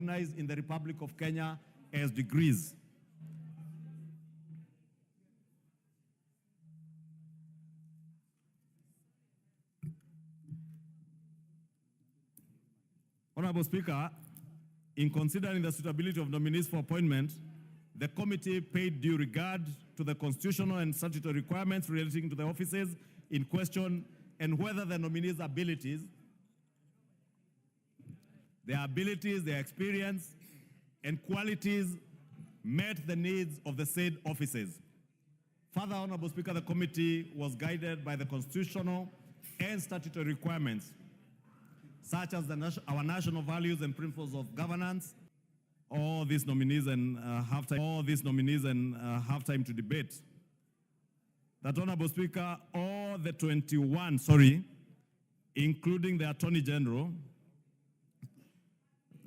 recognized in the Republic of Kenya as degrees. Honorable Speaker, in considering the suitability of nominees for appointment, the committee paid due regard to the constitutional and statutory requirements relating to the offices in question and whether the nominees' abilities, their experience, and qualities met the needs of the said offices. Further, Honorable Speaker, the committee was guided by the constitutional and statutory requirements, such as our national values and principles of governance. All these nominees and have time to debate. That, Honorable Speaker, all the 21, including the Attorney General,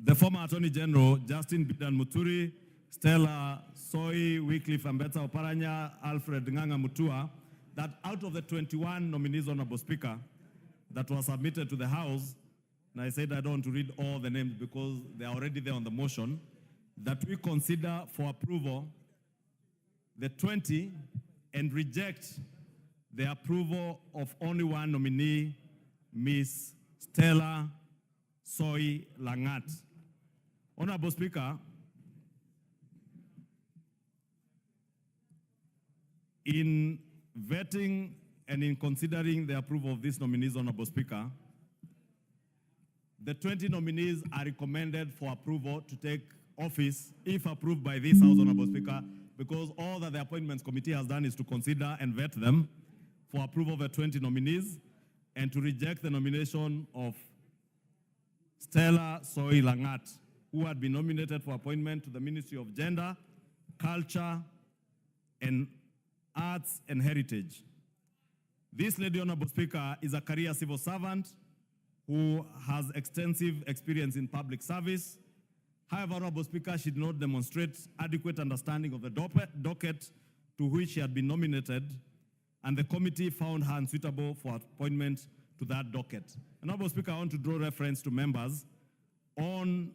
the former Attorney General, Justin Bidan Muturi, Stella Soi, Wycliffe Ambetsa Oparanya, Alfred Nganga Mutua, that out of the 21 nominees, Honorable Speaker, that were submitted to the House, and I said I don't want to read all the names because they are already there on the motion, that we consider for approval the 20 and reject the approval of only one nominee, Ms. Stella Soi Langat. Honorable Speaker, in vetting and in considering the approval of these nominees, Honorable Speaker, the 20 nominees are recommended for approval to take office if approved by this House, Honorable Speaker, because all that the Appointments Committee has done is to consider and vet them for approval of the 20 nominees and to reject the nomination of Stella Soi Langat, who had been nominated for appointment to the Ministry of Gender, Culture, and Arts and Heritage. This lady, Honorable Speaker, is a career civil servant who has extensive experience in public service. However, Honorable Speaker, she did not demonstrate adequate understanding of the docket to which she had been nominated, and the committee found her unsuitable for appointment to that docket. Honorable Speaker, I want to draw reference to members on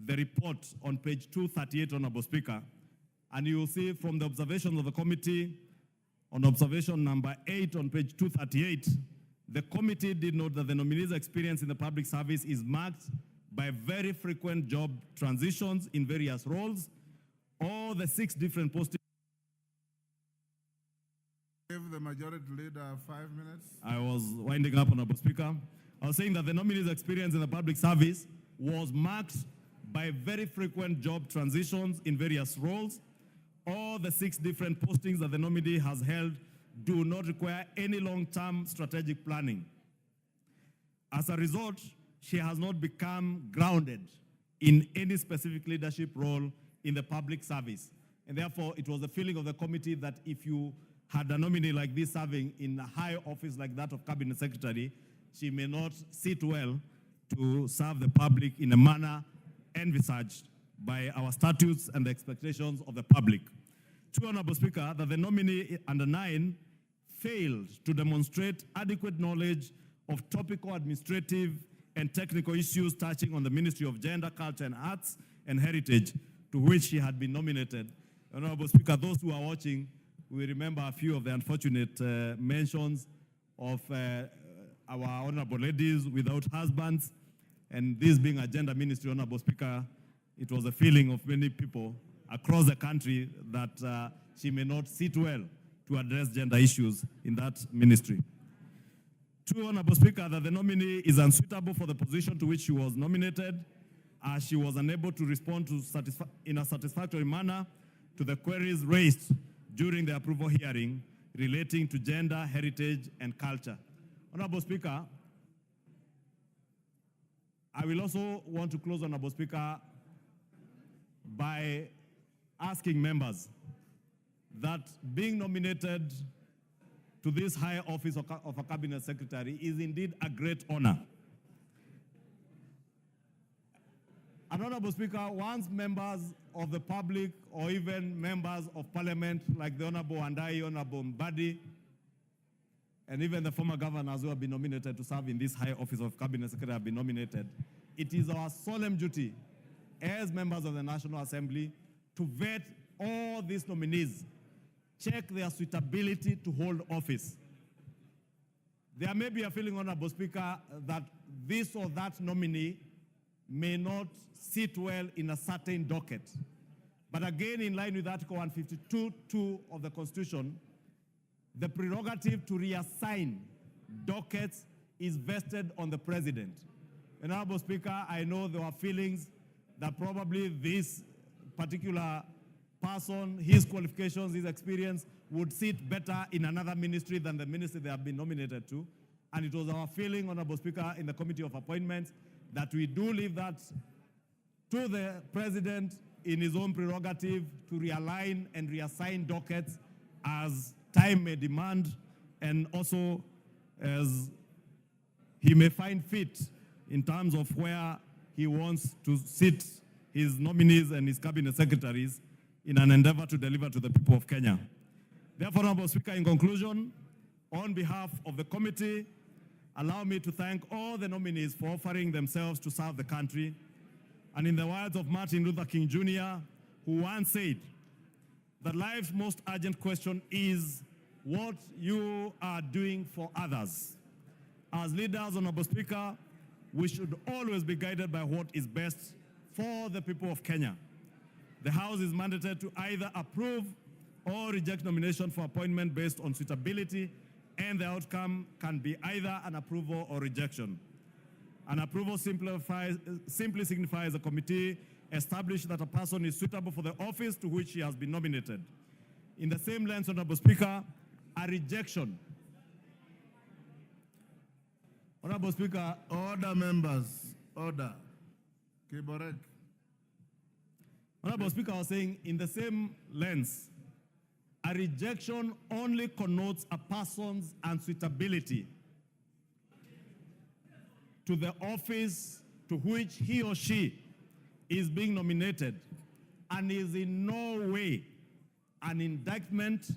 the report on page 238, Honorable Speaker, and you will see from the observations of the committee on observation number 8 on page 238, the committee did note that the nominee's experience in the public service is marked by very frequent job transitions in various roles. All the 6 different postings. Give the majority leader 5 minutes. I was winding up, Honorable Speaker. I was saying that the nominee's experience in the public service was marked by very frequent job transitions in various roles. All the 6 different postings that the nominee has held do not require any long-term strategic planning. As a result, she has not become grounded in any specific leadership role in the public service. And therefore, it was the feeling of the committee that if you had a nominee like this serving in a high office like that of Cabinet Secretary, she may not sit well to serve the public in a manner envisaged by our statutes and the expectations of the public. Two, Honorable Speaker, that the nominee under 9 failed to demonstrate adequate knowledge of topical administrative and technical issues touching on the Ministry of Gender, Culture and Arts and Heritage, to which she had been nominated. Honorable Speaker, those who are watching, we remember a few of the unfortunate mentions of our honorable ladies without husbands, and this being a gender ministry, Honorable Speaker, it was a feeling of many people across the country that she may not sit well to address gender issues in that ministry. Two, Honorable Speaker, that the nominee is unsuitable for the position to which she was nominated, as she was unable to respond to in a satisfactory manner to the queries raised during the approval hearing relating to gender, heritage, and culture. Honorable Speaker, I will also want to close, Honorable Speaker, by asking members that being nominated to this high office of a Cabinet Secretary is indeed a great honor. And Honorable Speaker, once members of the public or even members of Parliament like the Honorable Andai, Honorable Mbadi, and even the former governors who have been nominated to serve in this high office of Cabinet Secretary have been nominated, it is our solemn duty as members of the National Assembly to vet all these nominees, check their suitability to hold office. There may be a feeling, Honorable Speaker, that this or that nominee may not sit well in a certain docket. But again, in line with Article 152(2) of the Constitution, the prerogative to reassign dockets is vested on the President. Honorable Speaker, I know there were feelings that probably this particular person, his qualifications, his experience, would sit better in another ministry than the ministry they have been nominated to. And it was our feeling, Honorable Speaker, in the Committee of Appointments, that we do leave that to the President in his own prerogative to realign and reassign dockets as time may demand, and also as he may find fit in terms of where he wants to sit his nominees and his cabinet secretaries in an endeavor to deliver to the people of Kenya. Therefore, Honorable Speaker, in conclusion, on behalf of the committee, allow me to thank all the nominees for offering themselves to serve the country. And in the words of Martin Luther King Jr., who once said that life's most urgent question is what you are doing for others. As leaders, Honorable Speaker, we should always be guided by what is best for the people of Kenya. The House is mandated to either approve or reject nomination for appointment based on suitability, and the outcome can be either an approval or rejection. An approval simply signifies a committee established that a person is suitable for the office to which he has been nominated. In the same lens, Honorable Speaker, a rejection. Honorable Speaker. Order, members. Order. Kiborek. Honorable Speaker, I was saying, in the same lens, a rejection only connotes a person's unsuitability to the office to which he or she is being nominated, and is in no way an indictment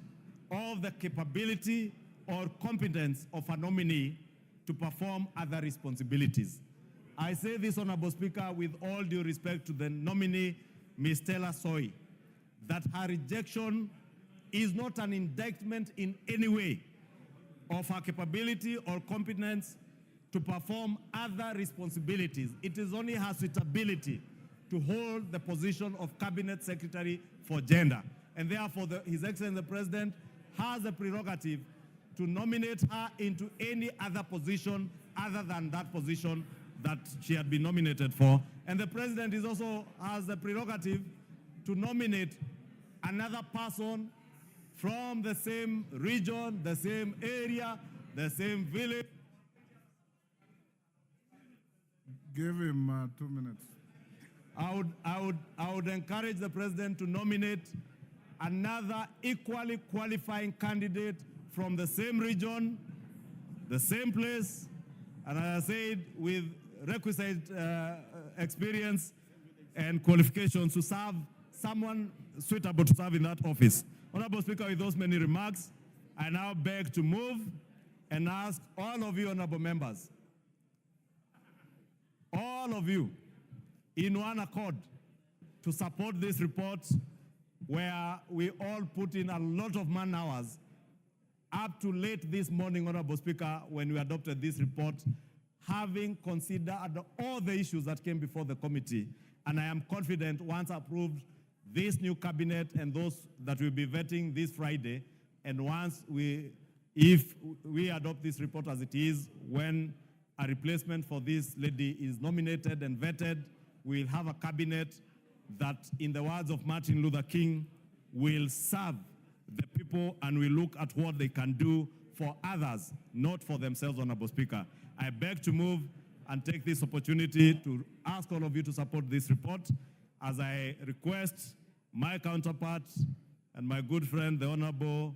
of the capability or competence of a nominee to perform other responsibilities. I say this, Honorable Speaker, with all due respect to the nominee, Ms. Stella Soy, that her rejection is not an indictment in any way of her capability or competence to perform other responsibilities. It is only her suitability to hold the position of Cabinet Secretary for Gender. And therefore, His Excellency the President has the prerogative to nominate her into any other position other than that position that she had been nominated for. And the President is also has the prerogative to nominate another person from the same region, the same area, the same village. Give him 2 minutes. I would encourage the President to nominate another equally qualifying candidate from the same region, the same place, and as I said, with requisite experience and qualifications to serve, someone suitable to serve in that office. Honorable Speaker, with those many remarks, I now beg to move and ask all of you, honorable members, all of you, in one accord, to support this report where we all put in a lot of man hours up to late this morning, Honorable Speaker, when we adopted this report, having considered all the issues that came before the committee. And I am confident once approved, this new cabinet and those that will be vetting this Friday, and if we adopt this report as it is, when a replacement for this lady is nominated and vetted, we'll have a cabinet that, in the words of Martin Luther King, will serve the people and will look at what they can do for others, not for themselves, Honorable Speaker. I beg to move and take this opportunity to ask all of you to support this report, as I request my counterpart and my good friend, the Honorable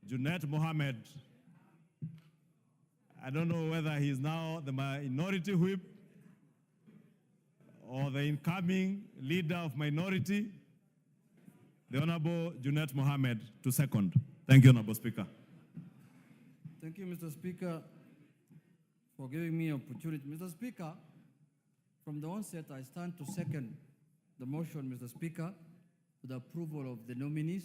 Junet Mohammed. I don't know whether he is now the minority whip or the incoming leader of minority, the Honorable Junet Mohammed, to second. Thank you, Honorable Speaker. Thank you, Mr. Speaker, for giving me opportunity. Mr. Speaker, from the onset, I stand to second the motion, Mr. Speaker, for the approval of the nominees.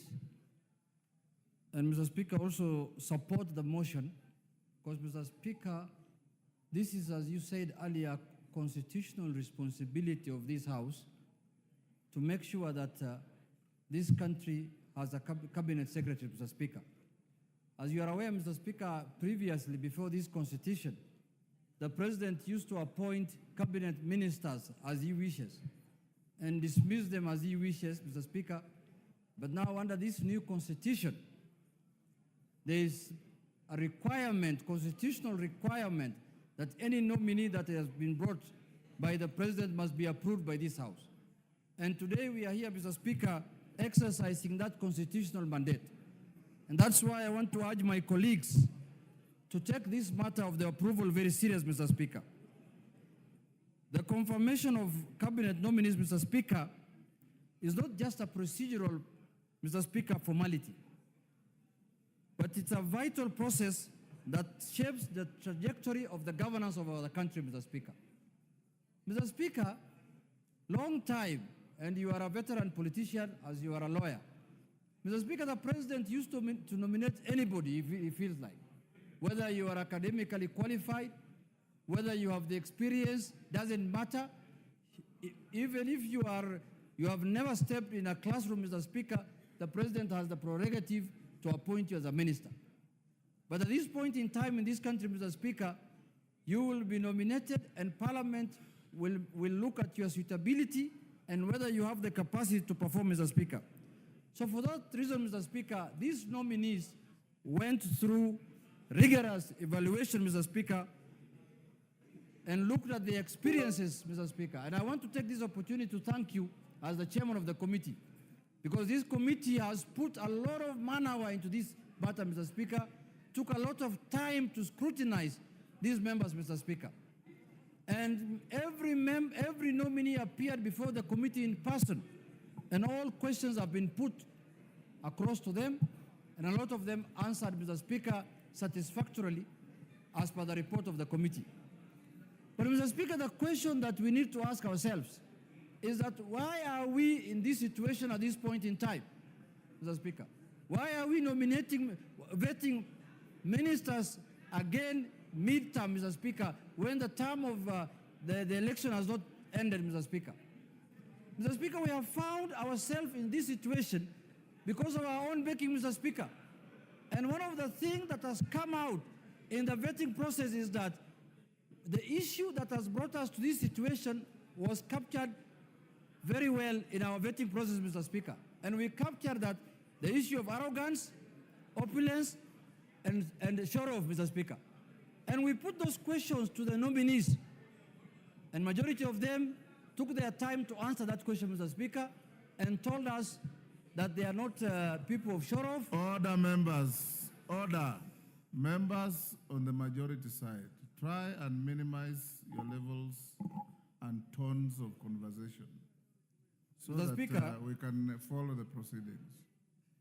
And Mr. Speaker, also support the motion because, Mr. Speaker, this is, as you said earlier, constitutional responsibility of this House to make sure that this country has a cabinet secretary, Mr. Speaker. As you are aware, Mr. Speaker, previously, before this constitution, the president used to appoint cabinet ministers as he wishes and dismiss them as he wishes, Mr. Speaker. But now, under this new constitution, there is a requirement, constitutional requirement, that any nominee that has been brought by the president must be approved by this House. And today we are here, Mr. Speaker, exercising that constitutional mandate. And that's why I want to urge my colleagues to take this matter of the approval very serious, Mr. Speaker. The confirmation of cabinet nominees, Mr. Speaker, is not just a procedural, Mr. Speaker, formality, but it's a vital process that shapes the trajectory of the governance of our country, Mr. Speaker. Mr. Speaker, long time, and you are a veteran politician as you are a lawyer. Mr. Speaker, the president used to nominate anybody if he feels like. Whether you are academically qualified, whether you have the experience, doesn't matter. Even if you have never stepped in a classroom, Mr. Speaker, the president has the prerogative to appoint you as a minister. But at this point in time in this country, Mr. Speaker, you will be nominated and Parliament will look at your suitability and whether you have the capacity to perform, Mr. Speaker. So for that reason, Mr. Speaker, these nominees went through rigorous evaluation, Mr. Speaker, and looked at the experiences, Mr. Speaker. And I want to take this opportunity to thank you as the chairman of the committee, because this committee has put a lot of man-hour into this matter, Mr. Speaker, took a lot of time to scrutinize these members, Mr. Speaker. And every nominee appeared before the committee in person, and all questions have been put across to them, and a lot of them answered, Mr. Speaker, satisfactorily as per the report of the committee. But, Mr. Speaker, the question that we need to ask ourselves is that why are we in this situation at this point in time, Mr. Speaker? Why are we vetting ministers again mid-term, Mr. Speaker, when the term of the election has not ended, Mr. Speaker? Mr. Speaker, we have found ourselves in this situation because of our own making, Mr. Speaker. And one of the things that has come out in the vetting process is that the issue that has brought us to this situation was captured very well in our vetting process, Mr. Speaker. And we captured that the issue of arrogance, opulence, and show-off, Mr. Speaker. And we put those questions to the nominees, and majority of them took their time to answer that question, Mr. Speaker, and told us that they are not people of show-off. Order, members. Order. Members on the majority side, try and minimize your levels and tones of conversation so Mr. that Speaker, we can follow the proceedings.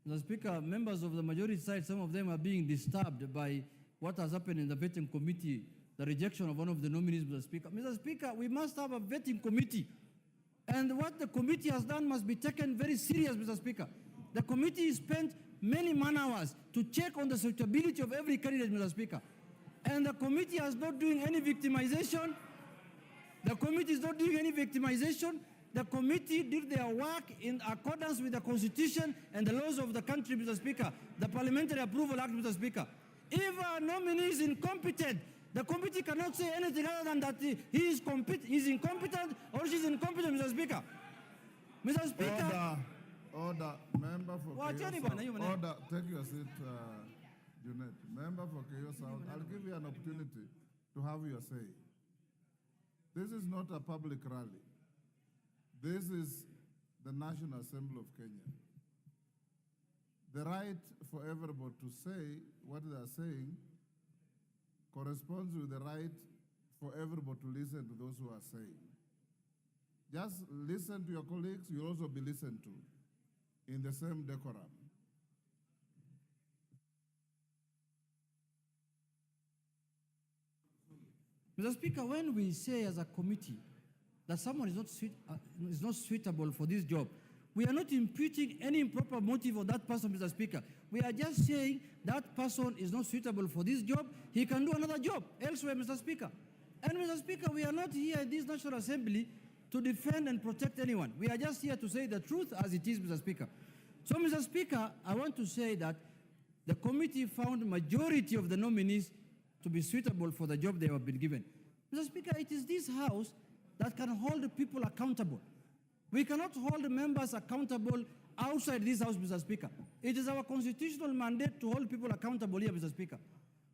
Mr. Speaker, members of the majority side, some of them are being disturbed by what has happened in the vetting committee, the rejection of one of the nominees, Mr. Speaker. Mr. Speaker, we must have a vetting committee. And what the committee has done must be taken very serious, Mr. Speaker. The committee spent many man-hours to check on the suitability of every candidate, Mr. Speaker. And the committee is not doing any victimization. The committee is not doing any victimization. The committee did their work in accordance with the Constitution and the laws of the country, Mr. Speaker, the Parliamentary Approval Act, Mr. Speaker. If a nominee is incompetent, the committee cannot say anything other than that he is incompetent or she is incompetent, Mr. Speaker. Mr. Speaker. Order. Member for Keyo South. Order. Take your seat, Junet. Member for Keyo South. I'll give you an opportunity to have your say. This is not a public rally. This is the National Assembly of Kenya. The right for everybody to say what they are saying corresponds with the right for everybody to listen to those who are saying. Just listen to your colleagues, you'll also be listened to in the same decorum. Mr. Speaker, when we say as a committee that someone is not suitable for this job. We are not imputing any improper motive of that person, Mr. Speaker. We are just saying that person is not suitable for this job. He can do another job elsewhere, Mr. Speaker. And Mr. Speaker, we are not here in this National Assembly to defend and protect anyone. We are just here to say the truth as it is, Mr. Speaker. So, Mr. Speaker, I want to say that the committee found majority of the nominees to be suitable for the job they have been given. Mr. Speaker, it is this House that can hold people accountable. We cannot hold members accountable outside this House, Mr. Speaker. It is our constitutional mandate to hold people accountable here, Mr. Speaker.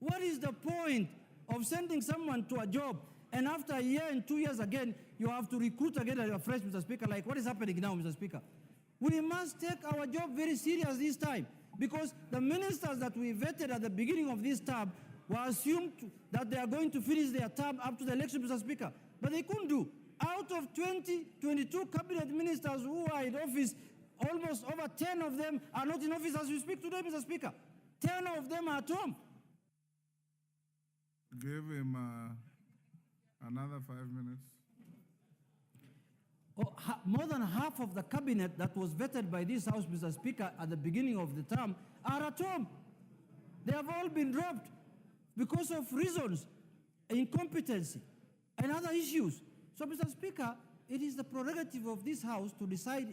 What is the point of sending someone to a job and after a year and 2 years again, you have to recruit again afresh, Mr. Speaker, like what is happening now, Mr. Speaker? We must take our job very serious this time because the ministers that we vetted at the beginning of this term were assumed that they are going to finish their term up to the election, Mr. Speaker. But they couldn't do. Out of 22 cabinet ministers who are in office, almost over 10 of them are not in office as we speak today, Mr. Speaker. 10 of them are at home. Give him another 5 minutes. More than half of the cabinet that was vetted by this House, Mr. Speaker, at the beginning of the term are at home. They have all been dropped because of reasons, incompetency, and other issues. So, Mr. Speaker, it is the prerogative of this House to decide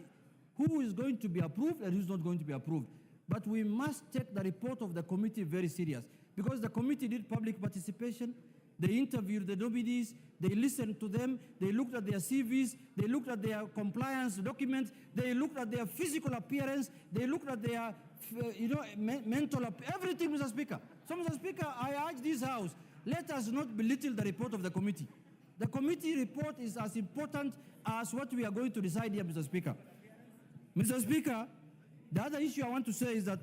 who is going to be approved and who is not going to be approved. But we must take the report of the committee very serious because the committee did public participation. They interviewed the nominees, they listened to them, they looked at their CVs, they looked at their compliance documents, they looked at their physical appearance, they looked at their mental, everything, Mr. Speaker. So, Mr. Speaker, I urge this House, let us not belittle the report of the committee. The committee report is as important as what we are going to decide here, Mr. Speaker. Mr. Speaker, the other issue I want to say is that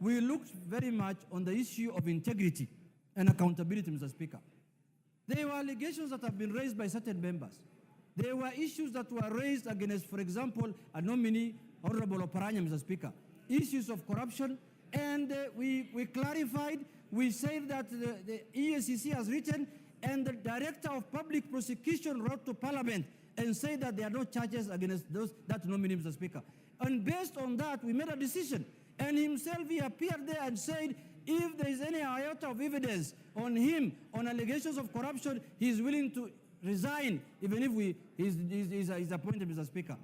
we looked very much on the issue of integrity and accountability, Mr. Speaker. There were allegations that have been raised by certain members. There were issues that were raised against, for example, a nominee, Honorable Oparanya, Mr. Speaker. Issues of corruption, and we clarified, we said that the EACC has written, and the Director of Public Prosecution wrote to Parliament and said that there are no charges against that nominee, Mr. Speaker. And based on that, we made a decision. And himself, he appeared there and said, if there is any iota of evidence on him, on allegations of corruption, he is willing to resign, even if he's appointed, Mr. Speaker.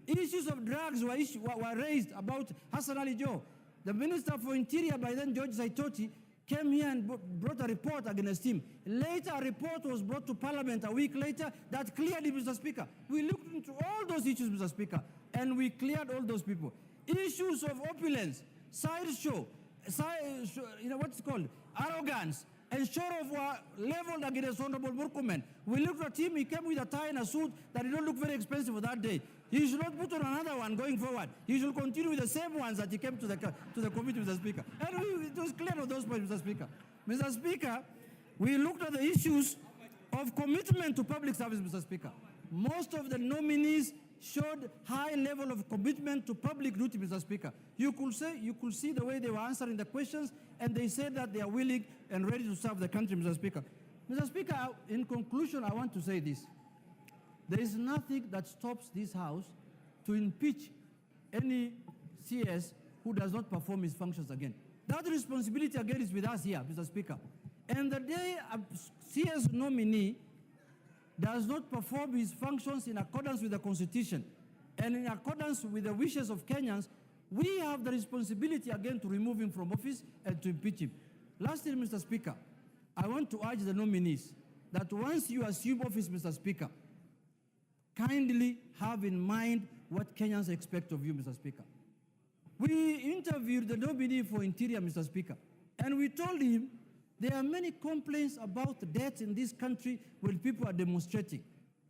Issues of drugs were raised about Hassan Ali Joe. The Minister for Interior, by then George Saitoti, came here and brought a report against him. Later, a report was brought to Parliament a week later that cleared him, Mr. Speaker. We looked into all those issues, Mr. Speaker, and we cleared all those people. Issues of opulence, sideshow, what's called, arrogance, and sort of were leveled against Honorable Murkomen. We looked at him, he came with a tie and a suit that did not look very expensive for that day. He should not put on another one going forward. He should continue with the same ones that he came to the committee, Mr. Speaker. And it was clear on those points, Mr. Speaker. Mr. Speaker, we looked at the issues of commitment to public service, Mr. Speaker. Most of the nominees showed high level of commitment to public duty, Mr. Speaker. You could see the way they were answering the questions, and they said that they are willing and ready to serve the country, Mr. Speaker. Mr. Speaker, in conclusion, I want to say this. There is nothing that stops this House to impeach any CS who does not perform his functions again. That responsibility again is with us here, Mr. Speaker. And the day a CS nominee does not perform his functions in accordance with the Constitution and in accordance with the wishes of Kenyans, we have the responsibility again to remove him from office and to impeach him. Lastly, Mr. Speaker, I want to urge the nominees that once you assume office, Mr. Speaker, kindly have in mind what Kenyans expect of you, Mr. Speaker. We interviewed the nominee for Interior, Mr. Speaker, and we told him there are many complaints about deaths in this country when people are demonstrating.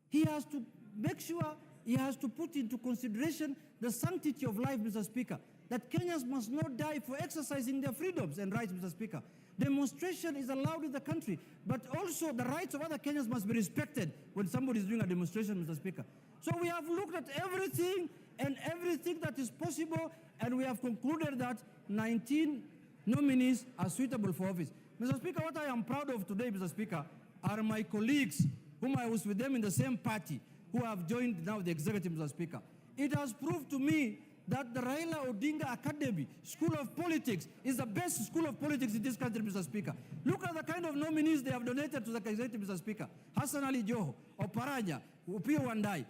He has to make sure, he has to put into consideration the sanctity of life, Mr. Speaker, that Kenyans must not die for exercising their freedoms and rights, Mr. Speaker. Demonstration is allowed in the country, but also the rights of other Kenyans must be respected when somebody is doing a demonstration, Mr. Speaker. So we have looked at everything and everything that is possible, and we have concluded that 19 nominees are suitable for office. Mr. Speaker, what I am proud of today, Mr. Speaker, are my colleagues, whom I was with them in the same party, who have joined now the executive, Mr. Speaker. It has proved to me that the Raila Odinga Academy School of Politics is the best school of politics in this country, Mr. Speaker. Look at the kind of nominees they have donated to the executive, Mr. Speaker. Hassan Ali Joho, Oparanya, Upio Wandai,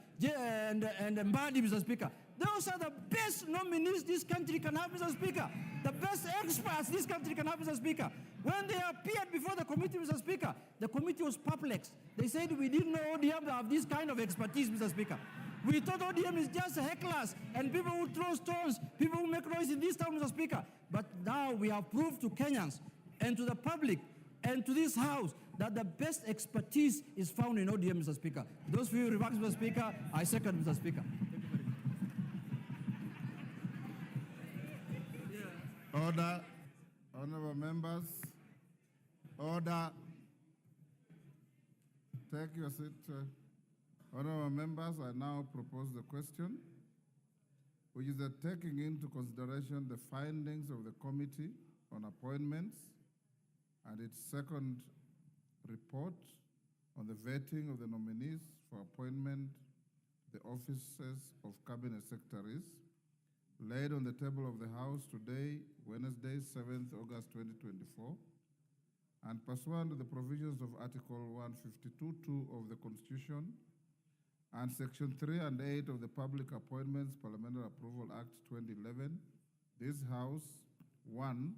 and Mbadi, Mr. Speaker. Those are the best nominees this country can have, Mr. Speaker. The best experts this country can have, Mr. Speaker. When they appeared before the committee, Mr. Speaker, the committee was perplexed. They said, we didn't know ODM have this kind of expertise, Mr. Speaker. We thought ODM is just hecklers and people who throw stones, people who make noise in this town, Mr. Speaker. But now we have proved to Kenyans and to the public and to this House that the best expertise is found in ODM, Mr. Speaker. Those few remarks, Mr. Speaker, I second, Mr. Speaker. Order. Honorable members. Order. Take your seat. Honorable members, I now propose the question, which is that taking into consideration the findings of the Committee on Appointments and its second report on the vetting of the nominees for appointment to the offices of Cabinet Secretaries, laid on the table of the House today, Wednesday, 7th August 2024, and pursuant to the provisions of Article 152(2) of the Constitution and Section 3 and 8 of the Public Appointments Parliamentary Approval Act 2011, this House, 1,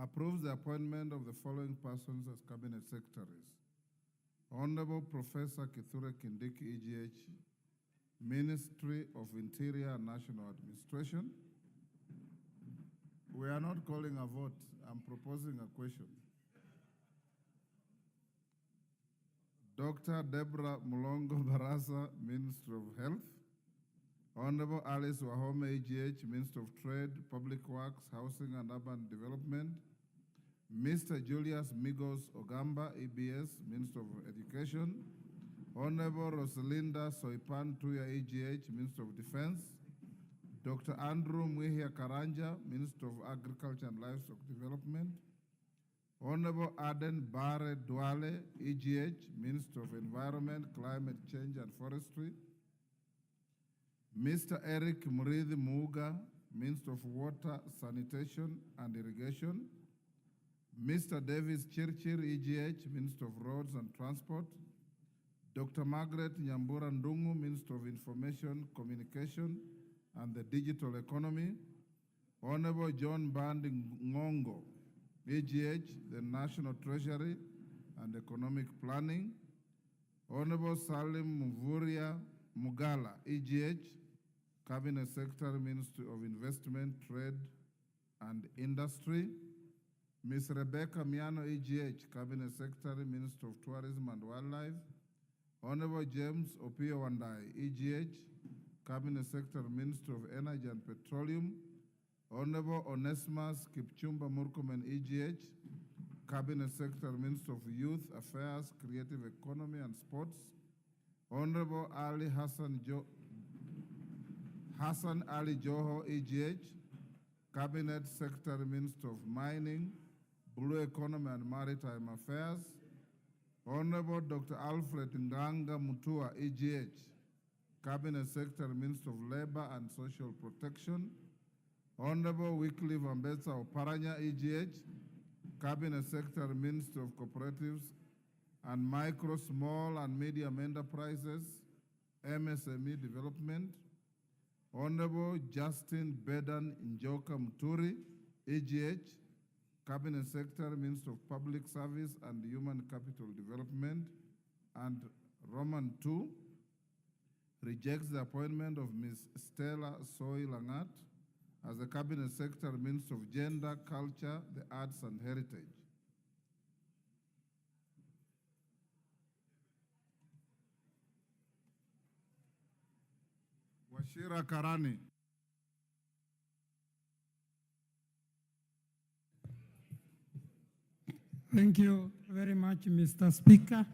approves the appointment of the following persons as Cabinet Secretaries. Honorable Professor Kithure Kindiki, EGH, Ministry of Interior and National Administration. We are not calling a vote. I'm proposing a question. Dr. Deborah Mulongo Barasa, Minister of Health. Honorable Alice Wahome, EGH, Minister of Trade, Public Works, Housing and Urban Development. Mr. Julius Migos Ogamba, EBS, Minister of Education. Honorable Rosalinda Soipan Tuya, EGH, Minister of Defense. Dr. Andrew Mwihia Karanja, Minister of Agriculture and Livestock Development. Honorable Aden Bare Duale, EGH, Minister of Environment, Climate Change and Forestry. Mr. Eric Murithi Muga, Minister of Water, Sanitation and Irrigation. Mr. Davis Chirchir, EGH, Minister of Roads and Transport. Dr. Margaret Nyambura Ndungu, Minister of Information, Communication and the Digital Economy. Honorable John Bandi Ngongo, EGH, the National Treasury and Economic Planning. Honorable Salim Mvuria Mugala, EGH, Cabinet Secretary, Ministry of Investment, Trade and Industry. Ms. Rebecca Miano, EGH, Cabinet Secretary, Minister of Tourism and Wildlife. Honorable James Opio Wandai, EGH, Cabinet Secretary, Minister of Energy and Petroleum. Honorable Onesimus Kipchumba Murkomen, EGH, Cabinet Secretary, Minister of Youth Affairs, Creative Economy and Sports. Honorable Ali Hassan Ali Joho, EGH, Cabinet Secretary, Minister of Mining, Blue Economy and Maritime Affairs. Honorable Dr. Alfred Nganga Mutua, EGH, Cabinet Secretary, Minister of Labor and Social Protection. Honorable Wycliffe Ambetsa Oparanya, EGH, Cabinet Secretary, Minister of Cooperatives and Micro, Small and Medium Enterprises, MSME Development. Honorable Justin Bedan Njoka Muturi, EGH, Cabinet Secretary, Minister of Public Service and Human Capital Development. And Roman 2 rejects the appointment of Ms. Stella Soy Langat as the Cabinet Secretary, Minister of Gender, Culture, the Arts and Heritage. Washira Karani. Thank you very much, Mr. Speaker.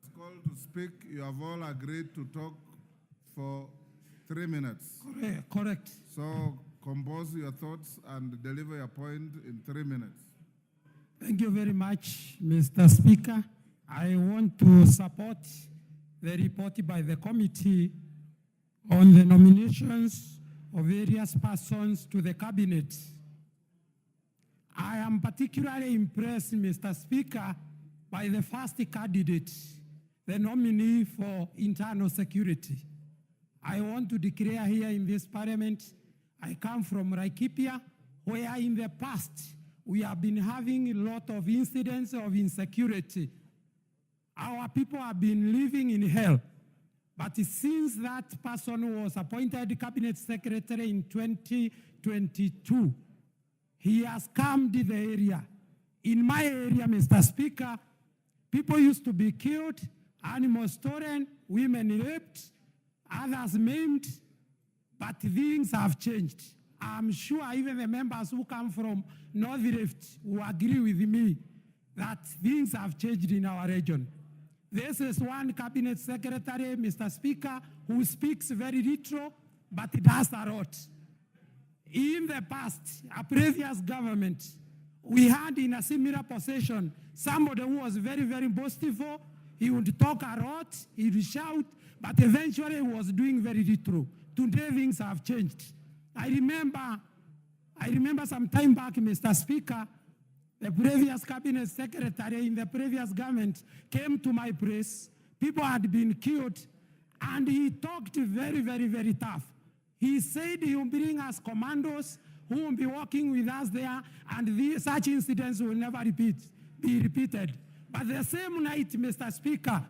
It's called to speak. You have all agreed to talk for 3 minutes. Correct. So compose your thoughts and deliver your point in 3 minutes. Thank you very much, Mr. Speaker. I want to support the report by the committee on the nominations of various persons to the cabinet. I am particularly impressed, Mr. Speaker, by the first candidate, the nominee for internal security. I want to declare here in this parliament, I come from Laikipia, where in the past we have been having a lot of incidents of insecurity. Our people have been living in hell. But since that person was appointed cabinet secretary in 2022, he has calmed the area. In my area, Mr. Speaker, people used to be killed, animals stolen, women raped, others maimed, but things have changed. I'm sure even the members who come from North Rift will agree with me that things have changed in our region. This is one cabinet secretary, Mr. Speaker, who speaks very little, but does a lot. In the past, a previous government, we had in a similar position somebody who was very, very boastful. He would talk a lot, he would shout, but eventually he was doing very little. Today things have changed. I remember some time back, Mr. Speaker, the previous cabinet secretary in the previous government came to my place. People had been killed, and he talked very, very, very tough. He said he will bring us commandos who will be working with us there, and such incidents will never be repeated. But the same night, Mr. Speaker,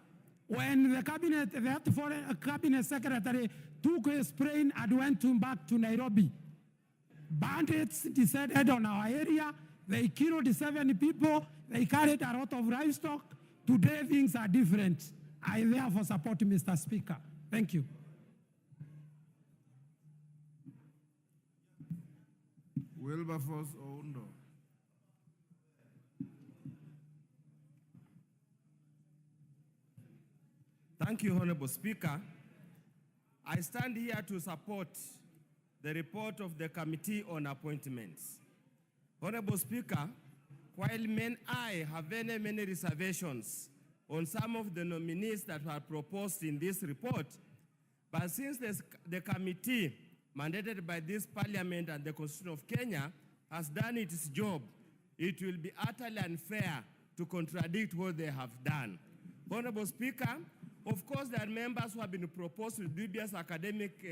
when the cabinet secretary took his plane and went back to Nairobi, bandits descended on our area. They killed 7 people. They carried a lot of livestock. Today, things are different. I therefore support Mr. Speaker. Thank you. Wilberforce Oundo. Thank you, Honorable Speaker. I stand here to support the report of the Committee on Appointments. Honorable Speaker, while I have many reservations on some of the nominees that were proposed in this report, but since the committee mandated by this Parliament and the Constitution of Kenya has done its job, it will be utterly unfair to contradict what they have done. Honorable Speaker, of course there are members who have been proposed with dubious academic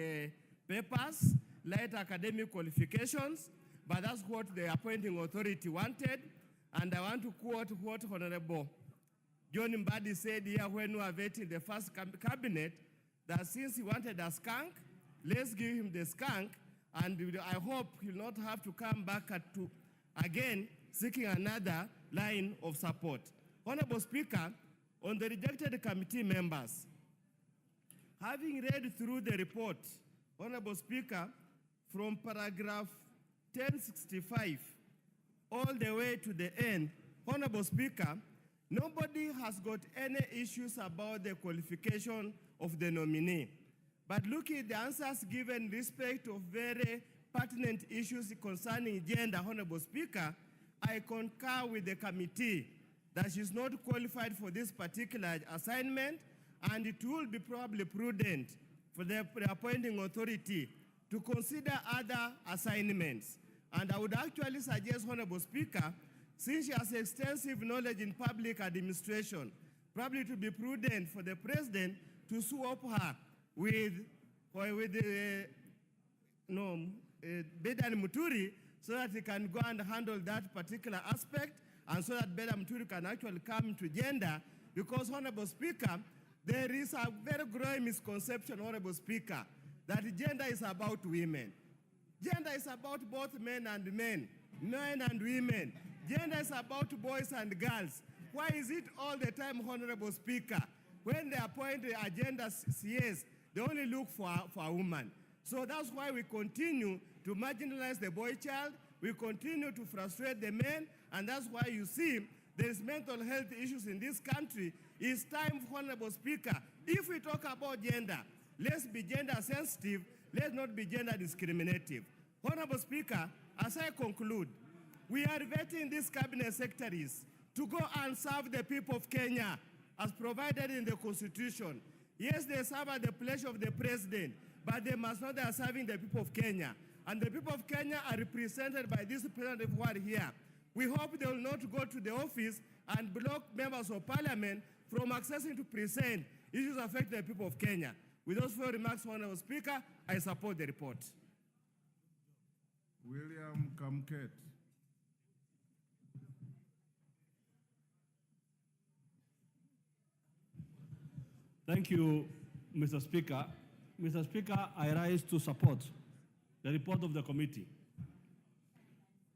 papers, light academic qualifications, but that's what the appointing authority wanted. And I want to quote what Honorable John Mbadi said here when we were vetting the first cabinet, that since he wanted a skunk, let's give him the skunk, and I hope he'll not have to come back to again seeking another line of support. Honorable Speaker, on the rejected committee members, having read through the report, Honorable Speaker, from paragraph 1065 all the way to the end, Honorable Speaker, nobody has got any issues about the qualification of the nominee. But looking at the answers given in respect of very pertinent issues concerning gender, Honorable Speaker, I concur with the committee that she's not qualified for this particular assignment, and it will be probably prudent for the appointing authority to consider other assignments. And I would actually suggest, Honorable Speaker, since she has extensive knowledge in public administration, probably to be prudent for the President to swap her with Bedan Muturi, so that he can go and handle that particular aspect, and so that Bedan Muturi can actually come to gender. Because, Honorable Speaker, there is a very growing misconception, Honorable Speaker, that gender is about women. Gender is about both men and men and women. Gender is about boys and girls. Why is it all the time, Honorable Speaker, when they appoint a gender CS, they only look for a woman? So that's why we continue to marginalize the boy child, we continue to frustrate the men, and that's why you see there is mental health issues in this country. It's time, Honorable Speaker, if we talk about gender, let's be gender sensitive, let's not be gender discriminative. Honorable Speaker, as I conclude, we are vetting these cabinet secretaries to go and serve the people of Kenya as provided in the Constitution. Yes, they serve at the pleasure of the president, but they must know they are serving the people of Kenya. And the people of Kenya are represented by this representative who are here. We hope they will not go to the office and block members of parliament from accessing to present issues affecting the people of Kenya. With those few remarks, Honorable Speaker, I support the report. William Kamket. Thank you, Mr. Speaker. Mr. Speaker, I rise to support the report of the committee.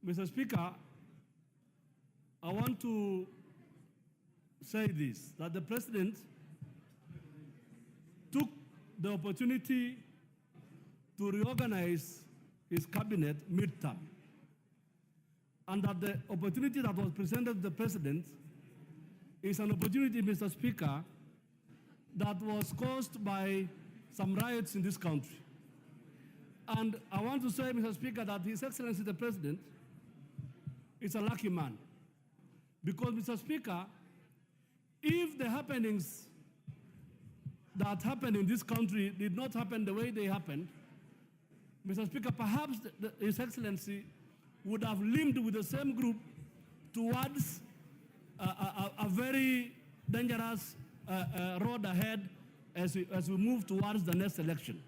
Mr. Speaker, I want to say this, that the President took the opportunity to reorganize his cabinet midterm, and that the opportunity that was presented to the President is an opportunity, Mr. Speaker, that was caused by some riots in this country. And I want to say, Mr. Speaker, that His Excellency the President is a lucky man. Because, Mr. Speaker, if the happenings that happened in this country did not happen the way they happened, Mr. Speaker, perhaps His Excellency would have limped with the same group towards a very dangerous road ahead as we move towards the next election.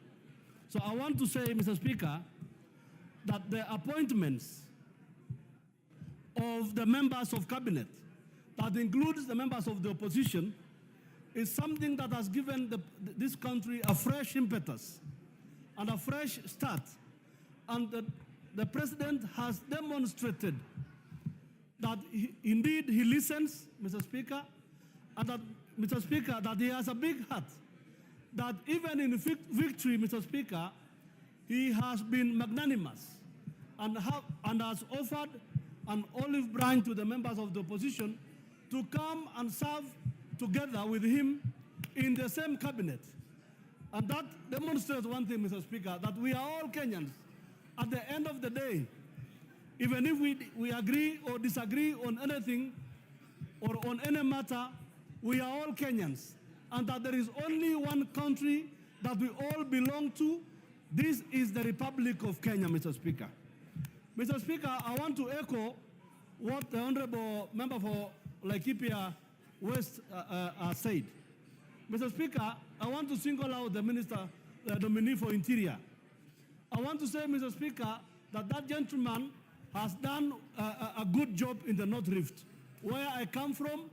So I want to say, Mr. Speaker, that the appointments of the members of cabinet, that includes the members of the opposition, is something that has given this country a fresh impetus and a fresh start. And the President has demonstrated that indeed he listens, Mr. Speaker, and that, Mr. Speaker, that he has a big heart, that even in victory, Mr. Speaker, he has been magnanimous and has offered an olive branch to the members of the opposition to come and serve together with him in the same cabinet. And that demonstrates one thing, Mr. Speaker, that we are all Kenyans. At the end of the day, even if we agree or disagree on anything or on any matter, we are all Kenyans. And that there is only one country that we all belong to. This is the Republic of Kenya, Mr. Speaker. Mr. Speaker, I want to echo what the Honorable Member for Laikipia West said. Mr. Speaker, I want to single out the Minister, the nominee for Interior. I want to say, Mr. Speaker, that gentleman has done a good job in the North Rift. Where I come from,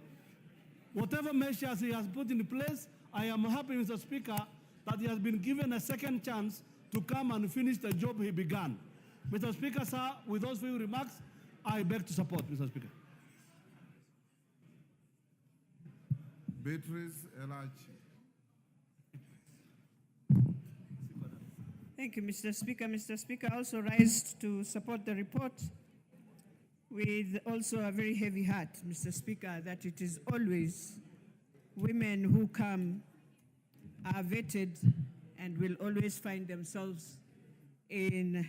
whatever measures he has put in place, I am happy, Mr. Speaker, that he has been given a second chance to come and finish the job he began. Mr. Speaker, sir, with those few remarks, I beg to support, Mr. Speaker. Beatrice Elachi. Thank you, Mr. Speaker. Mr. Speaker, I also rise to support the report with also a very heavy heart, Mr. Speaker, that it is always women who come are vetted and will always find themselves in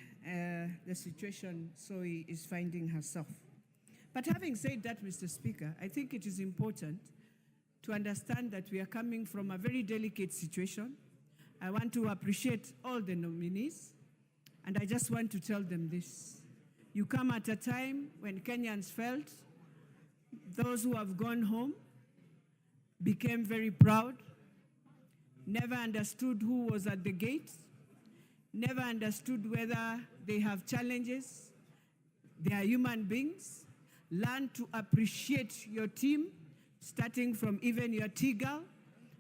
the situation Zoe is finding herself. But having said that, Mr. Speaker, I think it is important to understand that we are coming from a very delicate situation. I want to appreciate all the nominees, and I just want to tell them this. You come at a time when Kenyans felt those who have gone home became very proud, never understood who was at the gate, never understood whether they have challenges. They are human beings. Learn to appreciate your team, starting from even your T-girl,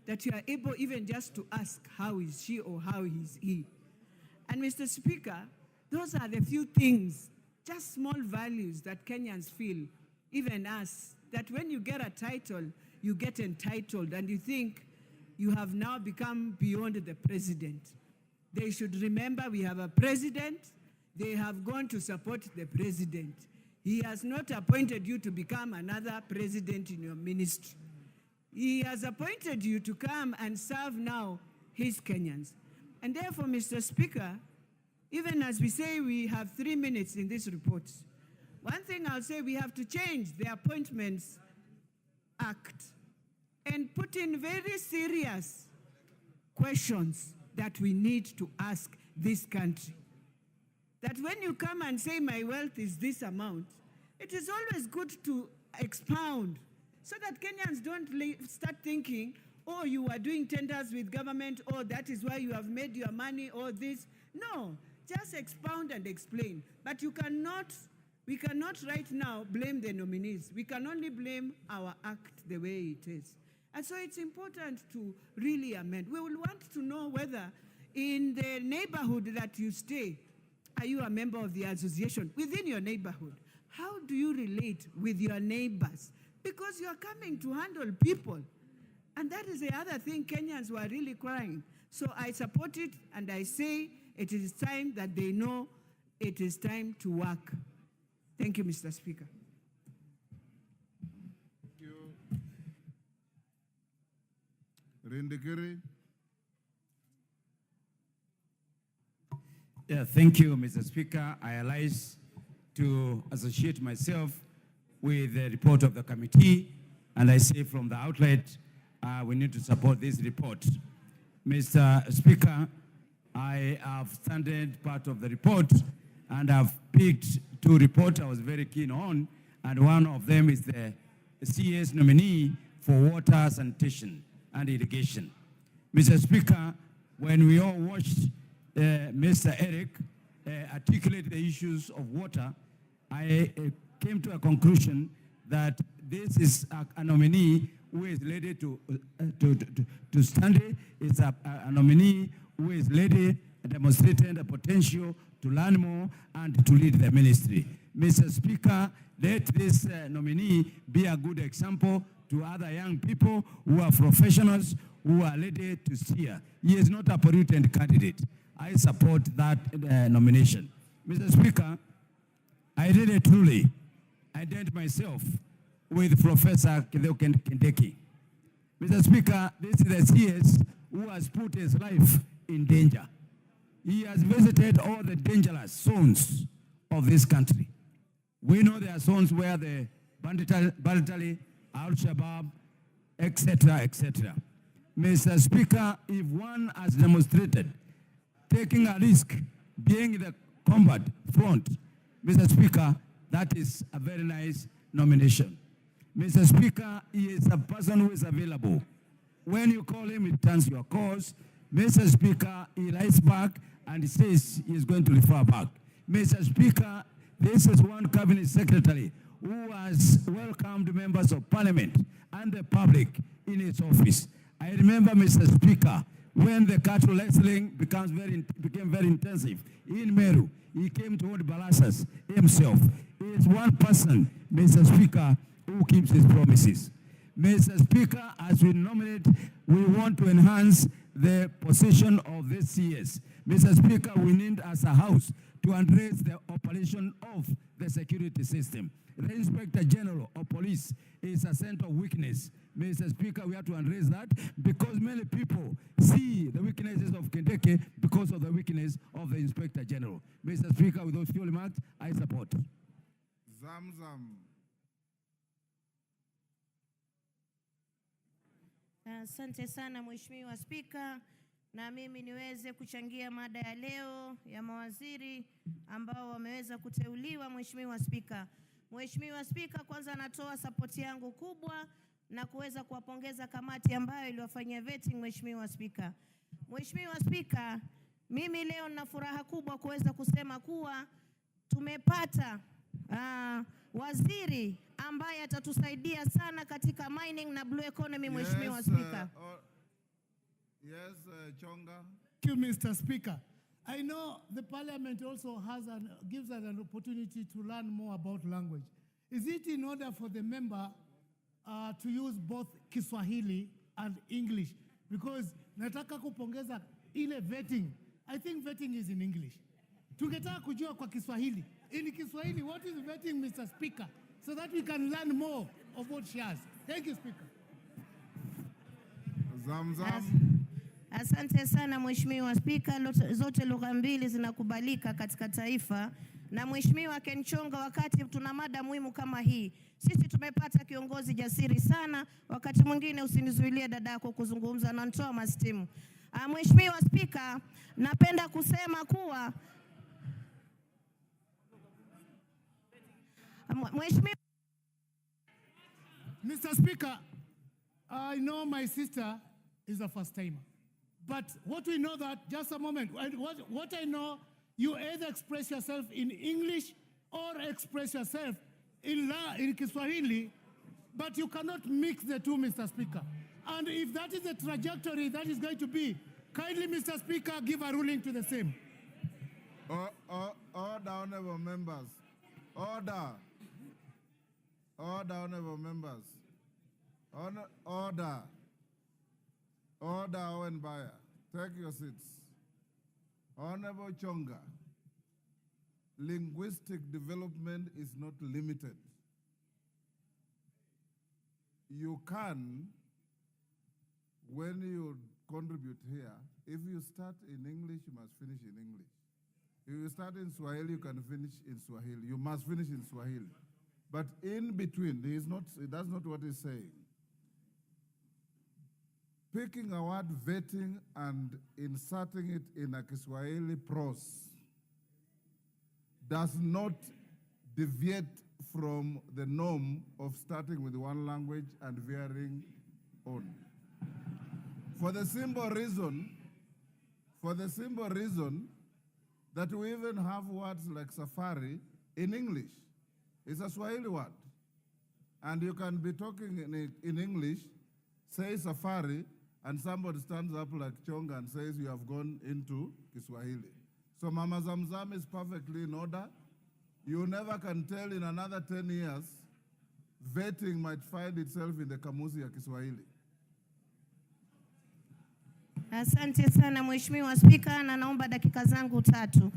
that you are able even just to ask, how is she or how is he? And Mr. Speaker, those are the few things, just small values that Kenyans feel, even us, that when you get a title, you get entitled and you think you have now become beyond the president. They should remember we have a president. They have gone to support the president. He has not appointed you to become another president in your ministry. He has appointed you to come and serve now his Kenyans. And therefore, Mr. Speaker, even as we say we have 3 minutes in this report, one thing I'll say, we have to change the Appointments Act and put in very serious questions that we need to ask this country. That when you come and say my wealth is this amount, it is always good to expound so that Kenyans don't start thinking, oh, you are doing tenders with government, or that is why you have made your money, or this. No, just expound and explain. But we cannot right now blame the nominees. We can only blame our act the way it is. And so it's important to really amend. We will want to know whether in the neighborhood that you stay, are you a member of the association within your neighborhood? How do you relate with your neighbors? Because you are coming to handle people. And that is the other thing Kenyans were really crying. So I support it, and I say it is time that they know it is time to work. Thank you, Mr. Speaker. Thank you. Rindikiri. Yeah, thank you, Mr. Speaker. I realize to associate myself with the report of the committee, and I say from the outlet, we need to support this report. Mr. Speaker, I have studied part of the report, and I've picked two reports I was very keen on, and one of them is the CS nominee for water, sanitation, and irrigation. Mr. Speaker, when we all watched Mr. Eric articulate the issues of water, I came to a conclusion that this is a nominee who is ready to stand. It's a nominee who is ready, demonstrating the potential to learn more and to lead the ministry. Mr. Speaker, let this nominee be a good example to other young people who are professionals, who are ready to steer. He is not a pollutant candidate. I support that nomination. Mr. Speaker, I really truly identify myself with Professor Kindiki. Mr. Speaker, this is the CS who has put his life in danger. He has visited all the dangerous zones of this country. We know there are zones where the banditry, Al-Shabaab, etc., etc. Mr. Speaker, if one has demonstrated taking a risk, being in the combat front, Mr. Speaker, that is a very nice nomination. Mr. Speaker, he is a person who is available. When you call him, he turns your calls. Mr. Speaker, he writes back and he says he is going to refer back. Mr. Speaker, this is one cabinet secretary who has welcomed members of parliament and the public in his office. I remember, Mr. Speaker, when the cattle wrestling became very intensive in Meru, he came to hold Balasas himself. He is one person, Mr. Speaker, who keeps his promises. Mr. Speaker, as we nominate, we want to enhance the position of this CS. Mr. Speaker, we need as a house to address the operation of the security system. The Inspector General of Police is a center of weakness. Mr. Speaker, we have to address that because many people see the weaknesses of Kindiki because of the weakness of the Inspector General. Mr. Speaker, with those few remarks, I support. Zamzam. Asante sana Mheshimiwa Spika, na mimi niweze kuchangia mada ya leo ya mawaziri ambao wameweza kuteuliwa. Mheshimiwa Spika, Mheshimiwa Spika, kwanza natoa support yangu kubwa na kuweza kuwapongeza kamati ambayo iliwafanyia vetting. Mheshimiwa Spika, Mheshimiwa Spika, mimi leo nina furaha kubwa kuweza kusema kuwa tumepata waziri ambaye atatusaidia sana katika mining na blue economy. Mheshimiwa Spika. Yes, Chonga. Thank you, Mr. Speaker. I know the Parliament also gives us an opportunity to learn more about language. Is it in order for the member to use both Kiswahili and English? Because nataka kupongeza ile vetting. I think vetting is in English. Tungetaka kujua kwa Kiswahili. In Kiswahili, what is vetting, Mr. Speaker? So that we can learn more of what she has. Thank you, Speaker. Zamzam. Asante sana Mheshimiwa Spika, zote lugha mbili zinakubalika katika taifa. Na Mheshimiwa Kenchonga, wakati tuna mada muhimu kama hii, sisi tumepata kiongozi jasiri sana. Wakati mwingine usinizuilie dadako kuzungumza na nitoa mastimu. Mheshimiwa Spika, napenda kusema kuwa Mheshimiwa Mr. Speaker, I know my sister is a first timer. But what we know that, just a moment, what I know, you either express yourself in English or express yourself in Kiswahili, but you cannot mix the two, Mr. Speaker. And if that is the trajectory that is going to be, kindly, Mr. Speaker, give a ruling to the same. Order, honorable members. Order. Order, honorable members. Order. Order, Owen Bayer. Take your seats. Honorable Chonga, linguistic development is not limited. You can, when you contribute here, if you start in English, you must finish in English. If you start in Swahili, you can finish in Swahili. You must finish in Swahili. But in between, that's not what he's saying. Picking a word, vetting, and inserting it in a Kiswahili prose does not deviate from the norm of starting with one language and veering on. For the simple reason that we even have words like safari in English. It's a Swahili word. And you can be talking in English, say safari, and somebody stands up like Chonga and says you have gone into Kiswahili. So Mama Zamzam is perfectly in order. You never can tell in another 10 years, vetting might find itself in the kamusi ya Kiswahili. Asante sana Mheshimiwa Spika, na naomba dakika zangu 3.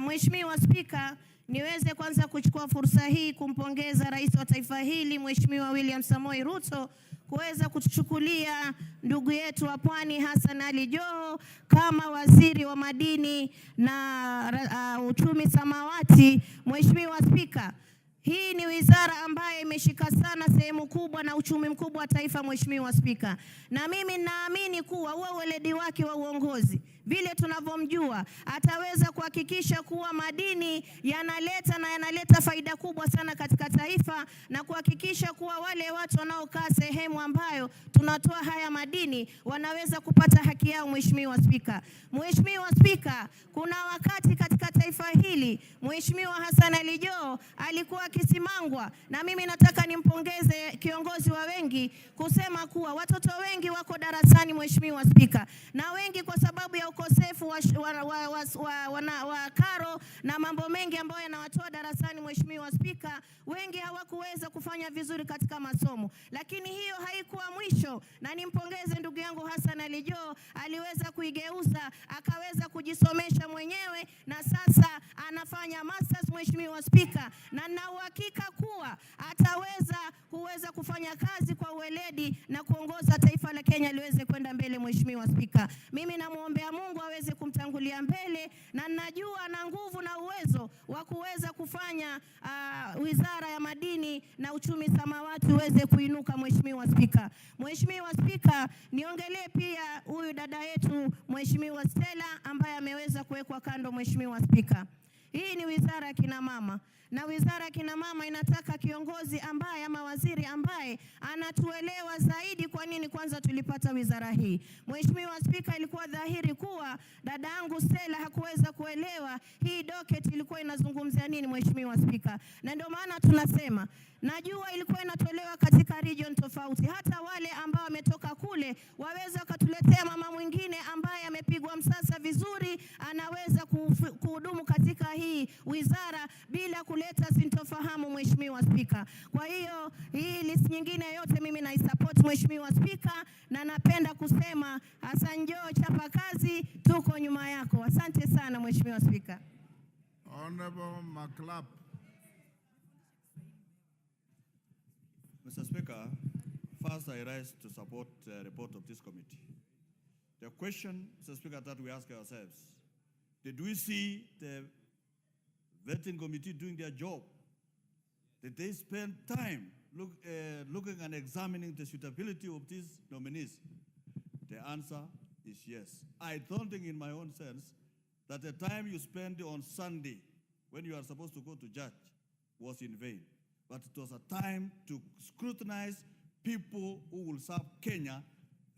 Mheshimiwa Spika, niweze kwanza kuchukua fursa hii kumpongeza Rais wa taifa hili Mheshimiwa William Samoei Ruto kuweza kutuchukulia ndugu yetu wa Pwani Hassan Ali Joho kama waziri wa madini na uchumi samawati. Mheshimiwa Spika, hii ni wizara ambayo imeshika sana sehemu kubwa na uchumi mkubwa wa taifa, Mheshimiwa Spika. Na mimi naamini kuwa huo weledi wake wa uongozi, vile tunavyomjua, ataweza kuhakikisha kuwa madini yanaleta faida kubwa sana katika taifa, na kuhakikisha kuwa wale watu wanaokaa sehemu ambayo tunatoa haya madini wanaweza kupata haki yao, Mheshimiwa Spika. Mheshimiwa Spika, kuna wakati katika taifa hili Mheshimiwa Hassan Ali Joho alikuwa akisimangwa, na mimi nataka nimpongeze kiongozi wa wengi kusema kuwa watoto wengi wako darasani, Mheshimiwa Spika, na wengi kwa sababu ya ukosefu wa karo na mambo mengi ambayo yanawatoa darasani, Mheshimiwa Spika, wengi hawakuweza kufanya vizuri katika masomo. Lakini hiyo haikuwa mwisho, na nimpongeze ndugu yangu Hassan Ali Joho, aliweza kuigeuza akaweza kujisomesha mwenyewe, na sasa anafanya masters, Mheshimiwa Spika, na na uhakika kuwa kuweza kufanya kazi kwa uweledi na kuongoza taifa la Kenya liweze kwenda mbele, Mheshimiwa Spika. Mimi namuombea Mungu aweze kumtangulia mbele, na najua na nguvu na uwezo wa kuweza kufanya wizara ya madini na uchumi samawati uweze kuinuka, Mheshimiwa Spika. Mheshimiwa Spika, niongelee pia huyu dada yetu Mheshimiwa Stella ambaye ameweza kuwekwa kando, Mheshimiwa Spika. Hii ni wizara ya kina mama, na wizara ya kina mama inataka kiongozi ambaye ama waziri ambaye anatuelewa zaidi kwa nini kwanza tulipata wizara hii. Mheshimiwa Spika, ilikuwa dhahiri kuwa dada yangu Stella hakuweza kuelewa hii docket ilikuwa inazungumzia nini, Mheshimiwa Spika. Na ndio maana tunasema, najua ilikuwa inatolewa katika region tofauti, hata wale ambao wametoka kule waweza wakatuletea mama mwingine ambaye amepigwa msasa vizuri, anaweza kuhudumu katika hii wizara bila kuleta sintofahamu, Mheshimiwa Spika. Kwa hiyo hii list nyingine yote mimi naisupport, Mheshimiwa Spika, na napenda kusema Hassan Joho, chapa kazi, tuko nyuma yako. Asante sana Mheshimiwa Spika. Honorable McClap. Mr. Speaker, first I rise to support the report of this committee. The question, Mr. Speaker, that we ask ourselves, did we see the vetting committee doing their job? Did they spend time looking and examining the suitability of these nominees? The answer is yes. I don't think in my own sense that the time you spend on Sunday when you are supposed to go to church was in vain. But it was a time to scrutinize people who will serve Kenya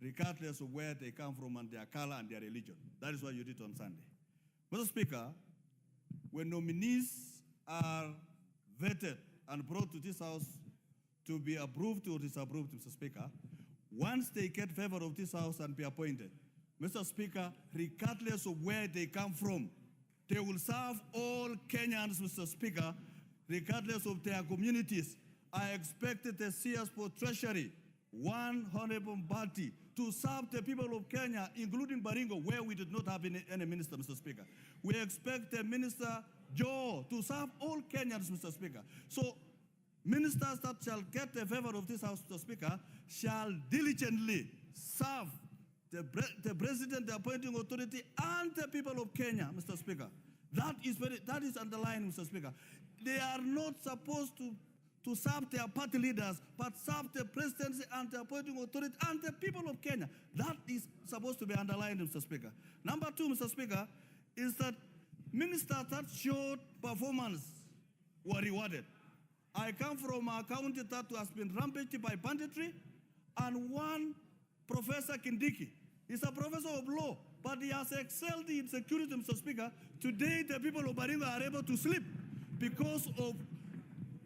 regardless of where they come from and their color and their religion. That is what you did on Sunday. Mr. Speaker, when nominees are vetted and brought to this House to be approved or disapproved, Mr. Speaker, once they get favor of this House and be appointed, Mr. Speaker, regardless of where they come from, they will serve all Kenyans, Mr. Speaker, regardless of their communities. I expected the CS for Treasury, one honorable party, to serve the people of Kenya, including Baringo, where we did not have any minister, Mr. Speaker. We expect the Minister Joe to serve all Kenyans, Mr. Speaker. So ministers that shall get the favor of this House, Mr. Speaker, shall diligently serve the president, the appointing authority, and the people of Kenya, Mr. Speaker. That is underlined, Mr. Speaker. They are not supposed to serve their party leaders, but serve the presidency and the appointing authority and the people of Kenya. That is supposed to be underlined, Mr. Speaker. Number two, Mr. Speaker, is that ministers that showed performance were rewarded. I come from a county that has been rampaged by banditry, and one Professor Kindiki is a professor of law, but he has excelled in security, Mr. Speaker. Today, the people of Baringo are able to sleep because of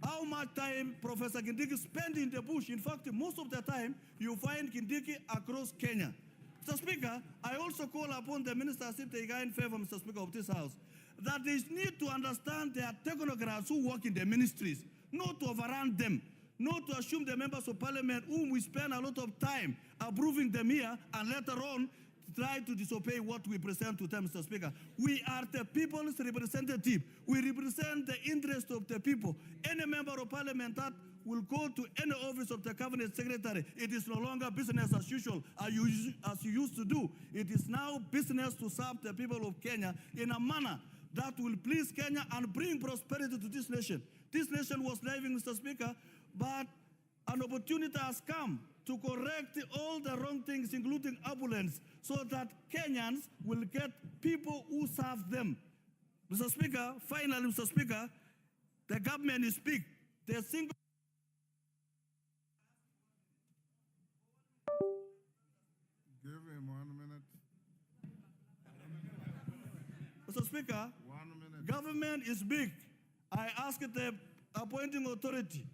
how much time Professor Kindiki spent in the bush. In fact, most of the time, you find Kindiki across Kenya. Mr. Speaker, I also call upon the ministers, if they are in favor, Mr. Speaker, of this House, that they need to understand there are technocrats who work in the ministries, not to overrun them, not to assume the members of parliament whom we spend a lot of time approving them here and later on try to disobey what we present to them, Mr. Speaker. We are the people's representative. We represent the interest of the people. Any member of parliament that will go to any office of the cabinet secretary, it is no longer business as usual, as you used to do. It is now business to serve the people of Kenya in a manner that will please Kenya and bring prosperity to this nation. This nation was living, Mr. Speaker, but an opportunity has come to correct all the wrong things, including opulence, so that Kenyans will get people who serve them. Mr. Speaker, finally, Mr. Speaker, the government is big. The single Give him 1 minute. Mr. Speaker, 1 minute. government is big. I asked the appointing authority,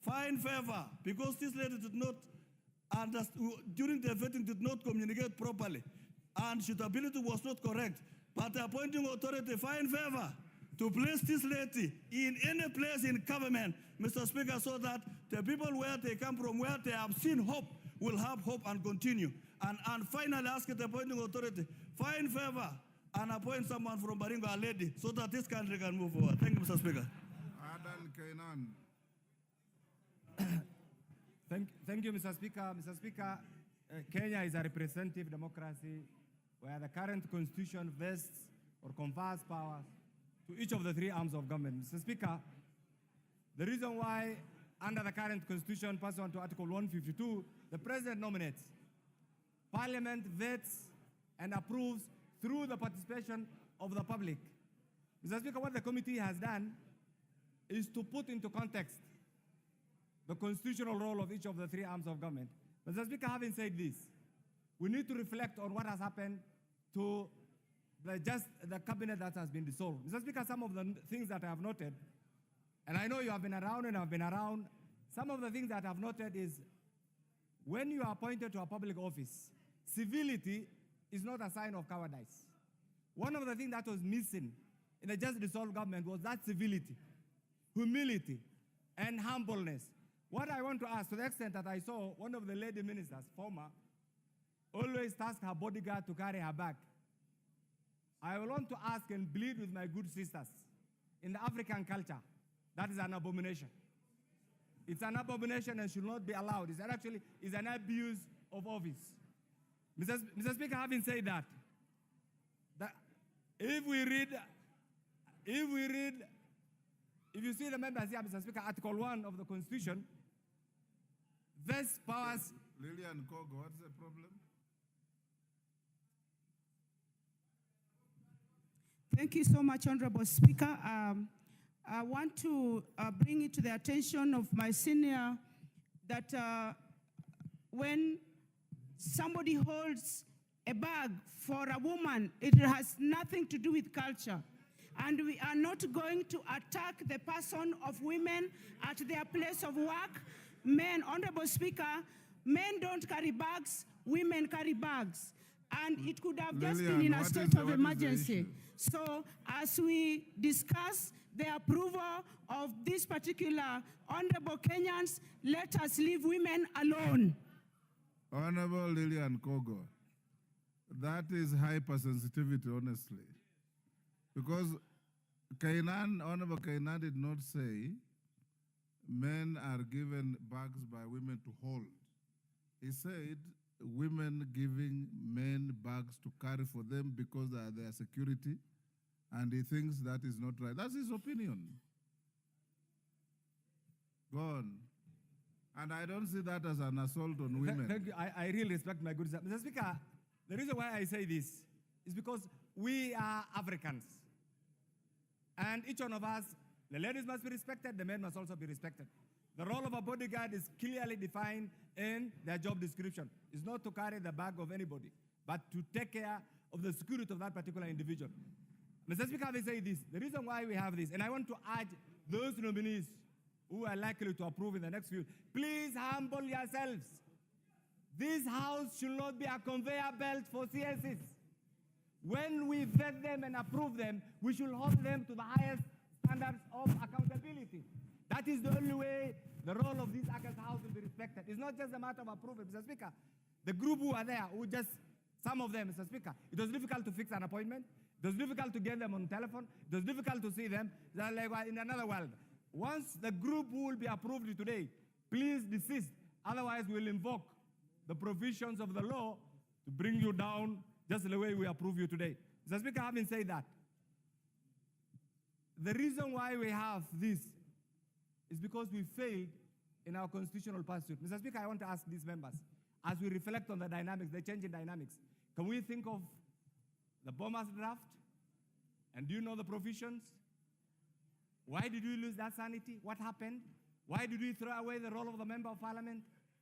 find favor, because this lady did not during the vetting did not communicate properly, and suitability was not correct. But the appointing authority find favor to place this lady in any place in government, Mr. Speaker, so that the people where they come from, where they have seen hope, will have hope and continue. And finally ask the appointing authority, find favor and appoint someone from Baringo, a lady, so that this country can move forward. Thank you, Mr. Speaker. Adan Kainan. Thank you, Mr. Speaker. Mr. Speaker, Kenya is a representative democracy where the current constitution vests or confers powers to each of the three arms of government. Mr. Speaker, the reason why under the current constitution, pursuant to Article 152, the president nominates, Parliament vets and approves through the participation of the public. Mr. Speaker, what the committee has done is to put into context the constitutional role of each of the three arms of government. Mr. Speaker, having said this, we need to reflect on what has happened to the cabinet that has been dissolved. Mr. Speaker, some of the things that I have noted, and I know you have been around and have been around, some of the things that I have noted is when you are appointed to a public office, civility is not a sign of cowardice. One of the things that was missing in the just dissolved government was that civility, humility, and humbleness. What I want to ask, to the extent that I saw one of the lady ministers, former, always task her bodyguard to carry her bag. I want to ask and plead with my good sisters, in the African culture, that is an abomination. It's an abomination and should not be allowed. It's actually an abuse of office. Mr. Speaker, having said that, if you see the members here, Mr. Speaker, Article 1 of the Constitution, vests powers. Lillian Kogo, what's the problem? Thank you so much, Honorable Speaker. I want to bring it to the attention of my senior that when somebody holds a bag for a woman, it has nothing to do with culture. And we are not going to attack the person of women at their place of work. Men, Honorable Speaker, men don't carry bags, women carry bags. And it could have just been in a state of emergency. So as we discuss the approval of this particular honorable Kenyans, let us leave women alone. Honorable Lillian Kogo, that is hypersensitivity, honestly. Because Honorable Kainan did not say men are given bags by women to hold. He said women giving men bags to carry for them because they are their security, and he thinks that is not right. That's his opinion. Go on. And I don't see that as an assault on women. Thank you. I really respect my good sir. Mr. Speaker, the reason why I say this is because we are Africans. And each one of us, the ladies must be respected, the men must also be respected. The role of a bodyguard is clearly defined in their job description. It's not to carry the bag of anybody, but to take care of the security of that particular individual. Mr. Speaker, I say this. The reason why we have this, and I want to urge those nominees who are likely to approve in the next few, please humble yourselves. This house should not be a conveyor belt for CSs. When we vet them and approve them, we should hold them to the highest standards of accountability. That is the only way the role of this August House will be respected. It's not just a matter of approval, Mr. Speaker. The group who are there, some of them, Mr. Speaker, it was difficult to fix an appointment. It was difficult to get them on telephone. It was difficult to see them. They're like in another world. Once the group who will be approved today, please desist. Otherwise, we'll invoke the provisions of the law to bring you down just the way we approve you today. Mr. Speaker, having said that, the reason why we have this is because we failed in our constitutional pursuit. Mr. Speaker, I want to ask these members, as we reflect on the dynamics, the changing dynamics, can we think of the Bomas draft? And do you know the provisions? Why did we lose that sanity? What happened? Why did we throw away the role of the member of parliament?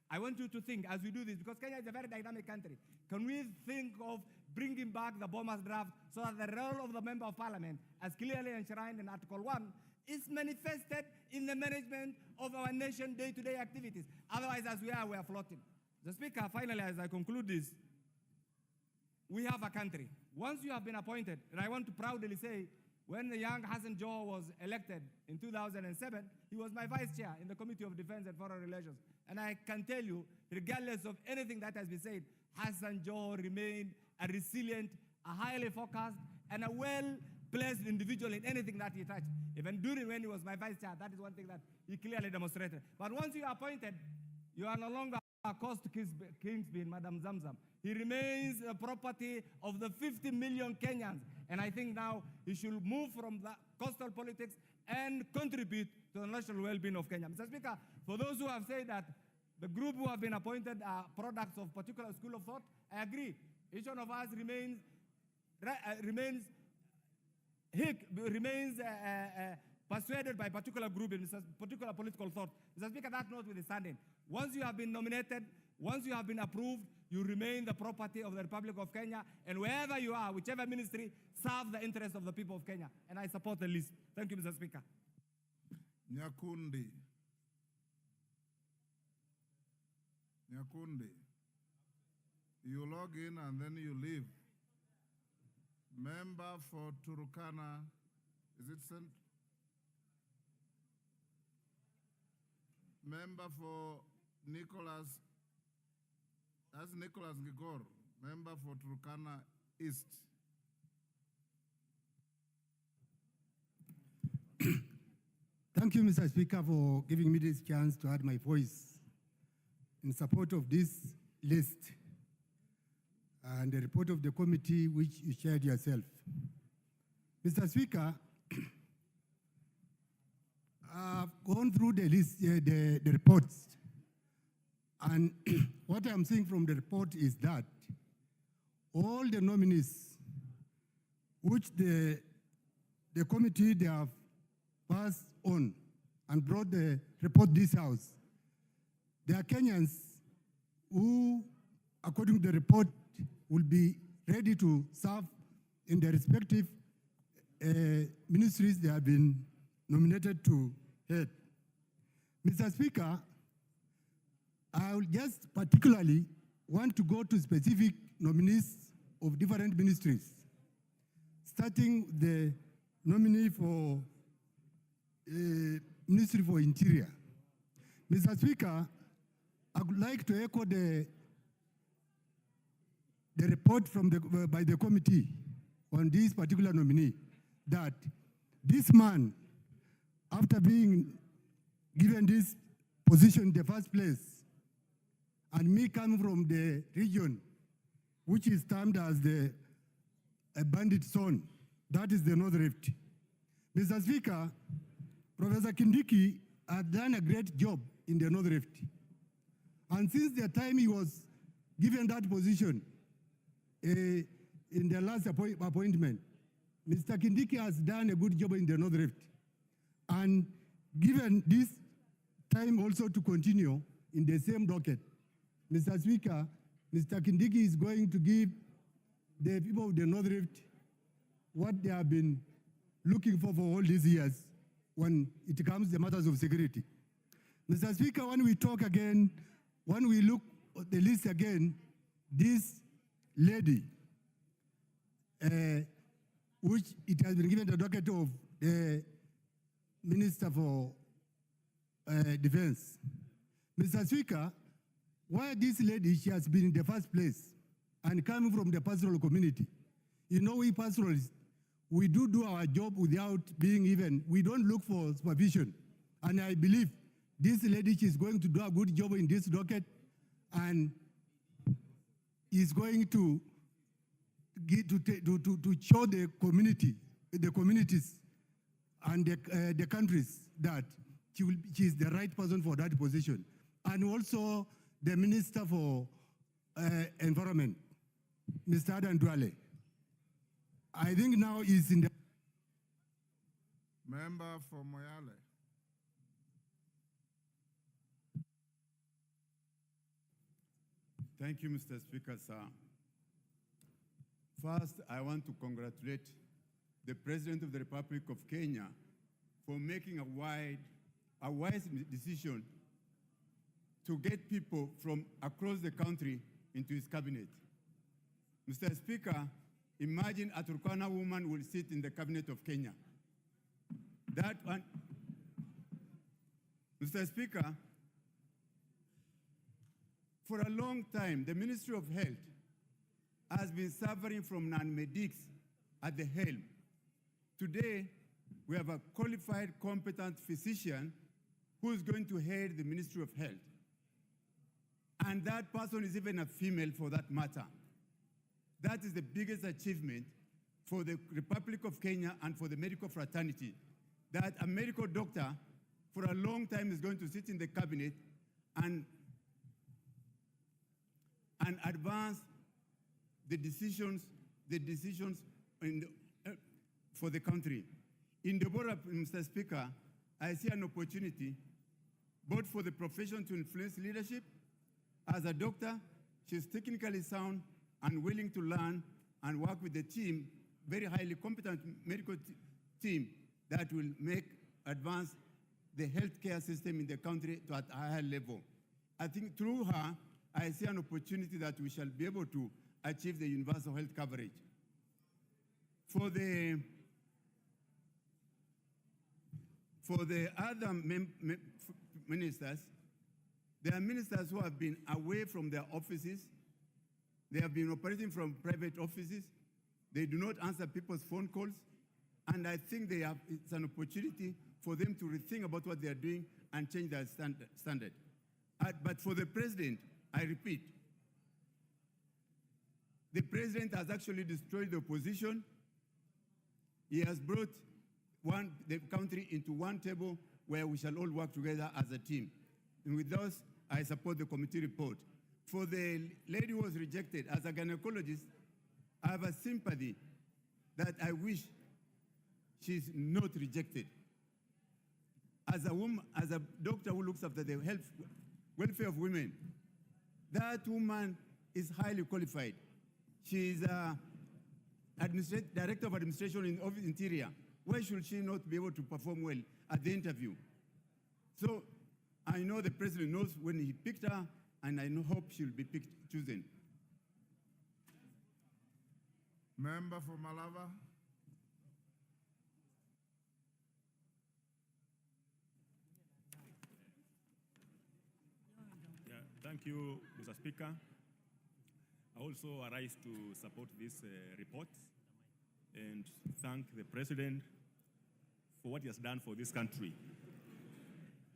I want you to think as we do this, because Kenya is a very dynamic country. Can we think of bringing back the Bomas draft so that the role of the member of parliament, as clearly enshrined in Article 1, is manifested in the management of our nation day-to-day activities? Otherwise, as we are floating. The Speaker, finally, as I conclude this, we have a country. Once you have been appointed, and I want to proudly say, when the young Hassan Joho was elected in 2007, he was my vice chair in the Committee of Defense and Foreign Relations. And I can tell you, regardless of anything that has been said, Hassan Joho remained a resilient, a highly focused, and a well-placed individual in anything that he touched. Even during when he was my vice chair, that is one thing that he clearly demonstrated. But once you are appointed, you are no longer a cost Kingsby in Madam Zamzam. He remains a property of the 50 million Kenyans. And I think now he should move from the coastal politics and contribute to the national well-being of Kenya. Mr. Speaker, for those who have said that the group who have been appointed are products of particular school of thought, I agree. Each one of us remains persuaded by particular group in particular political thought. Mr. Speaker, that's notwithstanding. Once you have been nominated, once you have been approved, you remain the property of the Republic of Kenya, and wherever you are, whichever ministry, serve the interests of the people of Kenya. And I support the list. Thank you, Mr. Speaker. Nyakundi. You log in and then you leave. Member for Turkana, is it sent? Member for Nicholas, that's Nicholas Gigor, member for Turkana East. Thank you, Mr. Speaker, for giving me this chance to add my voice in support of this list and the report of the committee which you shared yourself. Mr. Speaker, I've gone through the list, the reports, and what I'm seeing from the report is that all the nominees which the the committee, they have passed on and brought the report this house. There are Kenyans who, according to the report, will be ready to serve in their respective ministries they have been nominated to head. Mr. Speaker, I will just particularly want to go to specific nominees of different ministries, starting the nominee for Ministry for Interior. Mr. Speaker, I would like to echo the report from by the committee on this particular nominee, that this man, after being given this position in the first place, and me coming from the region, which is termed as the bandit zone, that is the North Rift. Mr. Speaker, Professor Kindiki has done a great job in the North Rift. And since the time he was given that position in the last appointment, Mr. Kindiki has done a good job in the North Rift. And given this time also to continue in the same docket, Mr. Speaker, Mr. Kindiki is going to give the people of the North Rift what they have been looking for all these years when it comes to matters of security. Mr. Speaker, when we talk again, when we look at the list again, this lady, which it has been given the docket of the Minister for Defense. Mr. Speaker, why this lady, she has been in the first place and coming from the pastoral community. You know, we pastoralists, we do our job without being even, we don't look for supervision. And I believe this lady, she is going to do a good job in this docket and is going to show the community, the communities and the countries that she is the right person for that position. And also the Minister for Environment, Mr. Adan Duale. I think now is in the... Member for Moyale. Thank you, Mr. Speaker, sir. First, I want to congratulate the President of the Republic of Kenya for making a wise decision to get people from across the country into his cabinet. Mr. Speaker, imagine a Turkana woman will sit in the cabinet of Kenya. That one, Mr. Speaker, for a long time, the Ministry of Health has been suffering from non-medics at the helm. Today, we have a qualified, competent physician who is going to head the Ministry of Health. And that person is even a female for that matter. That is the biggest achievement for the Republic of Kenya and for the medical fraternity, that a medical doctor for a long time is going to sit in the cabinet and advance the decisions for the country. In the board, Mr. Speaker, I see an opportunity both for the profession to influence leadership. As a doctor, she's technically sound and willing to learn and work with the team, very highly competent medical team that will advance the healthcare system in the country to a higher level. I think through her, I see an opportunity that we shall be able to achieve the universal health coverage. For the other ministers, there are ministers who have been away from their offices. They have been operating from private offices. They do not answer people's phone calls. And I think it's an opportunity for them to rethink about what they are doing and change their standard. But for the president, I repeat, the president has actually destroyed the opposition. He has brought the country into one table where we shall all work together as a team. And with those, I support the committee report. For the lady who was rejected, as a gynecologist, I have a sympathy that I wish she's not rejected. As a woman, as a doctor who looks after the health, welfare of women, that woman is highly qualified. She is Director of Administration in Office Interior. Why should she not be able to perform well at the interview? So I know the president knows when he picked her, and I hope she'll be chosen. Member for Malava. Yeah, thank you, Mr. Speaker. I also arise to support this report and thank the President for what he has done for this country.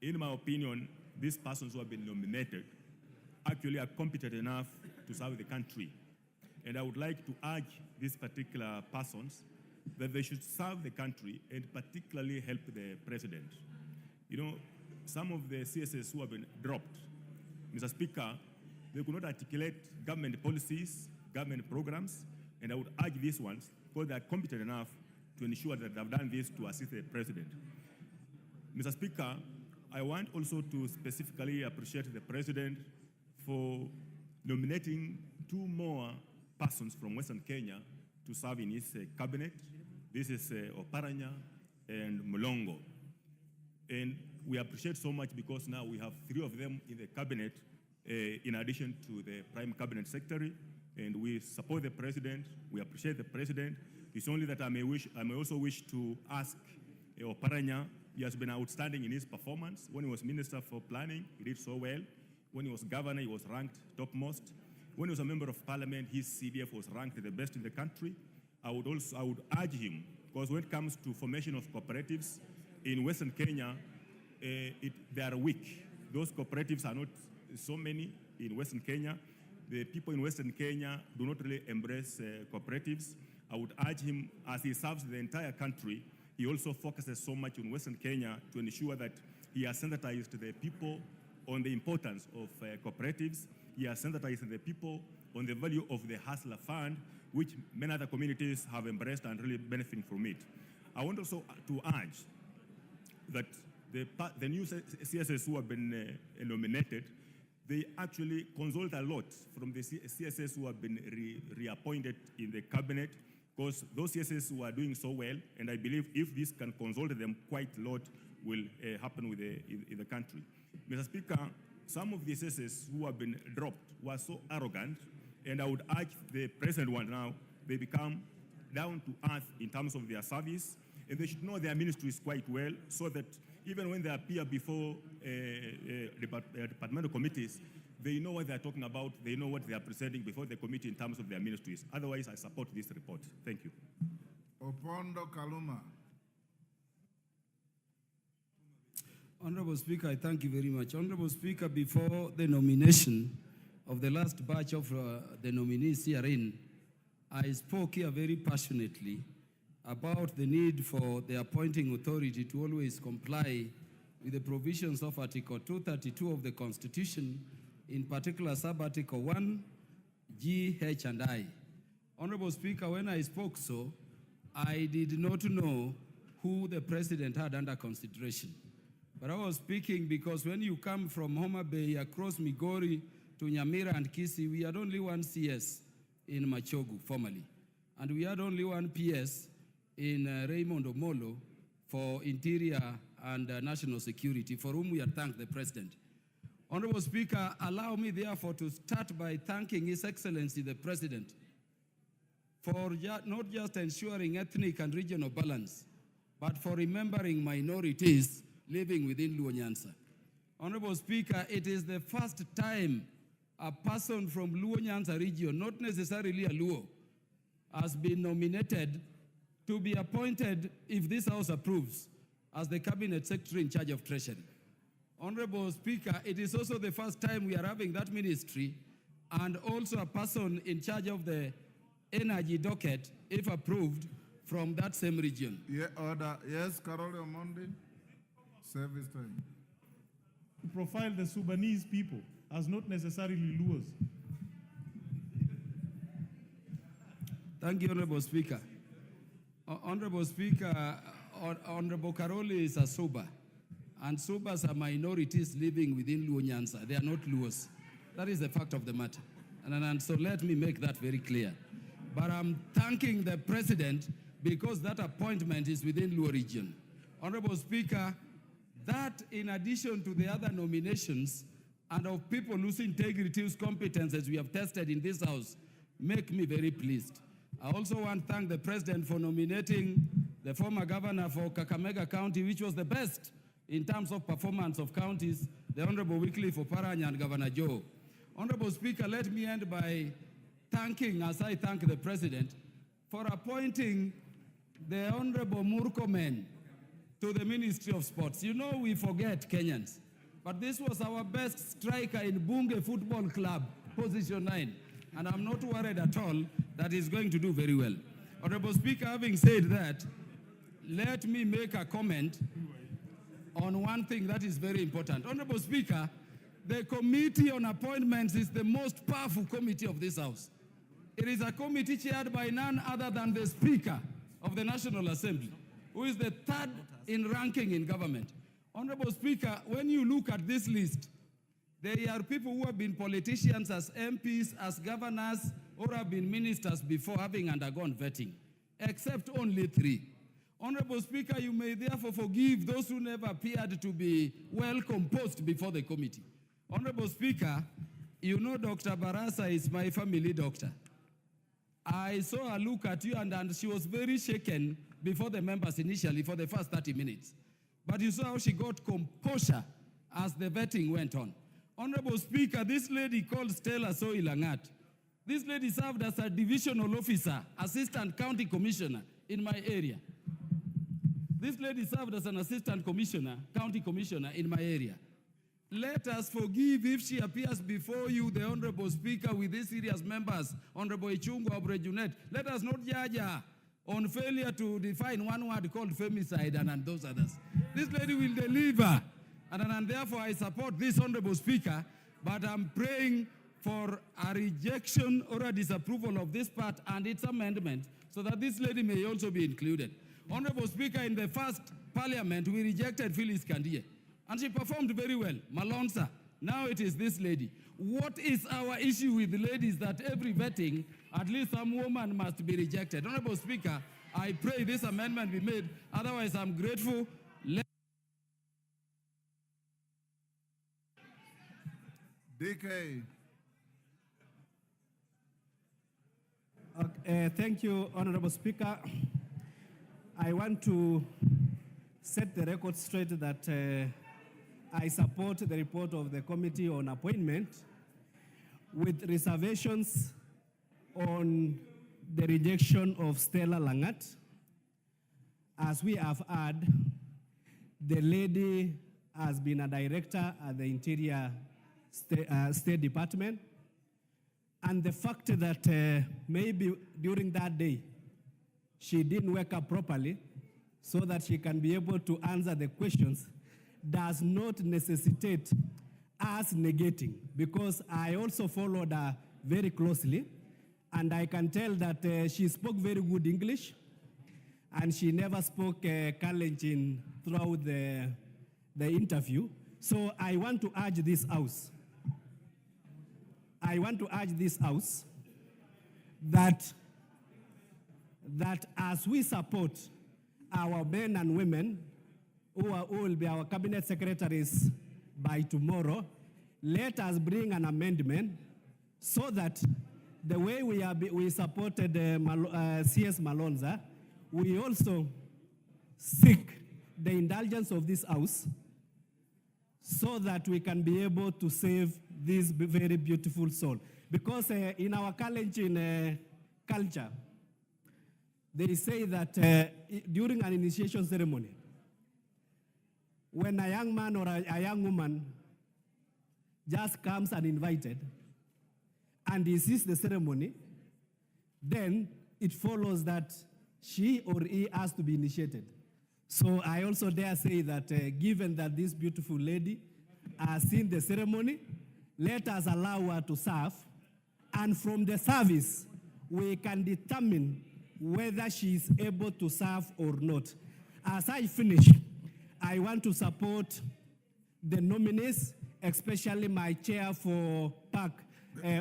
In my opinion, these persons who have been nominated actually are competent enough to serve the country. And I would like to urge these particular persons that they should serve the country and particularly help the President. You know, some of the CSS who have been dropped, Mr. Speaker, they could not articulate government policies, government programs, and I would urge these ones, because they are competent enough to ensure that they've done this to assist the President. Mr. Speaker, I want also to specifically appreciate the President for nominating 2 more persons from Western Kenya to serve in his cabinet. This is Oparanya and Mulongo. And we appreciate so much because now we have 3 of them in the cabinet, in addition to the Prime Cabinet Secretary, and we support the President. We appreciate the President. It's only that I may also wish to ask Oparanya. He has been outstanding in his performance. When he was Minister for Planning, he did so well. When he was Governor, he was ranked topmost. When he was a Member of Parliament, his CDF was ranked the best in the country. I would urge him, because when it comes to formation of cooperatives in Western Kenya, they are weak. Those cooperatives are not so many in Western Kenya. The people in Western Kenya do not really embrace cooperatives. I would urge him, as he serves the entire country, he also focuses so much on Western Kenya to ensure that he has sensitized the people on the importance of cooperatives. He has sensitized the people on the value of the Hustler Fund, which many other communities have embraced and really benefiting from it. I want also to urge that the new CSS who have been nominated, they actually consult a lot from the CSS who have been reappointed in the cabinet, because those CSS who are doing so well, and I believe if this can consult them, quite a lot will happen with in the country. Mr. Speaker, some of the CSS who have been dropped were so arrogant, and I would urge the present one now, they become down to earth in terms of their service, and they should know their ministries quite well, so that even when they appear before departmental committees, they know what they're talking about, they know what they are presenting before the committee in terms of their ministries. Otherwise, I support this report. Thank you. Opondo Kaluma. Honorable Speaker, I thank you very much. Honorable Speaker, before the nomination of the last batch of the nominees herein, I spoke here very passionately about the need for the appointing authority to always comply with the provisions of Article 232 of the Constitution, in particular sub-article 1, G, H, and I. Honorable Speaker, when I spoke so, I did not know who the President had under consideration. But I was speaking because when you come from Homa Bay across Migori to Nyamira and Kisii, we had only 1 CS in Machogu formerly. And we had only 1 PS in Raymond Omolo for Interior and National Security, for whom we had thanked the President. Honorable Speaker, allow me therefore to start by thanking His Excellency the President for not just ensuring ethnic and regional balance, but for remembering minorities living within Luo Nyanza. Honorable Speaker, it is the first time a person from Luo Nyanza region, not necessarily a Luo, has been nominated to be appointed, if this House approves, as the Cabinet Secretary in charge of Treasury. Honorable Speaker, it is also the first time we are having that ministry and also a person in charge of the energy docket, if approved, from that same region. Yeah, order. Yes, Carol Omondi. Service time. To profile the Sudanese people as not necessarily Luos. Thank you, Honorable Speaker. Honorable Speaker, Honorable Karoli is a Suba, and Subas are minorities living within Luo Nyanza. They are not Luos. That is the fact of the matter. And so let me make that very clear. But I'm thanking the President because that appointment is within Luo region. Honorable Speaker, that in addition to the other nominations and of people whose integrity, whose competences we have tested in this House, make me very pleased. I also want to thank the President for nominating the former governor for Kakamega County, which was the best in terms of performance of counties, the Honorable Wycliffe Oparanya and Governor Joe. Honorable Speaker, let me end by thanking, as I thank the President, for appointing the Honorable Murkomen to the Ministry of Sports. You know, we forget Kenyans, but this was our best striker in Bunge Football Club, position 9, and I'm not worried at all that he's going to do very well. Honorable Speaker, having said that, let me make a comment on one thing that is very important. Honorable Speaker, the Committee on Appointments is the most powerful committee of this House. It is a committee chaired by none other than the Speaker of the National Assembly, who is the third in ranking in government. Honorable Speaker, when you look at this list, there are people who have been politicians as MPs, as governors, or have been ministers before having undergone vetting, except only 3. Honorable Speaker, you may therefore forgive those who never appeared to be well composed before the committee. Honorable Speaker, you know Dr. Barasa is my family doctor. I saw her look at you and she was very shaken before the members initially for the first 30 minutes. But you saw how she got composure as the vetting went on. Honorable Speaker, this lady called Stella Soilangat. This lady served as a divisional officer, assistant county commissioner in my area. This lady served as an assistant commissioner, county commissioner in my area. Let us forgive if she appears before you, the Honorable Speaker, with these serious members, Honorable Ichungu Abrejunet. Let us not judge her on failure to define one word called femicide and those others. This lady will deliver. And therefore, I support this Honorable Speaker, but I'm praying for a rejection or a disapproval of this part and its amendment so that this lady may also be included. Honorable Speaker, in the first parliament, we rejected Phyllis Kandie, and she performed very well, Malonza. Now it is this lady. What is our issue with the ladies that every vetting, at least some woman must be rejected? Honorable Speaker, I pray this amendment be made. Otherwise, I'm grateful. DK. Thank you, Honorable Speaker. I want to set the record straight that I support the report of the Committee on Appointment with reservations on the rejection of Stella Langat. As we have heard, the lady has been a director at the Interior State Department, and the fact that maybe during that day she didn't wake up properly so that she can be able to answer the questions does not necessitate us negating, because I also followed her very closely, and I can tell that she spoke very good English, and she never spoke Kalenjin throughout the interview. So I want to urge this House. I want to urge this House that as we support our men and women who will be our cabinet secretaries by tomorrow, let us bring an amendment so that the way we supported CS Malonza, we also seek the indulgence of this House so that we can be able to save this very beautiful soul. Because in our Kalenjin culture, they say that during an initiation ceremony, when a young man or a young woman just comes uninvited and he sees the ceremony, then it follows that she or he has to be initiated. So I also dare say that given that this beautiful lady has seen the ceremony, let us allow her to serve, and from the service, we can determine whether she is able to serve or not. As I finish, I want to support the nominees, especially my chair for PAC,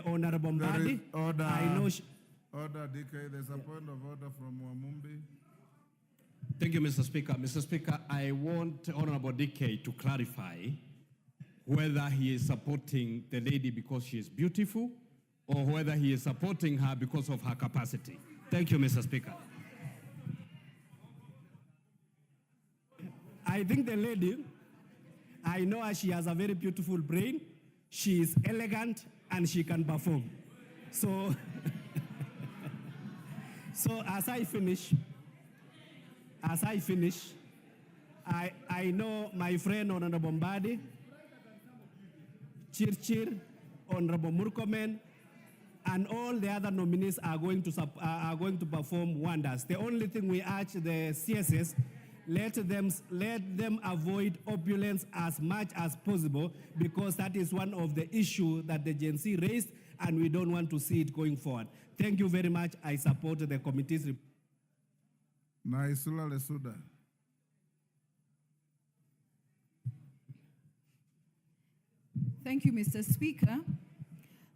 Honorable There is Mbadi. order. I know Order, DK. There's a point of order from Wamumbi. Thank you, Mr. Speaker. Mr. Speaker, I want Honorable DK to clarify whether he is supporting the lady because she is beautiful or whether he is supporting her because of her capacity. Thank you, Mr. Speaker. I think the lady, I know her, she has a very beautiful brain, she is elegant, and she can perform. So, so as I finish, I know my friend Honorable Mbadi, Chirchir, Honorable Murkomen, and all the other nominees are going to perform wonders. The only thing we urge the CSS, let them avoid opulence as much as possible, because that is one of the issues that the Gen Z raised, and we don't want to see it going forward. Thank you very much. I support the committee's report. Naisula Lesuda. Thank you, Mr. Speaker.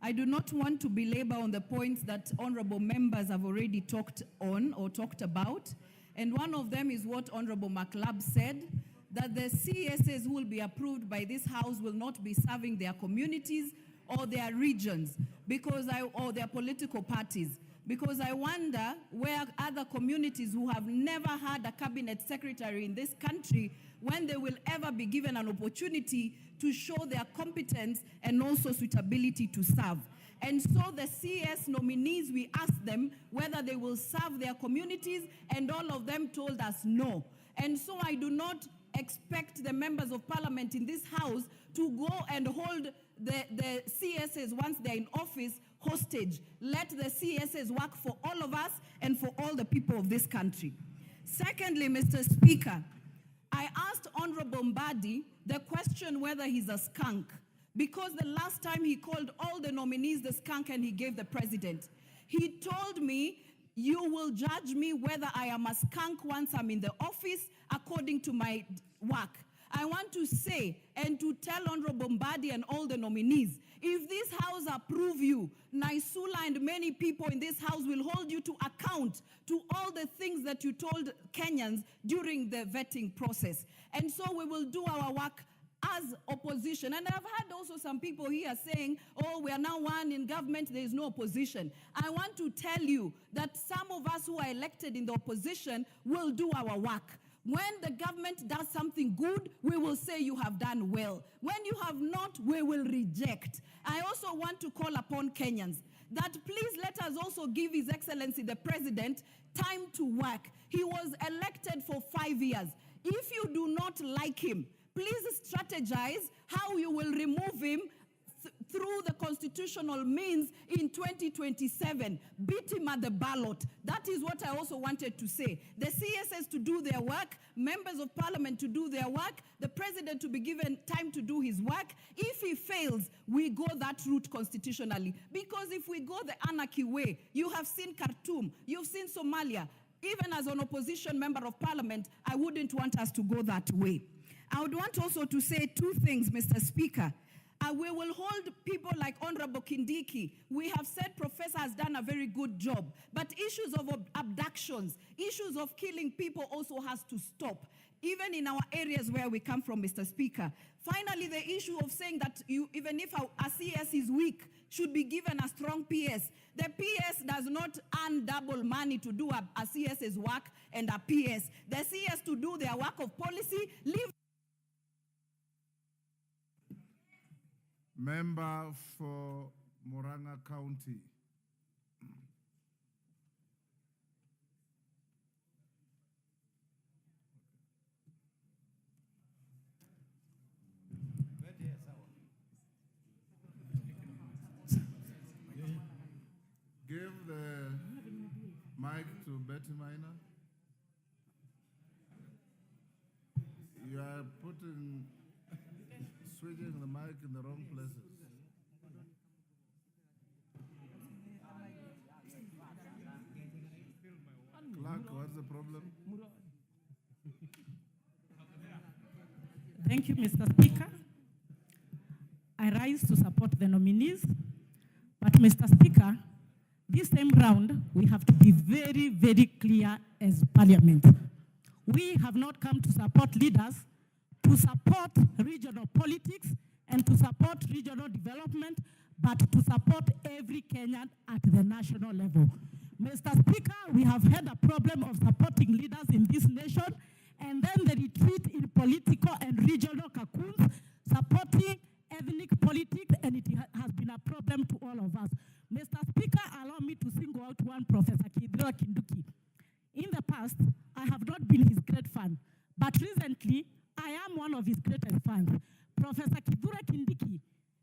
I do not want to belabor on the points that honorable members have already talked on or talked about. And one of them is what Honorable McLab said, that the CSAs who will be approved by this House will not be serving their communities or their regions or their political parties. Because I wonder where other communities who have never had a cabinet secretary in this country, when they will ever be given an opportunity to show their competence and also suitability to serve. And so the CS nominees, we asked them whether they will serve their communities, and all of them told us no. And so I do not expect the members of parliament in this House to go and hold the CSs once they're in office hostage. Let the CSs work for all of us and for all the people of this country. Secondly, Mr. Speaker, I asked Honorable Mbadi the question whether he's a skunk, because the last time he called all the nominees the skunk and he gave the president. He told me, you will judge me whether I am a skunk once I'm in the office according to my work. I want to say and to tell Honorable Mbadi and all the nominees, if this House approve you, Naisula and many people in this House will hold you to account to all the things that you told Kenyans during the vetting process. And so we will do our work as opposition. And I've heard also some people here saying, oh, we are now one in government, there is no opposition. I want to tell you that some of us who are elected in the opposition will do our work. When the government does something good, we will say you have done well. When you have not, we will reject. I also want to call upon Kenyans that please let us also give His Excellency the President time to work. He was elected for 5 years. If you do not like him, please strategize how you will remove him through the constitutional means in 2027. Beat him at the ballot. That is what I also wanted to say. The CSS to do their work, members of parliament to do their work, the president to be given time to do his work. If he fails, we go that route constitutionally. Because if we go the anarchy way, you have seen Khartoum, you've seen Somalia. Even as an opposition member of parliament, I wouldn't want us to go that way. I would want also to say two things, Mr. Speaker. We will hold people like Honorable Kindiki. We have said Professor has done a very good job, but issues of abductions, issues of killing people also has to stop, even in our areas where we come from, Mr. Speaker. Finally, the issue of saying that even if a CS is weak, should be given a strong PS. The PS does not earn double money to do a CS's work and a PS. The CS to do their work of policy, leave. Member for Murang'a County. Give the mic to Betty Minor. You are switching the mic in the wrong places. the problem? Thank you, Mr. Speaker. I rise to support the nominees, but Mr. Speaker, this time round, we have to be very, very clear as Parliament. We have not come to support leaders, to support regional politics and to support regional development, but to support every Kenyan at the national level. Mr. Speaker, we have had a problem of supporting leaders in this nation, and then the retreat in political and regional cocoons, supporting ethnic politics, and it has been a problem to all of us. Mr. Speaker, allow me to single out one Professor Kithure Kindiki. In the past, I have not been his great fan, but recently, I am one of his greatest fans. Professor Kithure Kindiki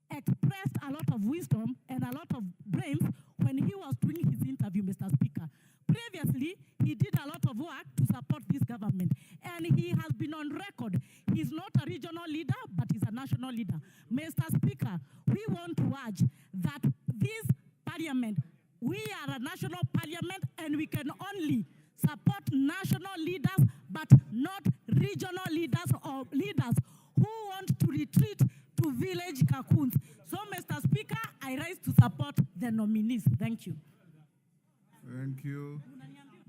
expressed a lot of wisdom and a lot of brains when he was doing his interview, Mr. Speaker. Previously, he did a lot of work to support this government, and he has been on record. He's not a regional leader, but he's a national leader. Mr. Speaker, we want to urge that this Parliament, we are a national Parliament, and we can only support national leaders, but not regional leaders or leaders who want to retreat to village cocoons. So, Mr. Speaker, I rise to support the nominees. Thank you. Thank you.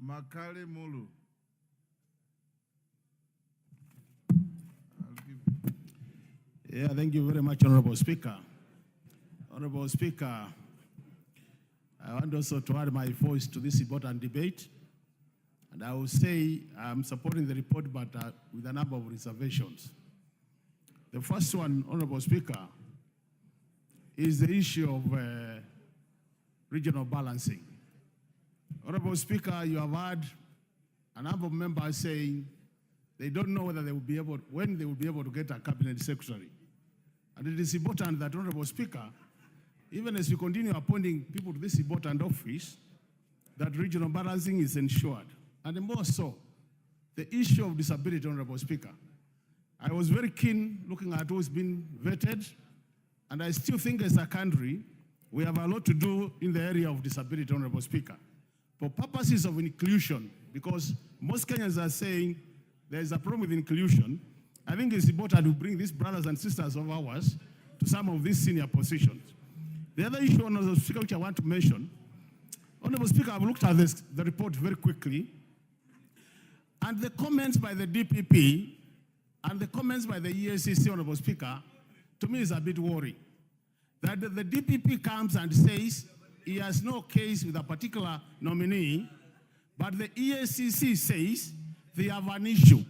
Makali Mulu. Yeah, thank you very much, Honorable Speaker. Honorable Speaker, I want also to add my voice to this important debate. And I will say I'm supporting the report, but with a number of reservations. The first one, Honorable Speaker, is the issue of regional balancing. Honorable Speaker, you have heard a number of members saying they don't know whether they will be able, when they will be able to get a cabinet secretary. And it is important that, Honorable Speaker, even as we continue appointing people to this important office, that regional balancing is ensured. And more so, the issue of disability, Honorable Speaker. I was very keen looking at who's been vetted, and I still think as a country, we have a lot to do in the area of disability, Honorable Speaker. For purposes of inclusion, because most Kenyans are saying there is a problem with inclusion, I think it's important to bring these brothers and sisters of ours to some of these senior positions. The other issue, Honorable Speaker, which I want to mention, Honorable Speaker, I've looked at the report very quickly, and the comments by the DPP and the comments by the EACC, Honorable Speaker, to me is a bit worrying. That the DPP comes and says he has no case with a particular nominee, but the EACC says they have an issue.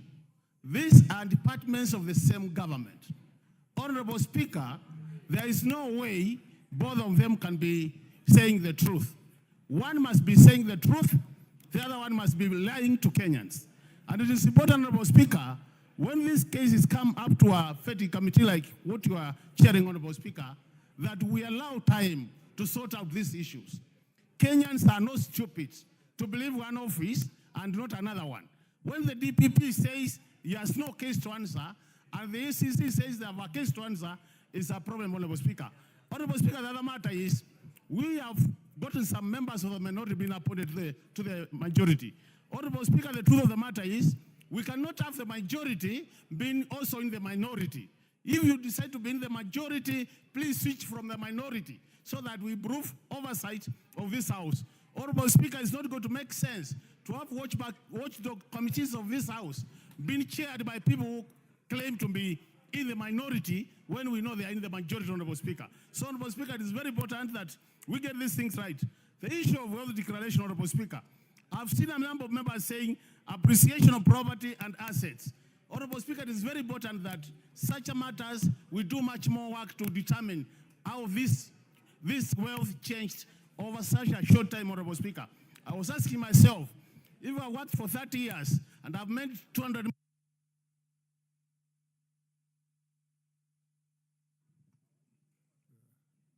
These are departments of the same government. Honorable Speaker, there is no way both of them can be saying the truth. One must be saying the truth, the other one must be lying to Kenyans. And it is important, Honorable Speaker, when these cases come up to a FETI committee like what you are chairing, Honorable Speaker, that we allow time to sort out these issues. Kenyans are not stupid to believe one office and not another one. When the DPP says he has no case to answer, and the ACC says they have a case to answer, it's a problem, Honorable Speaker. Honorable Speaker, the other matter is, we have gotten some members of the minority being appointed to the majority. Honorable Speaker, the truth of the matter is, we cannot have the majority being also in the minority. If you decide to be in the majority, please switch from the minority so that we improve oversight of this House. Honorable Speaker, it's not going to make sense to have watchdog committees of this House being chaired by people who claim to be in the minority when we know they are in the majority, Honorable Speaker. So, Honorable Speaker, it is very important that we get these things right. The issue of wealth declaration, Honorable Speaker, I've seen a number of members saying appreciation of property and assets. Honorable Speaker, it is very important that such matters, we do much more work to determine how this wealth changed over such a short time, Honorable Speaker. I was asking myself, if I worked for 30 years and I've made 200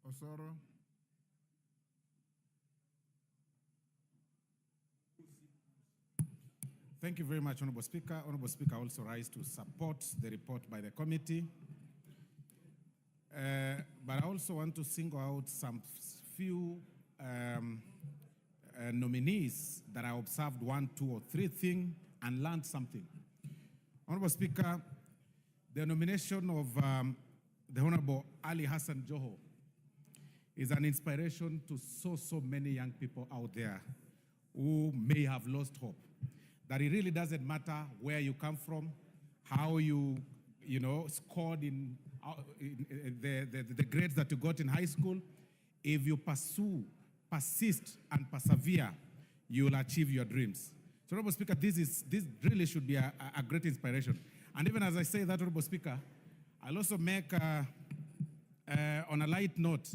Osoro. Thank you very much, Honorable Speaker. Honorable Speaker, I also rise to support the report by the committee. But I also want to single out some few nominees that I observed 1, 2, or 3 things and learned something. Honorable Speaker, the nomination of the Honorable Ali Hassan Joho is an inspiration to so many young people out there who may have lost hope. That it really doesn't matter where you come from, how you scored in the grades that you got in high school. If you persist, and persevere, you will achieve your dreams. So, Honorable Speaker, this really should be a great inspiration. And even as I say that, Honorable Speaker, I'll also make on a light note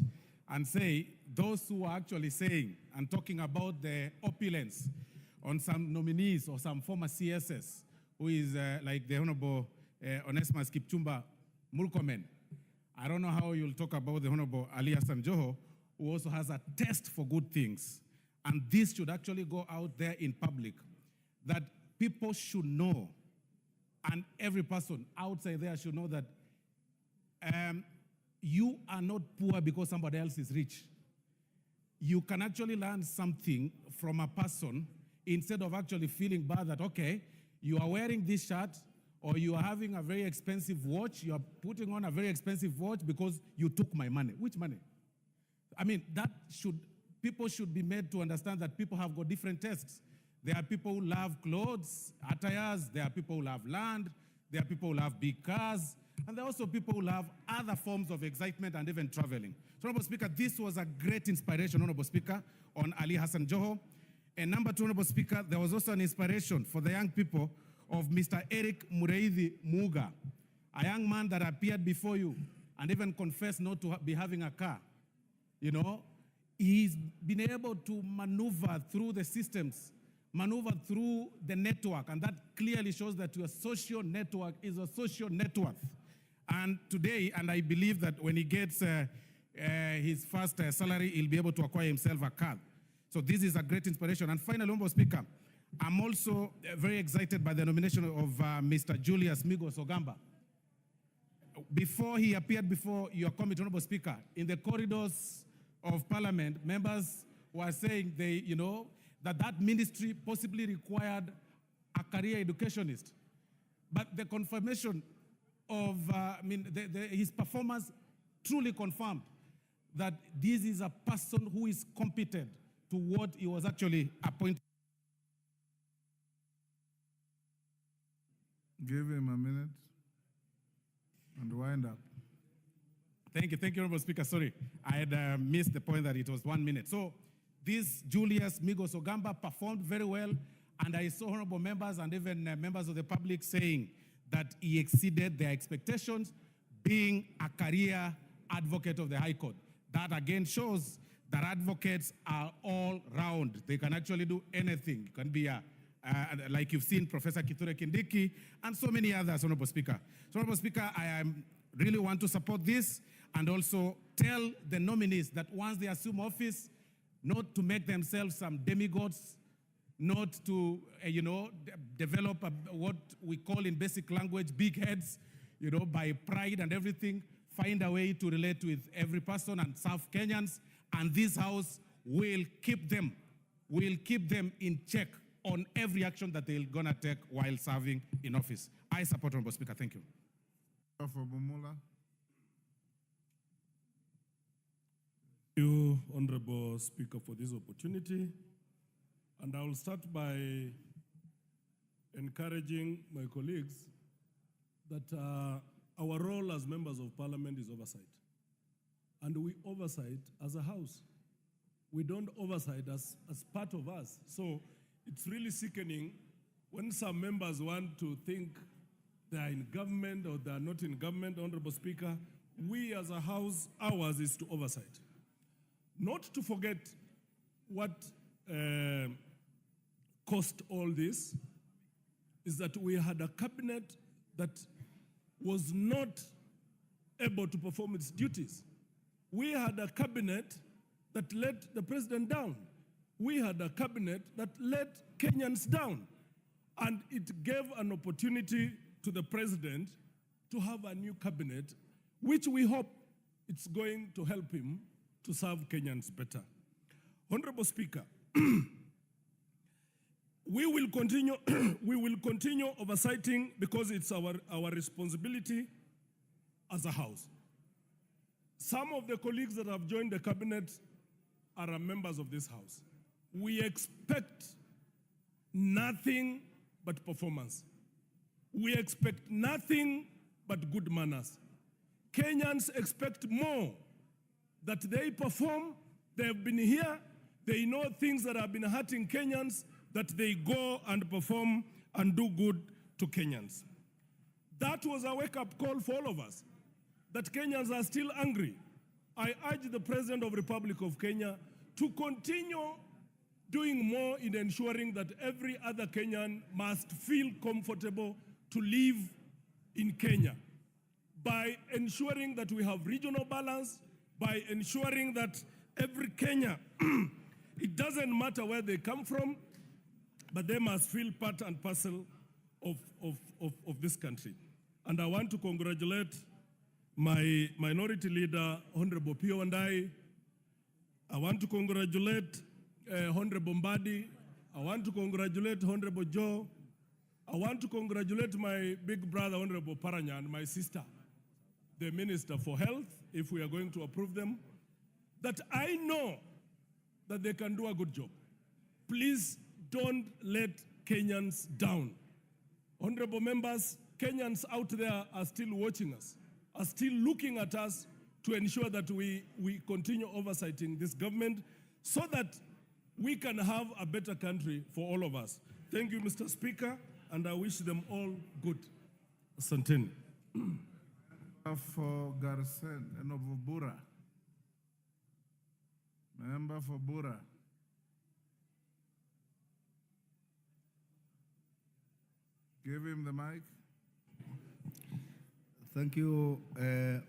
and say those who are actually saying and talking about the opulence on some nominees or some former CSS, who is like the Honorable Onesmus Kipchumba Murkomen. I don't know how you'll talk about the Honorable Ali Hassan Joho, who also has a taste for good things. And this should actually go out there in public, that people should know, and every person outside there should know that you are not poor because somebody else is rich. You can actually learn something from a person instead of actually feeling bad that, okay, you are wearing this shirt or you are having a very expensive watch, you are putting on a very expensive watch because you took my money. Which money? I mean, people should be made to understand that people have got different tastes. There are people who love clothes, attires, there are people who love land, there are people who love big cars, and there are also people who love other forms of excitement and even traveling. So, Honorable Speaker, this was a great inspiration, Honorable Speaker, on Ali Hassan Joho. And number 2, Honorable Speaker, there was also an inspiration for the young people of Mr. Eric Mureithi Muga, a young man that appeared before you and even confessed not to be having a car. You know, he's been able to maneuver through the systems, maneuver through the network, and that clearly shows that your social network is a social net worth. And today, and I believe that when he gets his first salary, he'll be able to acquire himself a car. So this is a great inspiration. And finally, Honorable Speaker, I'm also very excited by the nomination of Mr. Julius Migos Ogamba. Before he appeared before your committee, Honorable Speaker, in the corridors of Parliament, members were saying that ministry possibly required a career educationist. But the confirmation of his performance truly confirmed that this is a person who is competent to what he was actually appointed. Give him a minute and wind up. Thank you, Honorable Speaker. Sorry, I had missed the point that it was 1 minute. So this Julius Migos Ogamba performed very well, and I saw honorable members and even members of the public saying that he exceeded their expectations, being a career advocate of the High Court. That again shows that advocates are all round. They can actually do anything. You can be like you've seen Professor Kithure Kindiki and so many others, Honorable Speaker. So, Honorable Speaker, I really want to support this and also tell the nominees that once they assume office, not to make themselves some demigods, not to, develop what we call in basic language big heads, by pride and everything. Find a way to relate with every person and serve Kenyans, and this House will keep them in check on every action that they're gonna take while serving in office. I support, Honorable Speaker. Thank you. For Bumula. Thank you, Honorable Speaker, for this opportunity. And I will start by encouraging my colleagues that our role as members of Parliament is oversight. And we oversight as a House. We don't oversight as part of us. So it's really sickening when some members want to think they are in government or they are not in government, Honorable Speaker. We as a House, ours is to oversight. Not to forget what caused all this is that we had a cabinet that was not able to perform its duties. We had a cabinet that let the president down. We had a cabinet that let Kenyans down. And it gave an opportunity to the president to have a new cabinet, which we hope it's going to help him to serve Kenyans better. Honorable Speaker, We will continue oversighting because it's our responsibility as a house. Some of the colleagues that have joined the cabinet are members of this house. We expect nothing but performance. We expect nothing but good manners. Kenyans expect more, that they perform. They have been here. They know things that have been hurting Kenyans, that they go and perform and do good to Kenyans. That was a wake-up call for all of us, that Kenyans are still angry. I urge the President of the Republic of Kenya to continue doing more in ensuring that every other Kenyan must feel comfortable to live in Kenya, by ensuring that we have regional balance, by ensuring that every Kenya, it doesn't matter where they come from, but they must feel part and parcel of this country. And I want to congratulate my minority leader, Honorable Pio Wandayi. I want to congratulate Honorable Mbadi. I want to congratulate Honorable Joe. I want to congratulate my big brother, Honorable Paranya, and my sister, the Minister for Health, if we are going to approve them, that I know that they can do a good job. Please don't let Kenyans down. Honorable members, Kenyans out there are still watching us, are still looking at us to ensure that we continue oversighting this government so that we can have a better country for all of us. Thank you, Mr. Speaker, and I wish them all good. Asanteni. For Garsen and of Bura. Member for Bura. Give him the mic. Thank you,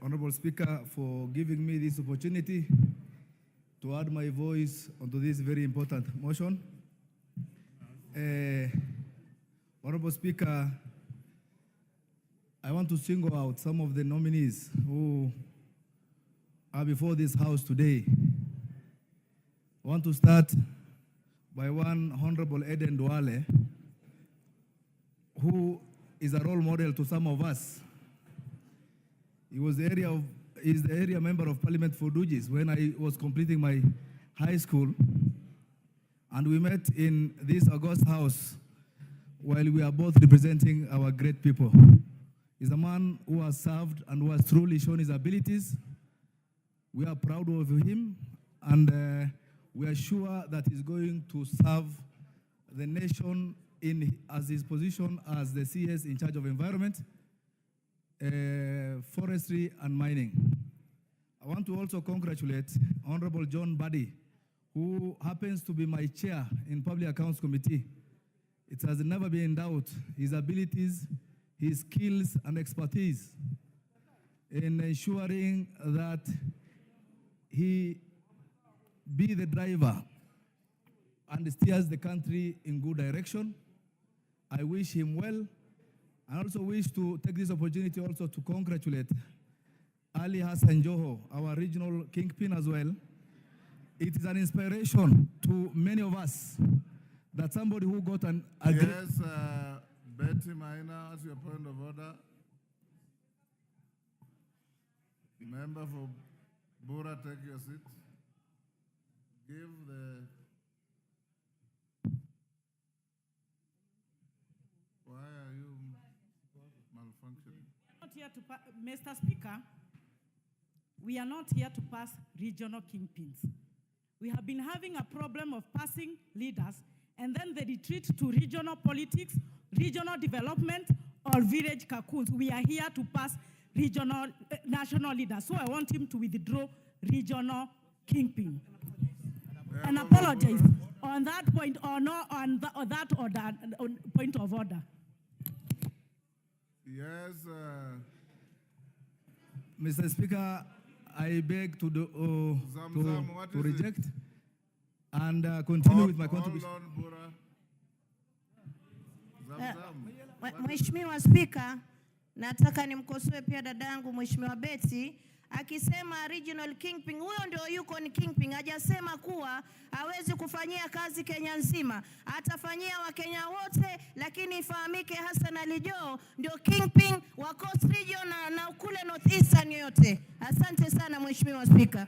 Honorable Speaker, for giving me this opportunity to add my voice onto this very important motion. Honorable Speaker, I want to single out some of the nominees who are before this House today. I want to start by one Honorable Eden Duale, who is a role model to some of us. He was the area member of Parliament for Dujis when I was completing my high school, and we met in this august house while we are both representing our great people. He's a man who has served and who has truly shown his abilities. We are proud of him, and we are sure that he's going to serve the nation as his position as the CS in charge of environment, forestry, and mining. I want to also congratulate Honorable John Buddy, who happens to be my chair in Public Accounts Committee. It has never been in doubt his abilities, his skills, and expertise in ensuring that he be the driver and steers the country in good direction. I wish him well. I also wish to take this opportunity also to congratulate Ali Hassan Joho, our regional kingpin as well. It is an inspiration to many of us that somebody who got an... Yes, Betty Maina, as your point of order. Member for Bura, take your seat. Give the... Why are you malfunctioning? Not here to Mr. Speaker, we are not here to pass regional kingpins. We have been having a problem of passing leaders, and then they retreat to regional politics, regional development, or village cocoons. We are here to pass regional, national leaders. So I want him to withdraw regional kingpin. And apologize on that point or not on that order, on point of order. Yes. Mr. Speaker, I beg to reject and continue with my contribution. Mheshimiwa Spika, nataka nimkosoe pia dadangu Mheshimiwa Betty akisema regional kingpin. Huyo ndio yuko ni kingpin, hajasema kuwa hawezi kufanyia kazi Kenya nzima. Atafanyia Wakenya wote, lakini ifahamike Hassan Ali Joho ndio kingpin wa Coast Region na kule North Eastern yote. Asante sana Mheshimiwa Spika.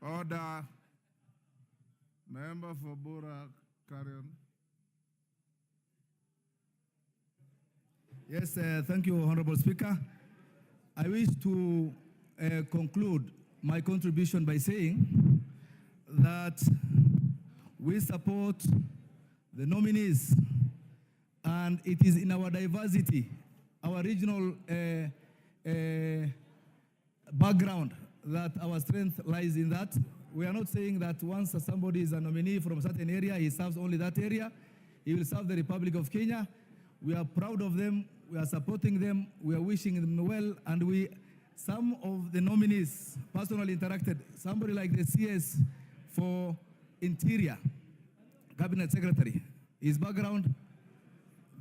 Order. Member for Bura, carry on. Yes, thank you, Honorable Speaker. I wish to conclude my contribution by saying that we support the nominees, and it is in our diversity, our regional background, that our strength lies in that. We are not saying that once somebody is a nominee from a certain area, he serves only that area. He will serve the Republic of Kenya. We are proud of them. We are supporting them. We are wishing them well. And some of the nominees personally interacted. Somebody like the CS for Interior, Cabinet Secretary. His background,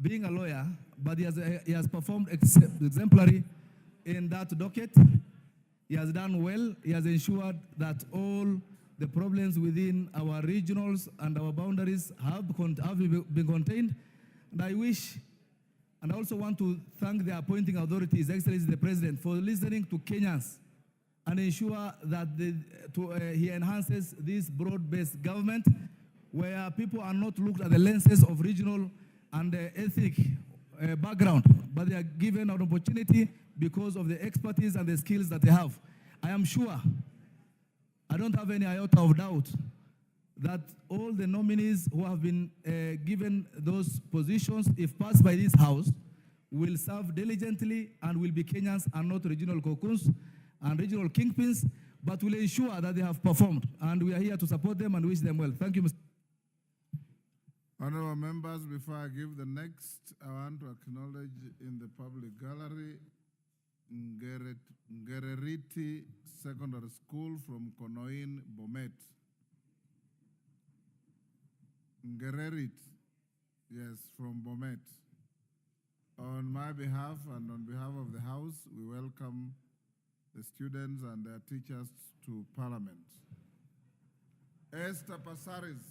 being a lawyer, but he has performed exemplary in that docket. He has done well. He has ensured that all the problems within our regionals and our boundaries have been contained. And I wish, and I also want to thank the appointing authority, His Excellency the President, for listening to Kenyans and ensure that he enhances this broad-based government where people are not looked at the lenses of regional and ethnic background, but they are given an opportunity because of the expertise and the skills that they have. I am sure, I don't have any iota of doubt, that all the nominees who have been given those positions, if passed by this House, will serve diligently and will be Kenyans and not regional cocoons and regional kingpins, but will ensure that they have performed. And we are here to support them and wish them well. Thank you, Mr. Honorable members, before I give the next, I want to acknowledge in the public gallery Ngereriti Secondary School from Konoin, Bomet. Ngererit, yes, from Bomet. On my behalf and on behalf of the House, we welcome the students and their teachers to Parliament. Esther Passaris.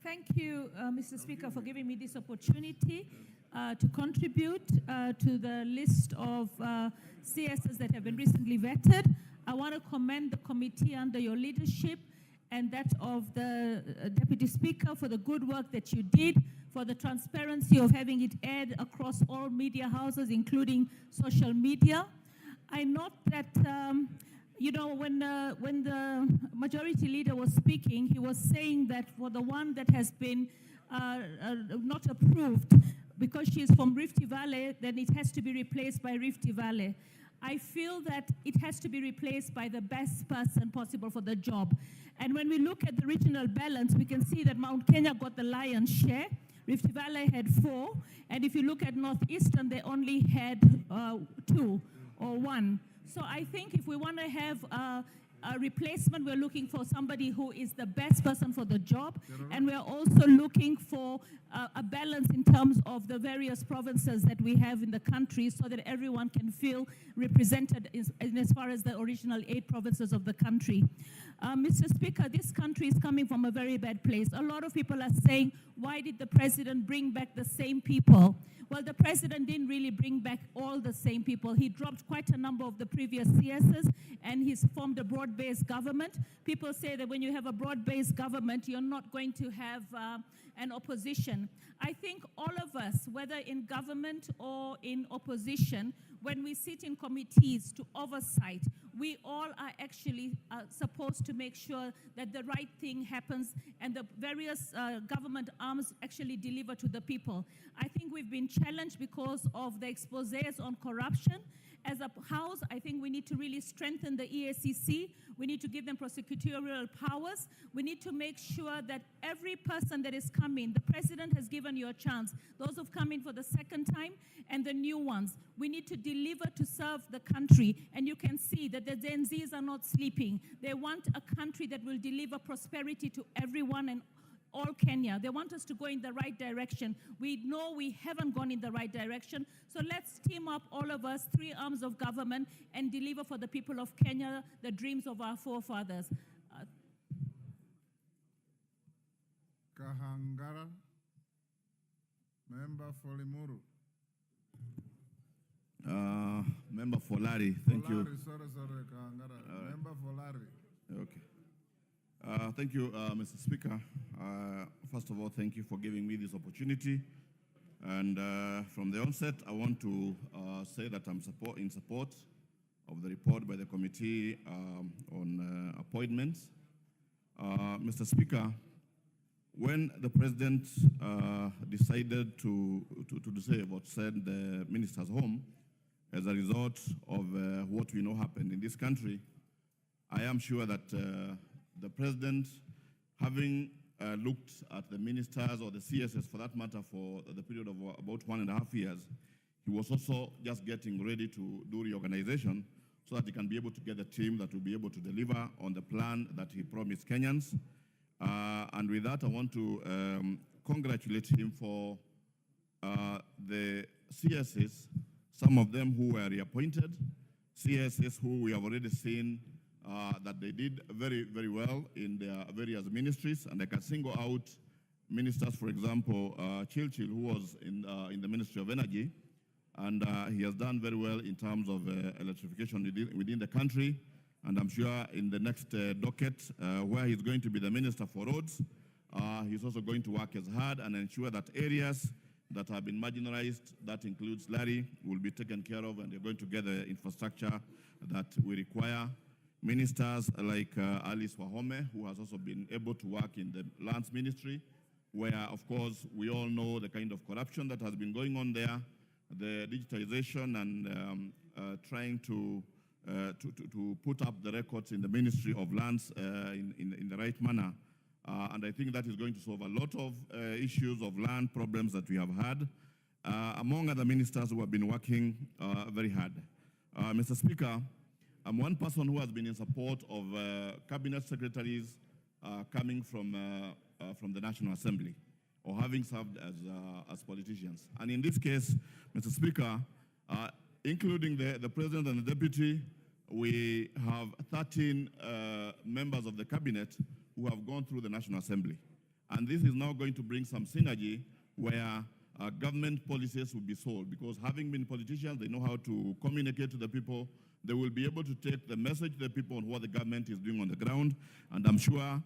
Thank you, Mr. Speaker, for giving me this opportunity to contribute to the list of CSs that have been recently vetted. I want to commend the committee under your leadership and that of the Deputy Speaker for the good work that you did, for the transparency of having it aired across all media houses, including social media. I note that you know, when the majority leader was speaking, he was saying that for the one that has been not approved, because she is from Rift Valley, then it has to be replaced by Rift Valley. I feel that it has to be replaced by the best person possible for the job. And when we look at the regional balance, we can see that Mount Kenya got the lion's share. Rift Valley had 4. And if you look at Northeastern, they only had 2 or 1. So I think if we want to have a replacement, we're looking for somebody who is the best person for the job. And we're also looking for a balance in terms of the various provinces that we have in the country so that everyone can feel represented as far as the original 8 provinces of the country. Mr. Speaker, this country is coming from a very bad place. A lot of people are saying, why did the president bring back the same people? Well, the president didn't really bring back all the same people. He dropped quite a number of the previous CSs, and he's formed a broad-based government. People say that when you have a broad-based government, you're not going to have an opposition. I think all of us, whether in government or in opposition, when we sit in committees to oversight, we all are actually supposed to make sure that the right thing happens and the various government arms actually deliver to the people. I think we've been challenged because of the exposés on corruption. As a House, I think we need to really strengthen the EACC. We need to give them prosecutorial powers. We need to make sure that every person that is coming, the president has given you a chance, those who've come in for the second time and the new ones, we need to deliver to serve the country. And you can see that the Gen Zs are not sleeping. They want a country that will deliver prosperity to everyone and all Kenya. They want us to go in the right direction. We know we haven't gone in the right direction. So let's team up, all of us, three arms of government, and deliver for the people of Kenya the dreams of our forefathers. Kahangara, member for Limuru. Member for Larry, thank you. Sorry, Kahangara. Member for Larry. Okay. Thank you, Mr. Speaker. First of all, thank you for giving me this opportunity. And from the onset, I want to say that I'm in support of the report by the committee on appointments. Mr. Speaker, when the president decided to send the ministers home as a result of what we know happened in this country, I am sure that the president, having looked at the ministers or the CSS for that matter for the period of about 1.5 years, he was also just getting ready to do reorganization so that he can be able to get a team that will be able to deliver on the plan that he promised Kenyans. And with that, I want to congratulate him for the CSS, some of them who were reappointed, CSS who we have already seen that they did very, very well in their various ministries. And I can single out ministers, for example, Chilchil, who was in the Ministry of Energy, and he has done very well in terms of electrification within the country. And I'm sure in the next docket, where he's going to be the Minister for Roads, he's also going to work as hard and ensure that areas that have been marginalized, that includes Larry, will be taken care of, and they're going to get the infrastructure that we require. Ministers like Alice Wahome, who has also been able to work in the lands ministry, where, of course, we all know the kind of corruption that has been going on there, the digitization and trying to put up the records in the Ministry of Lands in the right manner. And I think that is going to solve a lot of issues of land problems that we have had, among other ministers who have been working very hard. Mr. Speaker, I'm one person who has been in support of cabinet secretaries coming from the National Assembly, or having served as politicians. And in this case, Mr. Speaker, including the president and the deputy, we have 13 members of the cabinet who have gone through the National Assembly. And this is now going to bring some synergy where government policies will be sold, because having been politicians, they know how to communicate to the people. They will be able to take the message to the people on what the government is doing on the ground, and I'm sure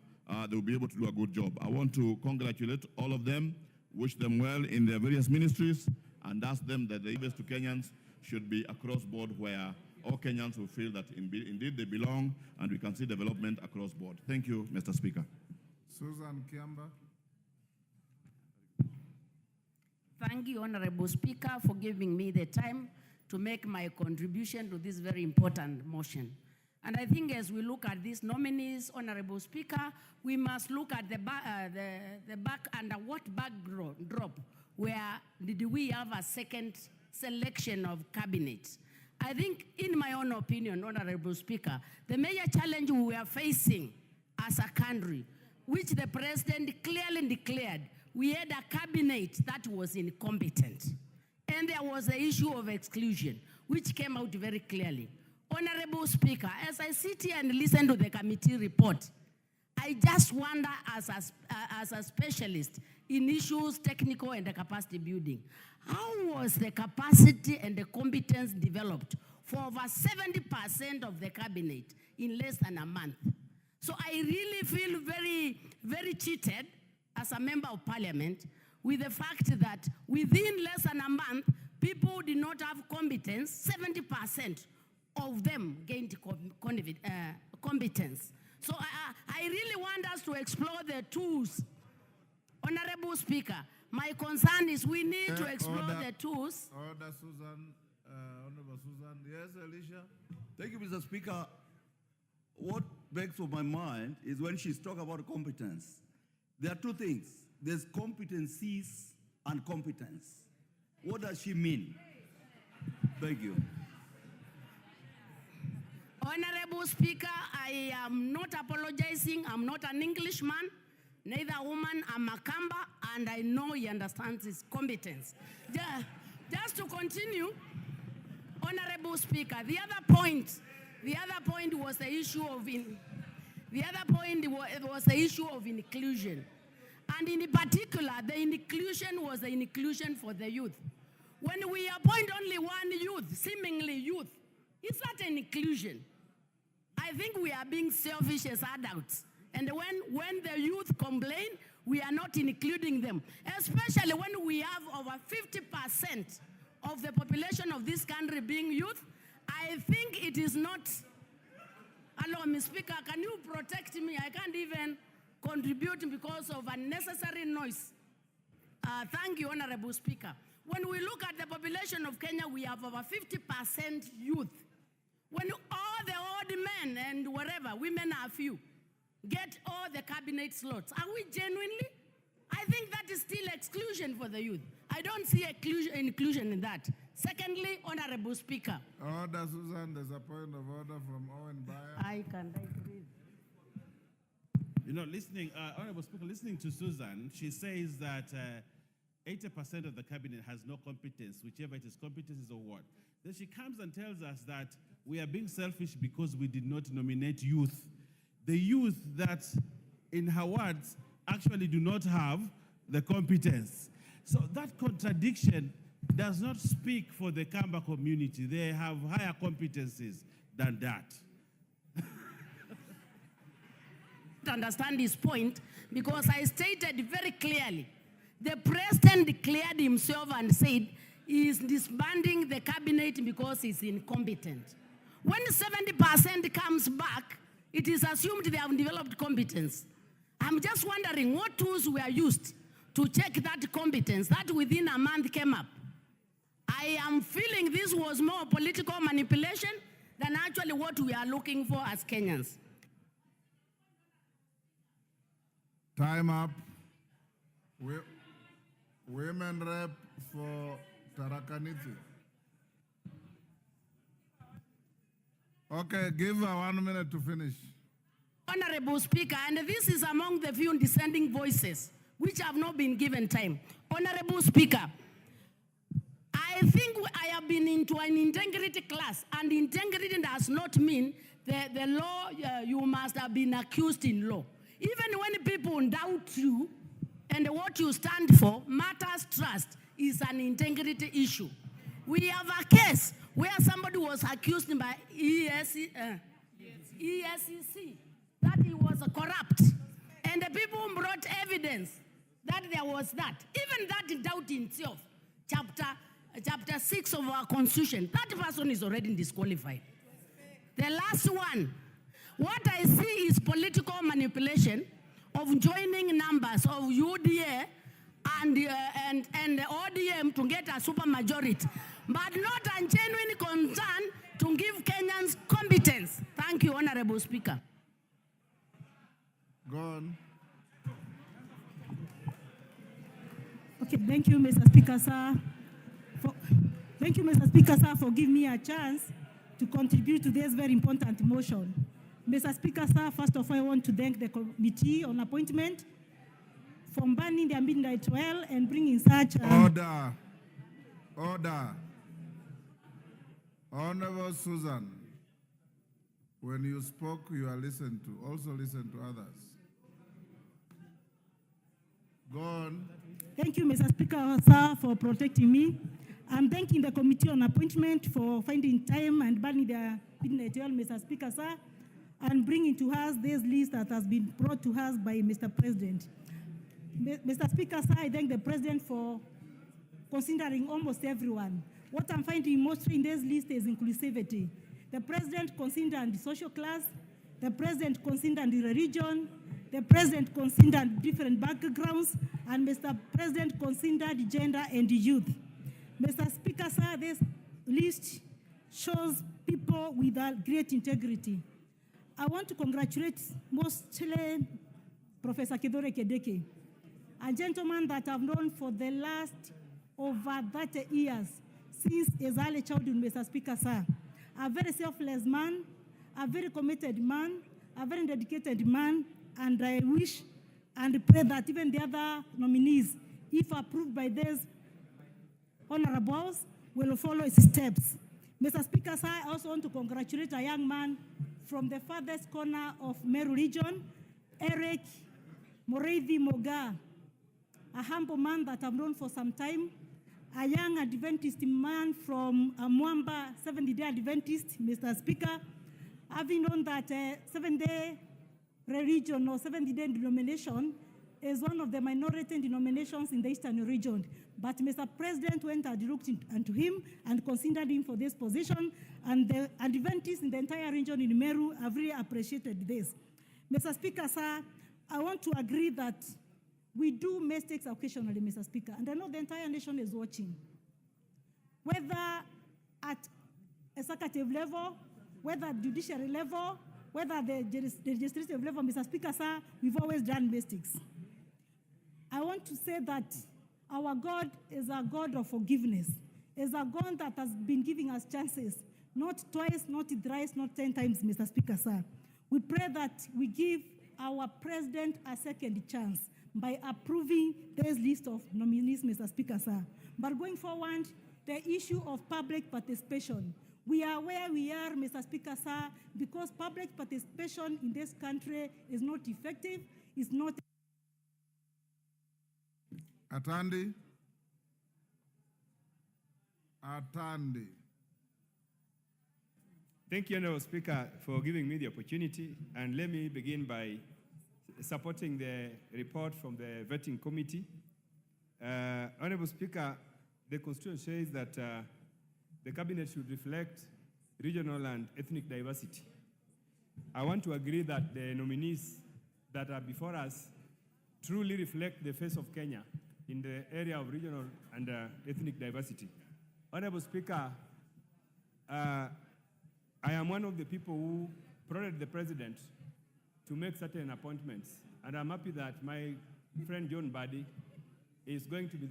they will be able to do a good job. I want to congratulate all of them, wish them well in their various ministries, and ask them that the service to Kenyans should be across board, where all Kenyans will feel that indeed they belong, and we can see development across board. Thank you, Mr. Speaker. Susan Kiamba. Thank you, Honorable Speaker, for giving me the time to make my contribution to this very important motion. And I think as we look at these nominees, Honorable Speaker, we must look at the back under what backdrop where did we have a second selection of cabinet. I think, in my own opinion, Honorable Speaker, the major challenge we are facing as a country, which the President clearly declared, we had a cabinet that was incompetent. And there was the issue of exclusion, which came out very clearly. Honorable Speaker, as I sit here and listen to the committee report, I just wonder, as a specialist in issues technical and the capacity building, how was the capacity and the competence developed for over 70% of the cabinet in less than a month? So I really feel very, very cheated as a member of parliament with the fact that within less than a month, people did not have competence. 70% of them gained competence. So I really want us to explore the tools. Honorable Speaker, my concern is we need to explore the tools. Order, Susan. Honorable Susan. Yes, Alicia. Thank you, Mr. Speaker. What begs on my mind is when she's talking about competence. There are two things. There's competencies and competence. What does she mean? Thank you. Honorable Speaker, I am not apologizing. I'm not an Englishman. neither woman, I'm Makamba, and I know he understands his competence. Just to continue, Honorable Speaker, the other point was the issue of inclusion. And in particular, the inclusion was the inclusion for the youth. When we appoint only one youth, seemingly youth, is that an inclusion? I think we are being selfish as adults. And when the youth complain, we are not including them. Especially when we have over 50% of the population of this country being youth, I think it is not. Hello, Mr. Speaker, can you protect me? I can't even contribute because of unnecessary noise. Thank you, Honorable Speaker. When we look at the population of Kenya, we have over 50% youth. When all the old men and whatever, women are few, get all the cabinet slots, are we genuinely? I think that is still exclusion for the youth. I don't see inclusion in that. Secondly, Honorable Speaker. Order, Susan, there's a point of order from Owen Bayer. I can agree. You know, Honorable Speaker, listening to Susan, she says that 80% of the cabinet has no competence, whichever it is, competencies or what. Then she comes and tells us that we are being selfish because we did not nominate youth. The youth that, in her words, actually do not have the competence. So that contradiction does not speak for the Kamba community. They have higher competencies than that. Understand his point because I stated very clearly. The president declared himself and said he is disbanding the cabinet because he's incompetent. When 70% comes back, it is assumed they have developed competence. I'm just wondering what tools were used to check that competence that within a month came up. I am feeling this was more political manipulation than actually what we are looking for as Kenyans. Time up. Women rep for Tarakaniti. Okay, give her 1 minute to finish. Honorable Speaker, and this is among the few dissenting voices which have not been given time. Honorable Speaker, I think I have been into an integrity class, and integrity does not mean the law, you must have been accused in law. Even when people doubt you and what you stand for, matters trust is an integrity issue. We have a case where somebody was accused by ESCC that he was corrupt. And the people brought evidence that there was that. Even that doubt in itself, chapter 6 of our constitution, that person is already disqualified. The last one, what I see is political manipulation of joining numbers of UDA and the ODM to get a supermajority, but not a genuine concern to give Kenyans competence. Thank you, Honorable Speaker. Go on. Okay, thank you, Mr. Speaker, sir. Thank you, Mr. Speaker, sir, for giving me a chance to contribute to this very important motion. Mr. Speaker, sir, first of all, I want to thank the committee on appointment for banning the midnight oil and bringing such... Order. Order. Honorable Susan, when you spoke, you are listened to. Also listen to others. Go on. Thank you, Mr. Speaker, sir, for protecting me. I'm thanking the committee on appointment for finding time and banning the midnight oil, Mr. Speaker, sir, and bringing to us this list that has been brought to us by Mr. President. Mr. Speaker, sir, I thank the President for considering almost everyone. What I'm finding most in this list is inclusivity. The President considered the social class, the President considered the religion, the President considered different backgrounds, and Mr. President considered gender and youth. Mr. Speaker, sir, this list shows people with a great integrity. I want to congratulate mostly Professor Kithure Kindiki, a gentleman that I've known for the last over 30 years, since his early childhood, Mr. Speaker, sir. A very selfless man, a very committed man, a very dedicated man, and I wish and pray that even the other nominees, if approved by these honorables, will follow his steps. Mr. Speaker, sir, I also want to congratulate a young man from the farthest corner of Meru region, Eric Moreithi Moga, a humble man that I've known for some time, a young Adventist man from Mwamba, Seventh-day Adventist, Mr. Speaker, having known that Seventh-day religion or Seventh-day denomination is one of the minority denominations in the Eastern region. But Mr. President went and looked into him and considered him for this position, and the Adventists in the entire region in Meru have really appreciated this. Mr. Speaker, sir, I want to agree that we do mistakes occasionally, Mr. Speaker, and I know the entire nation is watching. Whether at executive level, whether at judiciary level, whether at the legislative level, Mr. Speaker, sir, we've always done mistakes. I want to say that our God is a God of forgiveness. Is a God that has been giving us chances, not twice, not thrice, not 10 times, Mr. Speaker, sir. We pray that we give our president a second chance by approving this list of nominees, Mr. Speaker, sir. But going forward, the issue of public participation. We are where we are, Mr. Speaker, sir, because public participation in this country is not effective, is not... Atandi. Atandi. Thank you, Honorable Speaker, for giving me the opportunity. And let me begin by supporting the report from the vetting committee. Honorable Speaker, the Constitution says that the cabinet should reflect regional and ethnic diversity. I want to agree that the nominees that are before us truly reflect the face of Kenya in the area of regional and ethnic diversity. Honorable Speaker, I am one of the people who prodded the president to make certain appointments, and I'm happy that my friend John Badi is going to be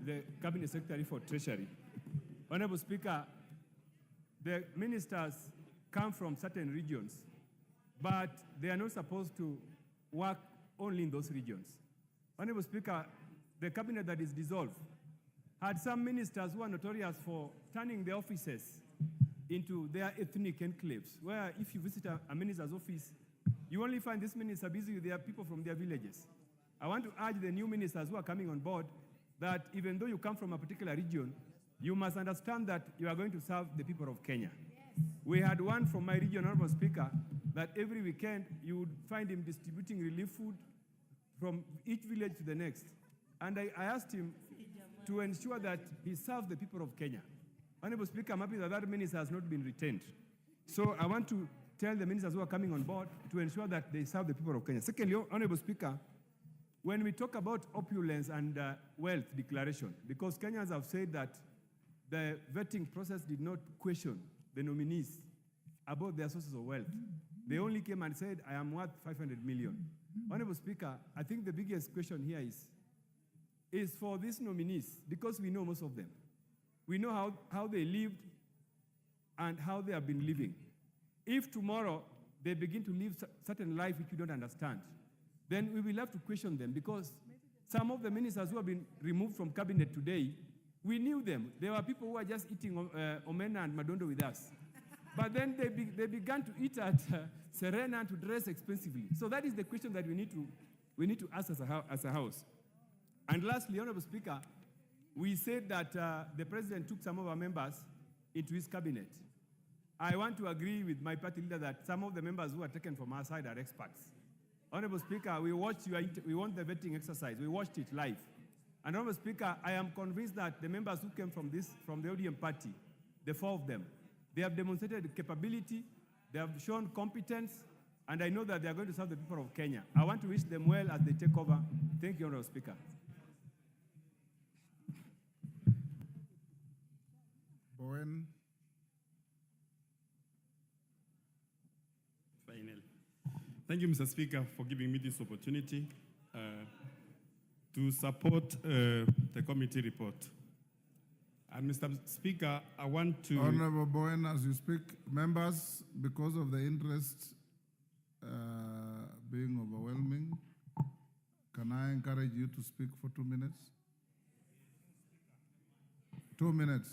the Cabinet Secretary for Treasury. Honorable Speaker, the ministers come from certain regions, but they are not supposed to work only in those regions. Honorable Speaker, the cabinet that is dissolved had some ministers who are notorious for turning their offices into their ethnic enclaves, where if you visit a minister's office, you only find this minister busy with their people from their villages. I want to urge the new ministers who are coming on board that even though you come from a particular region, you must understand that you are going to serve the people of Kenya. Yes. We had one from my region, Honorable Speaker, that every weekend you would find him distributing relief food from each village to the next. And I asked him to ensure that he serves the people of Kenya. Honorable Speaker, I'm happy that that minister has not been retained. So I want to tell the ministers who are coming on board to ensure that they serve the people of Kenya. Secondly, Honorable Speaker, when we talk about opulence and wealth declaration, because Kenyans have said that the vetting process did not question the nominees about their sources of wealth. They only came and said, I am worth 500 million. Honorable Speaker, I think the biggest question here is for these nominees, because we know most of them. We know how they lived and how they have been living. If tomorrow they begin to live certain life which we don't understand, then we will have to question them, because some of the ministers who have been removed from cabinet today, we knew them. There were people who were just eating omena and madondo with us. But then they began to eat at Serena and to dress expensively. So that is the question that we need to ask as a house. And lastly, Honorable Speaker, we said that the president took some of our members into his cabinet. I want to agree with my party leader that some of the members who are taken from our side are experts. Honorable Speaker, we want the vetting exercise. We watched it live. And Honorable Speaker, I am convinced that the members who came from the ODM party, the 4 of them, they have demonstrated capability, they have shown competence, and I know that they are going to serve the people of Kenya. I want to wish them well as they take over. Thank you, Honorable Speaker. Bowen. Finally. Thank you, Mr. Speaker, for giving me this opportunity to support the committee report. And Mr. Speaker, I want to... Honorable Bowen, as you speak, members, because of the interest being overwhelming. Can I encourage you to speak for 2 minutes? 2 minutes.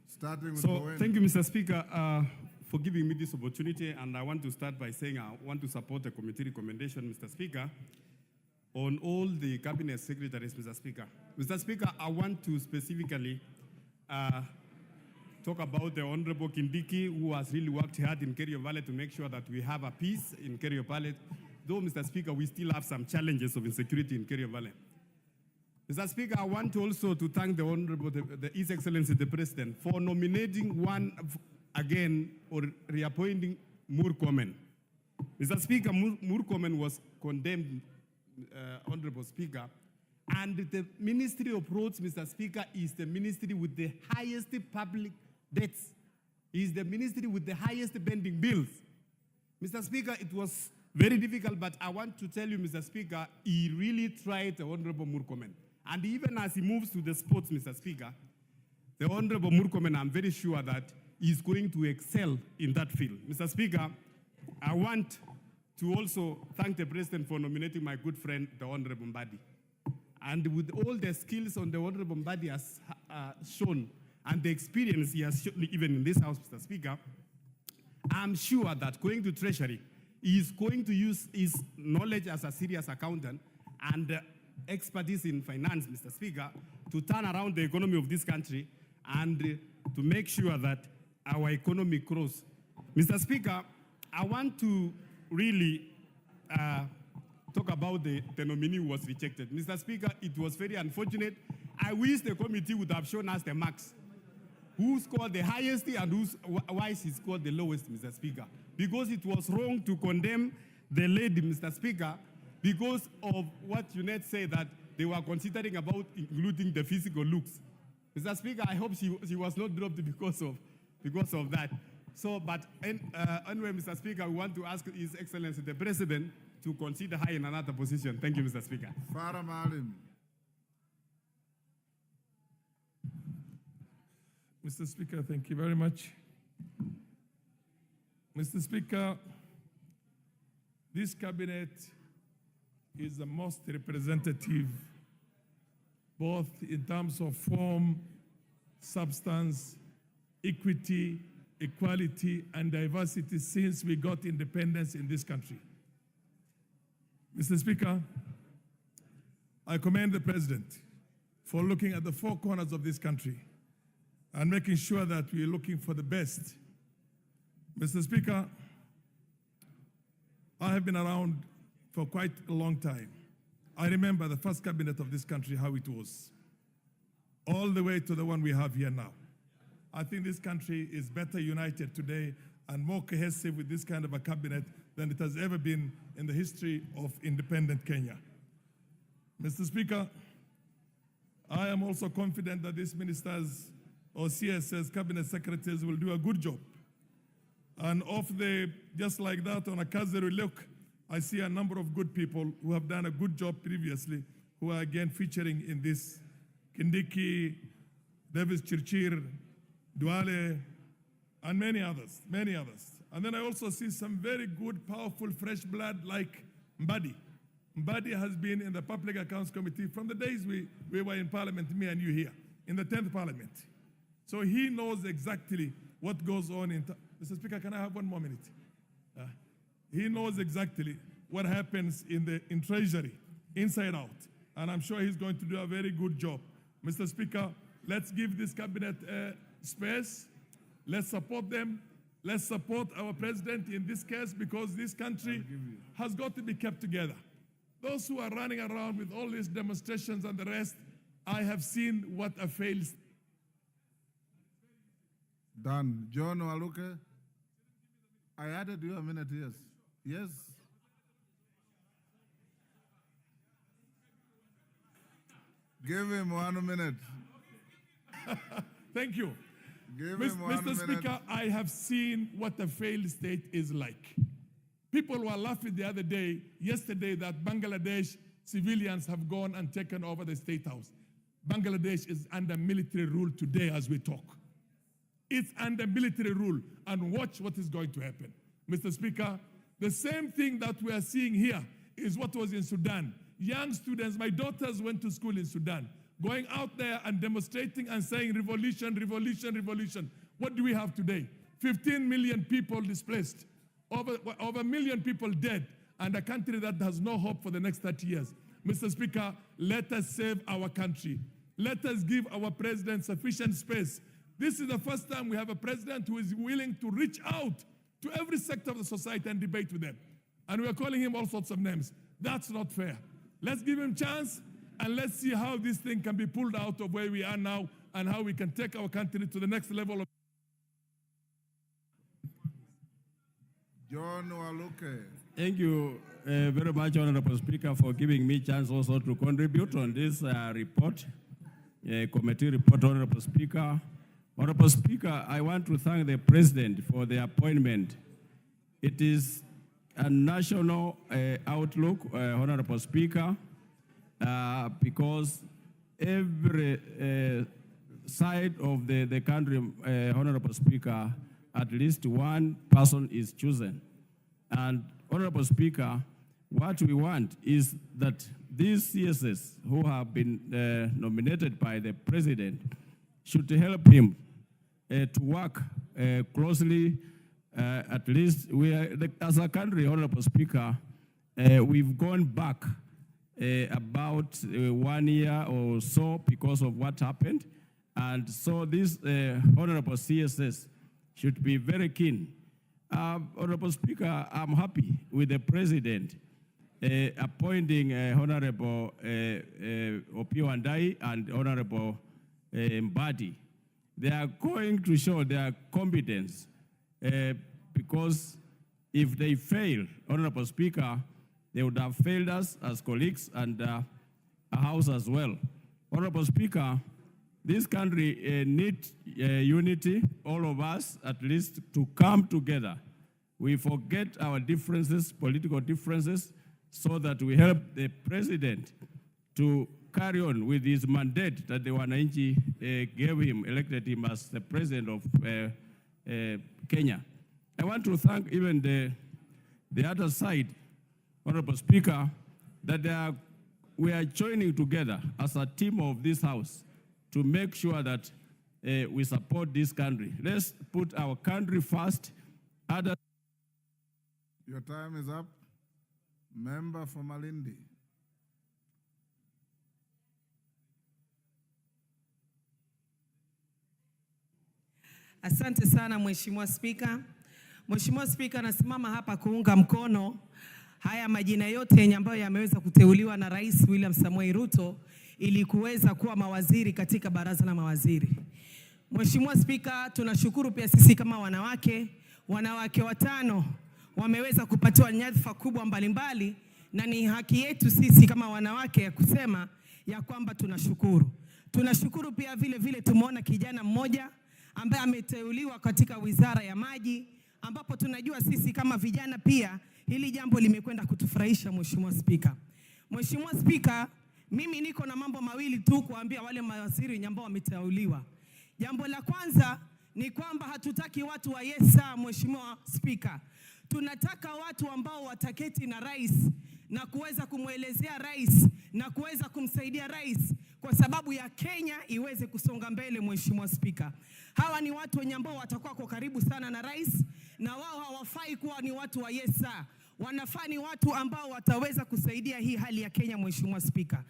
Starting with So, Bowen. thank you, Mr. Speaker, for giving me this opportunity. And I want to start by saying I want to support the committee recommendation, Mr. Speaker, on all the cabinet secretaries, Mr. Speaker. Mr. Speaker, I want to specifically talk about the Honorable Kindiki, who has really worked hard in Kerio Valley to make sure that we have a peace in Kerio Valley. Though, Mr. Speaker, we still have some challenges of insecurity in Kerio Valley. Mr. Speaker, I want also to thank the Honorable, His Excellency the President, for nominating again or reappointing Murkomen. Mr. Speaker, Murkomen was condemned, Honorable Speaker, and the Ministry of Roads, Mr. Speaker, is the ministry with the highest public debts. It is the ministry with the highest pending bills. Mr. Speaker, it was very difficult, but I want to tell you, Mr. Speaker, he really tried the Honorable Murkomen. And even as he moves to the sports, Mr. Speaker, the Honorable Murkomen, I'm very sure that he's going to excel in that field. Mr. Speaker, I want to also thank the President for nominating my good friend, the Honorable Mbadi. And with all the skills on the Honorable Mbadi has shown and the experience he has shown even in this House, Mr. Speaker, I'm sure that going to Treasury, he is going to use his knowledge as a serious accountant and expertise in finance, Mr. Speaker, to turn around the economy of this country and to make sure that our economy grows. Mr. Speaker, I want to really talk about the nominee who was rejected. Mr. Speaker, it was very unfortunate. I wish the committee would have shown us the marks. Who scored the highest and why he scored the lowest, Mr. Speaker. Because it was wrong to condemn the lady, Mr. Speaker, because of what UNED said that they were considering about including the physical looks. Mr. Speaker, I hope she was not dropped because of that. So, but anyway, Mr. Speaker, we want to ask His Excellency the President to consider her in another position. Thank you, Mr. Speaker. Farah Malim. Mr. Speaker, thank you very much. Mr. Speaker, this cabinet is the most representative, both in terms of form, substance, equity, equality, and diversity since we got independence in this country. Mr. Speaker, I commend the President for looking at the four corners of this country and making sure that we are looking for the best. Mr. Speaker, I have been around for quite a long time. I remember the first cabinet of this country, how it was, all the way to the one we have here now. I think this country is better united today and more cohesive with this kind of a cabinet than it has ever been in the history of independent Kenya. Mr. Speaker, I am also confident that these ministers or CSS cabinet secretaries will do a good job. And just like that on a cursory look, I see a number of good people who have done a good job previously, who are again featuring in this. Kindiki, Davis Chirchir, Duale, and many others. And then I also see some very good, powerful, fresh blood like Mbadi. Mbadi has been in the Public Accounts Committee from the days we were in Parliament, me and you here, in the 10th Parliament. So he knows exactly what goes on in... Mr. Speaker, can I have 1 more minute? He knows exactly what happens in Treasury, inside out. And I'm sure he's going to do a very good job. Mr. Speaker, let's give this cabinet space. Let's support them. Let's support our president in this case because this country has got to be kept together. Those who are running around with all these demonstrations and the rest, I have seen what a failed... Done. John Waluke, I added you a minute, yes. Yes. Give him 1 minute. Thank you. Give him 1 minute. Mr. Speaker, I have seen what a failed state is like. People were laughing the other day, yesterday, that Bangladesh civilians have gone and taken over the State House. Bangladesh is under military rule today as we talk. It's under military rule, and watch what is going to happen. Mr. Speaker, The same thing that we are seeing here is what was in Sudan. Young students, my daughters went to school in Sudan, going out there and demonstrating and saying revolution, revolution, revolution. What do we have today? 15 million people displaced, over 1 million people dead, and a country that has no hope for the next 30 years. Mr. Speaker, let us save our country. Let us give our president sufficient space. This is the first time we have a president who is willing to reach out to every sector of the society and debate with them. And we are calling him all sorts of names. That's not fair. Let's give him a chance, and let's see how this thing can be pulled out of where we are now and how we can take our country to the next level of. John Waluke. Thank you very much, Honorable Speaker, for giving me a chance also to contribute on this report, committee report, Honorable Speaker. Honorable Speaker, I want to thank the President for the appointment. It is a national outlook, Honorable Speaker, because every side of the country, Honorable Speaker, at least one person is chosen. And Honorable Speaker, what we want is that these CSS who have been nominated by the President should help him to work closely. At least we are, as a country, Honorable Speaker, we've gone back about 1 year or so because of what happened. And so this Honorable CSS should be very keen. Honorable Speaker, I'm happy with the President appointing Honorable Opiyo Wandayi and Honorable Mbadi. They are going to show their competence because if they fail, Honorable Speaker, they would have failed us as colleagues and a House as well. Honorable Speaker, this country needs unity, all of us at least, to come together. We forget our differences, political differences, so that we help the President to carry on with his mandate that the wananchi gave him, elected him as the President of Kenya. I want to thank even the other side, Honorable Speaker, that we are joining together as a team of this House to make sure that we support this country. Let's put our country first. Your time is up. Member for Malindi. Asante sana Mheshimiwa Spika. Mheshimiwa Spika, nasimama hapa kuunga mkono haya majina yote yenye ambayo yameweza kuteuliwa na Rais William Samoei Ruto ili kuweza kuwa mawaziri katika baraza la mawaziri. Mheshimiwa Spika, tunashukuru pia sisi kama wanawake 5 wameweza kupatiwa nyadhifa kubwa mbalimbali, na ni haki yetu sisi kama wanawake ya kusema ya kwamba tunashukuru. Tunashukuru pia vile tumeona kijana mmoja ambaye ameteuliwa katika Wizara ya Maji, ambapo tunajua sisi kama vijana pia hili jambo limekwenda kutufurahisha Mheshimiwa Spika. Mheshimiwa Spika, mimi niko na mambo mawili tu kuambia wale mawaziri ambao wameteuliwa. Jambo la kwanza ni kwamba hatutaki watu wa yesa Mheshimiwa Spika. Tunataka watu ambao wataketi na rais na kuweza kumwelezea rais na kuweza kumsaidia rais kwa sababu ya Kenya iweze kusonga mbele Mheshimiwa Spika. Hawa ni watu wenye ambao watakuwa kwa karibu sana na rais, na wao hawafai kuwa ni watu wa yesa. Wanafaa ni watu ambao wataweza kusaidia hii hali ya Kenya Mheshimiwa Spika.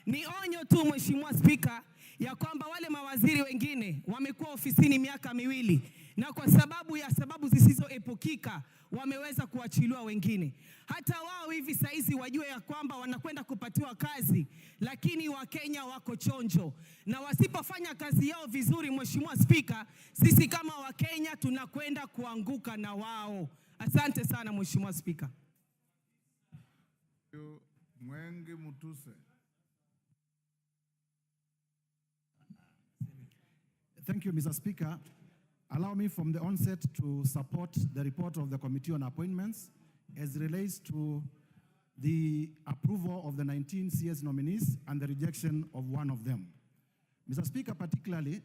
Ni onyo tu Mheshimiwa Spika ya kwamba wale mawaziri wengine wamekuwa ofisini miaka 2 na kwa sababu ya sababu zisizoepukika wameweza kuachiliwa wengine. Hata wao hivi saizi wajue ya kwamba wanakwenda kupatiwa kazi, lakini Wakenya wako chonjo, na wasipofanya kazi yao vizuri Mheshimiwa Spika, sisi kama Wakenya tunakwenda kuanguka na wao. Asante sana Mheshimiwa Spika. Mwengi Mutuse. Thank you, Mr. Speaker. Allow me from the onset to support the report of the Committee on Appointments as relates to the approval of the 19 CS nominees and the rejection of one of them. Mr. Speaker, particularly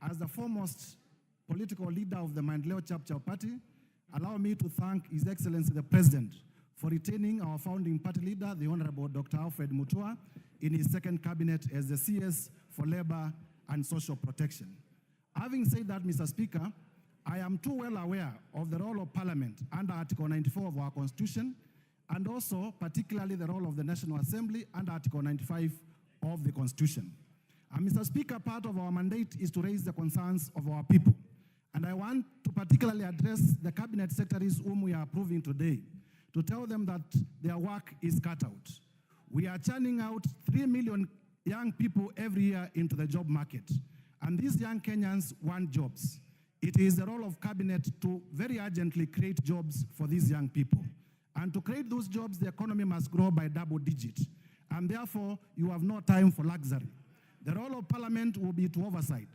as the foremost political leader of the Maendeleo Chap Chap Party, allow me to thank His Excellency the President for retaining our founding party leader, the Honorable Dr. Alfred Mutua, in his second cabinet as the CS for Labor and Social Protection. Having said that, Mr. Speaker, I am too well aware of the role of Parliament under Article 94 of our Constitution, and also particularly the role of the National Assembly under Article 95 of the Constitution. And Mr. Speaker, part of our mandate is to raise the concerns of our people. And I want to particularly address the cabinet secretaries whom we are approving today, to tell them that their work is cut out. We are churning out 3 million young people every year into the job market. And these young Kenyans want jobs. It is the role of cabinet to very urgently create jobs for these young people. And to create those jobs, the economy must grow by double digits. And therefore, you have no time for luxury. The role of Parliament will be to oversight.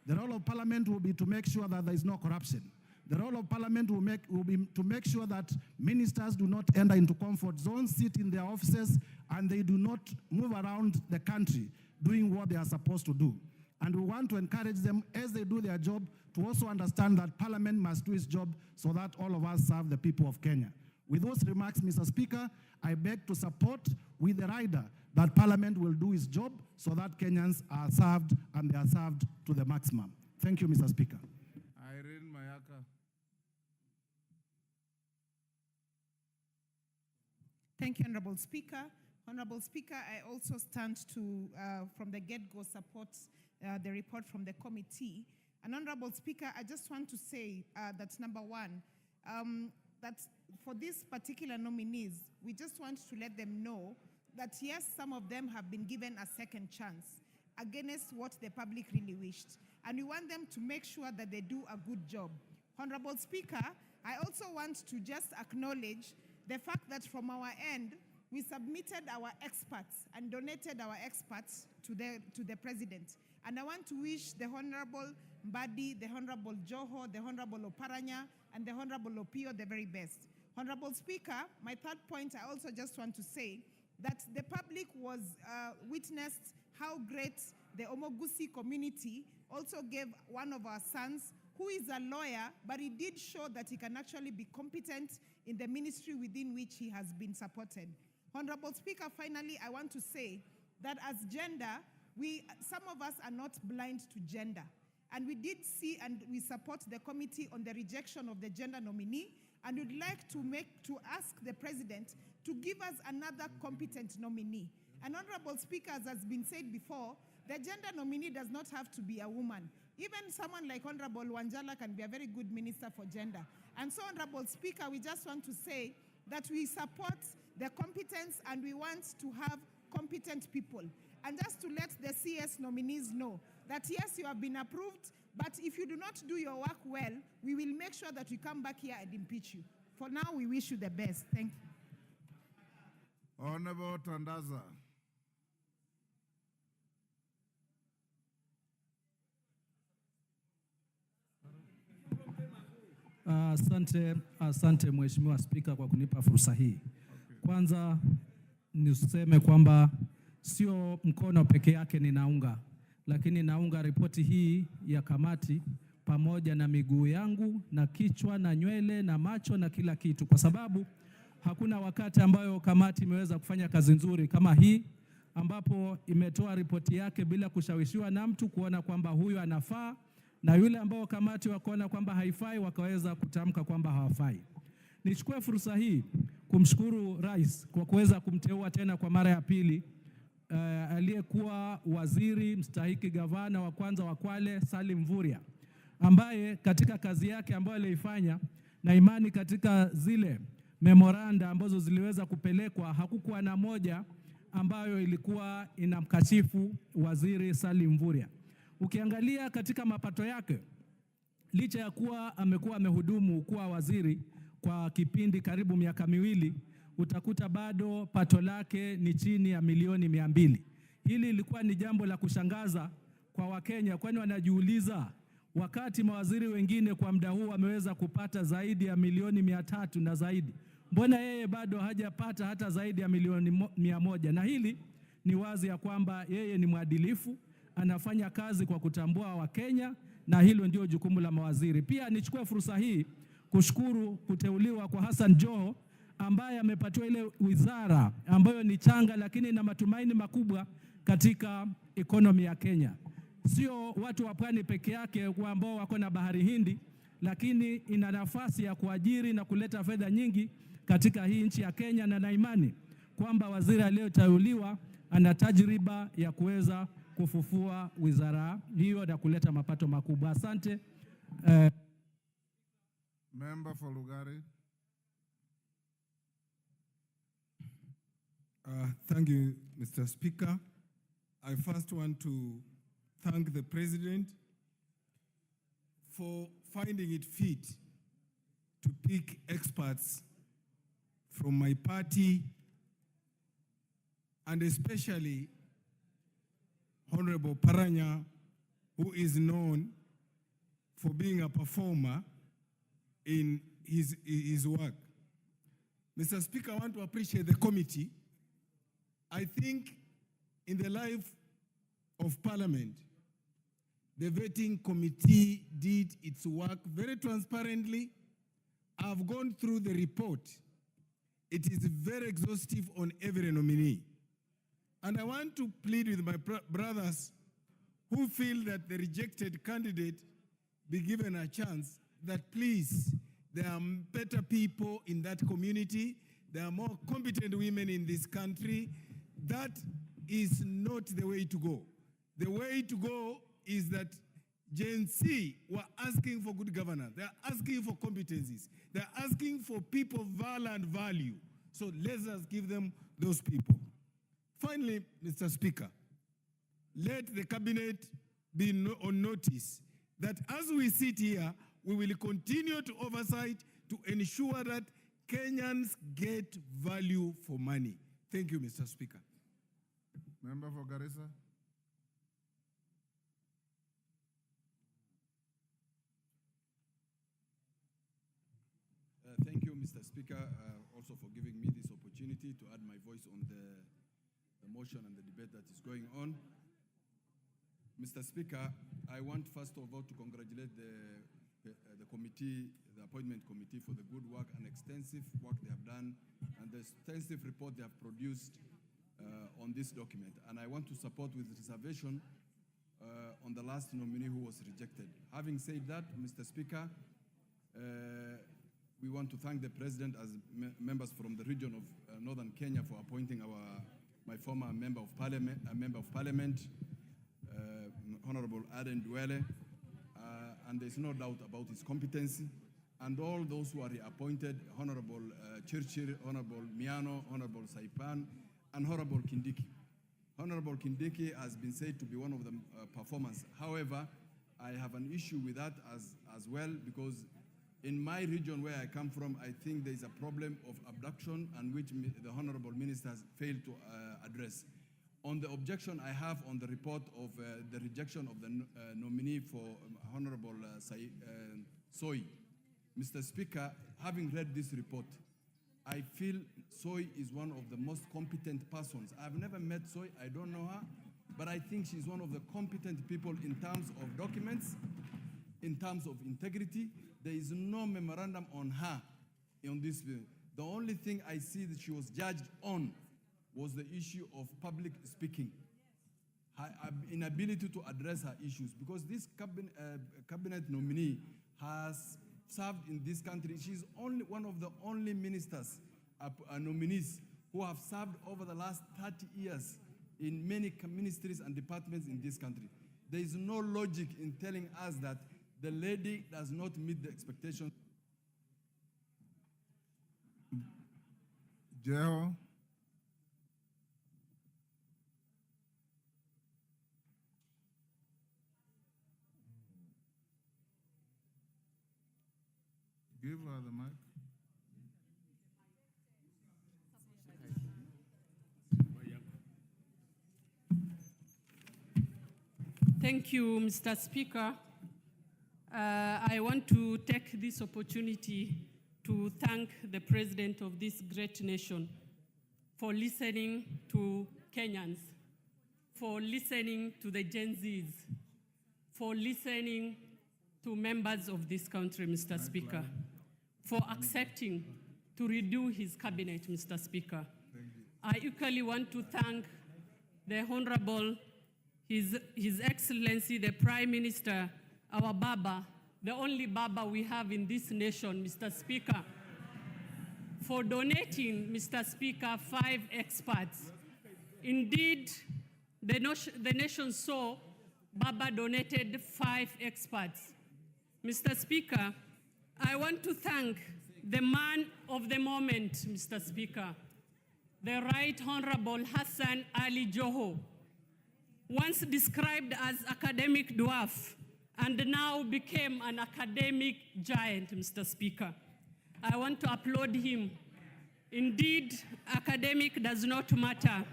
The role of Parliament will be to make sure that there is no corruption. The role of Parliament will be to make sure that ministers do not enter into comfort zones, sit in their offices, and they do not move around the country doing what they are supposed to do. And we want to encourage them, as they do their job, to also understand that Parliament must do its job so that all of us serve the people of Kenya. With those remarks, Mr. Speaker, I beg to support with the rider that Parliament will do its job so that Kenyans are served, and they are served to the maximum. Thank you, Mr. Speaker. Irene Mayaka. Thank you, Honorable Speaker. Honorable Speaker, I also stand to, from the get-go, support the report from the committee. And Honorable Speaker, I just want to say that number one, that for these particular nominees, we just want to let them know that yes, some of them have been given a second chance against what the public really wished. And we want them to make sure that they do a good job. Honorable Speaker, I also want to just acknowledge the fact that from our end, we submitted our experts and donated our experts to the President. And I want to wish the Honorable Mbadi, the Honorable Joho, the Honorable Oparanya, and the Honorable Opio the very best. Honorable Speaker, my third point, I also just want to say that the public was witnessed how great the Omogusi community also gave one of our sons, who is a lawyer, but he did show that he can actually be competent in the ministry within which he has been supported. Honorable Speaker, finally, I want to say that as gender, some of us are not blind to gender. And we did see and we support the committee on the rejection of the gender nominee, and we'd like to ask the President to give us another competent nominee. And Honorable Speaker, as has been said before, the gender nominee does not have to be a woman. Even someone like Honorable Wanjala can be a very good minister for gender. And so, Honorable Speaker, we just want to say that we support the competence and we want to have competent people. And just to let the CS nominees know that yes, you have been approved, but if you do not do your work well, we will make sure that we come back here and impeach you. For now, we wish you the best. Thank you. Honorable Tandaza. Asante Mheshimiwa Spika kwa kunipa fursa hii. Kwanza niseme kwamba sio mkono peke yake ninaunga, lakini naunga ripoti hii ya kamati pamoja na miguu yangu na kichwa na nywele na macho na kila kitu, kwa sababu hakuna wakati ambayo kamati imeweza kufanya kazi nzuri kama hii, ambapo imetoa ripoti yake bila kushawishiwa na mtu kuona kwamba huyu anafaa, na yule ambao kamati wakaona kwamba haifai wakaweza kutamka kwamba hawafai. Nichukue fursa hii kumshukuru Rais kwa kuweza kumteua tena kwa mara ya pili aliyekuwa waziri mstahiki gavana wa kwanza wa Kwale Salim Mvurya, ambaye katika kazi yake ambayo aliifanya na imani katika zile memoranda ambazo ziliweza kupelekwa, hakukuwa na moja ambayo ilikuwa inamkashifu waziri Salim Mvurya. Ukiangalia katika mapato yake, licha ya kuwa amekuwa amehudumu kuwa waziri kwa kipindi karibu miaka miwili, utakuta bado pato lake ni chini ya milioni 200. Hili lilikuwa ni jambo la kushangaza kwa Wakenya, kwani wanajiuliza wakati mawaziri wengine kwa muda huu wameweza kupata zaidi ya milioni 300 na zaidi, mbona yeye bado hajapata hata zaidi ya milioni 100? Na hili ni wazi ya kwamba yeye ni mwadilifu, anafanya kazi kwa kutambua Wakenya, na hilo ndio jukumu la mawaziri. Pia nichukue fursa hii kushukuru kuteuliwa kwa Hassan Joho ambaye amepatiwa ile wizara ambayo ni changa lakini ina matumaini makubwa katika ekonomi ya Kenya. Sio watu wa pwani peke yake ambao wako na bahari Hindi, lakini ina nafasi ya kuajiri na kuleta fedha nyingi katika hii nchi ya Kenya, na na imani kwamba waziri aliyoteuliwa ana tajriba ya kuweza kufufua wizara hiyo na kuleta mapato makubwa. Asante. Member for Lugari. Thank you, Mr. Speaker. I first want to thank the President for finding it fit to pick experts from my party, and especially Honorable Paranya, who is known for being a performer in his work. Mr. Speaker, I want to appreciate the committee. I think in the life of Parliament, the vetting committee did its work very transparently. I've gone through the report. It is very exhaustive on every nominee. And I want to plead with my brothers who feel that the rejected candidate be given a chance, that please, there are better people in that community. There are more competent women in this country. That is not the way to go. The way to go is that Gen Z were asking for good governance. They're asking for competencies. They're asking for people and value. So let us give them those people. Finally, Mr. Speaker, let the cabinet be on notice that as we sit here, we will continue to oversight to ensure that Kenyans get value for money. Thank you, Mr. Speaker. Member for Garissa. Thank you, Mr. Speaker, also for giving me this opportunity to add my voice on the motion and the debate that is going on. Mr. Speaker, I want first of all to congratulate the committee, the appointment committee, for the good work and extensive work they have done and the extensive report they have produced on this document. And I want to support with reservation on the last nominee who was rejected. Having said that, Mr. Speaker, we want to thank the President as members from the region of Northern Kenya for appointing my former member of Parliament, Honorable Aden Duale, and there's no doubt about his competency, and all those who are reappointed, Honorable Chirchir, Honorable Miano, Honorable Saipan, and Honorable Kindiki. Honorable Kindiki has been said to be one of the performers. However, I have an issue with that as well, because in my region where I come from, I think there is a problem of abduction, and which the Honorable Minister has failed to address. On the objection I have on the report of the rejection of the nominee for Honorable Soy, Mr. Speaker, having read this report, I feel Soy is one of the most competent persons. I've never met Soy, I don't know her, but I think she's one of the competent people in terms of documents, in terms of integrity. There is no memorandum on her on this bill. The only thing I see that she was judged on was the issue of public speaking, her inability to address her issues, because this cabinet nominee has served in this country. She's only one of the only ministers, nominees, who have served over the last 30 years in many ministries and departments in this country. There is no logic in telling us that the lady does not meet the expectations. Jeho. Give her the mic. Thank you, Mr. Speaker. I want to take this opportunity to thank the President of this great nation for listening to Kenyans, for listening to the Gen Zs, for listening to members of this country, Mr. Speaker. for accepting to redo his cabinet, Mr. Speaker. I equally want to thank the Honorable, His Excellency, the Prime Minister, our Baba, the only Baba we have in this nation, Mr. Speaker, for donating, Mr. Speaker, 5 experts. Indeed, the nation saw Baba donated 5 experts. Mr. Speaker, I want to thank the man of the moment, Mr. Speaker, the Right Honorable Hassan Ali Joho, once described as academic dwarf and now became an academic giant, Mr. Speaker. I want to applaud him. Indeed, academic does not matter.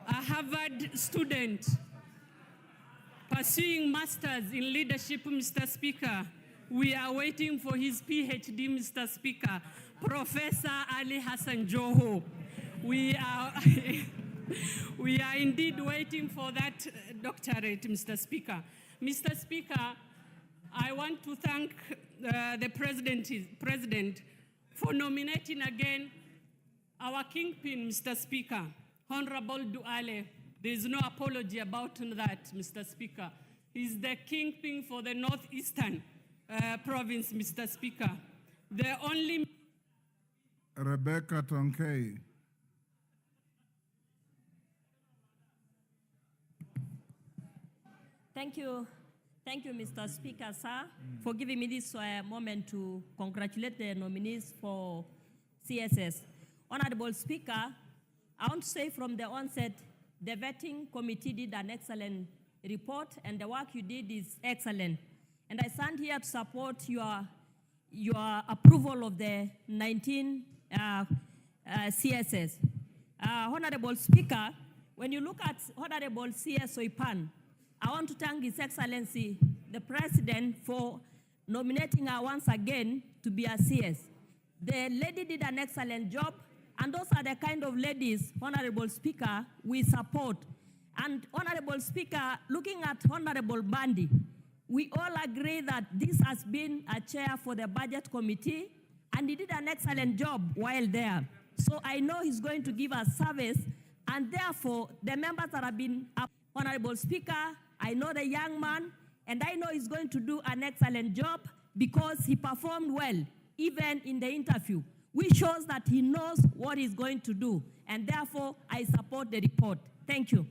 A Harvard student pursuing masters in leadership, Mr. Speaker. We are waiting for his PhD, Mr. Speaker. Professor Ali Hassan Joho. We are indeed waiting for that doctorate, Mr. Speaker. Mr. Speaker, I want to thank the President for nominating again our kingpin, Mr. Speaker, Honorable Duale. There is no apology about that, Mr. Speaker. He's the kingpin for the Northeastern province, Mr. Speaker. The only... Rebecca Tonkei. Thank you, Mr. Speaker, sir, for giving me this moment to congratulate the nominees for CSS. Honorable Speaker, I want to say from the onset, the vetting committee did an excellent report, and the work you did is excellent. And I stand here to support your approval of the 19 CSS. Honorable Speaker, when you look at Honorable C.S. Soipan, I want to thank His Excellency, the President, for nominating her once again to be a CS. The lady did an excellent job, and those are the kind of ladies, Honorable Speaker, we support. And Honorable Speaker, looking at Honorable Bandi, we all agree that this has been a chair for the Budget Committee, and he did an excellent job while there. So I know he's going to give us service, and therefore, the members that have been up, Honorable Speaker, I know the young man, and I know he's going to do an excellent job because he performed well, even in the interview, which shows that he knows what he's going to do, and therefore, I support the report. Thank you.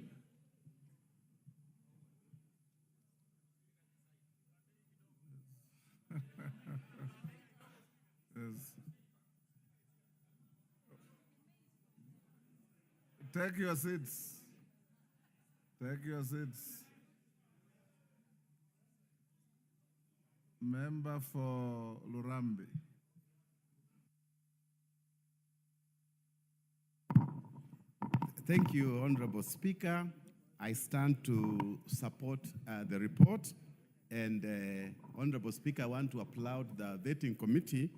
Yes. Take your seats. Take your seats. Member for Lurambi. Thank you, Honorable Speaker. I stand to support the report. And Honorable Speaker, I want to applaud the vetting committee,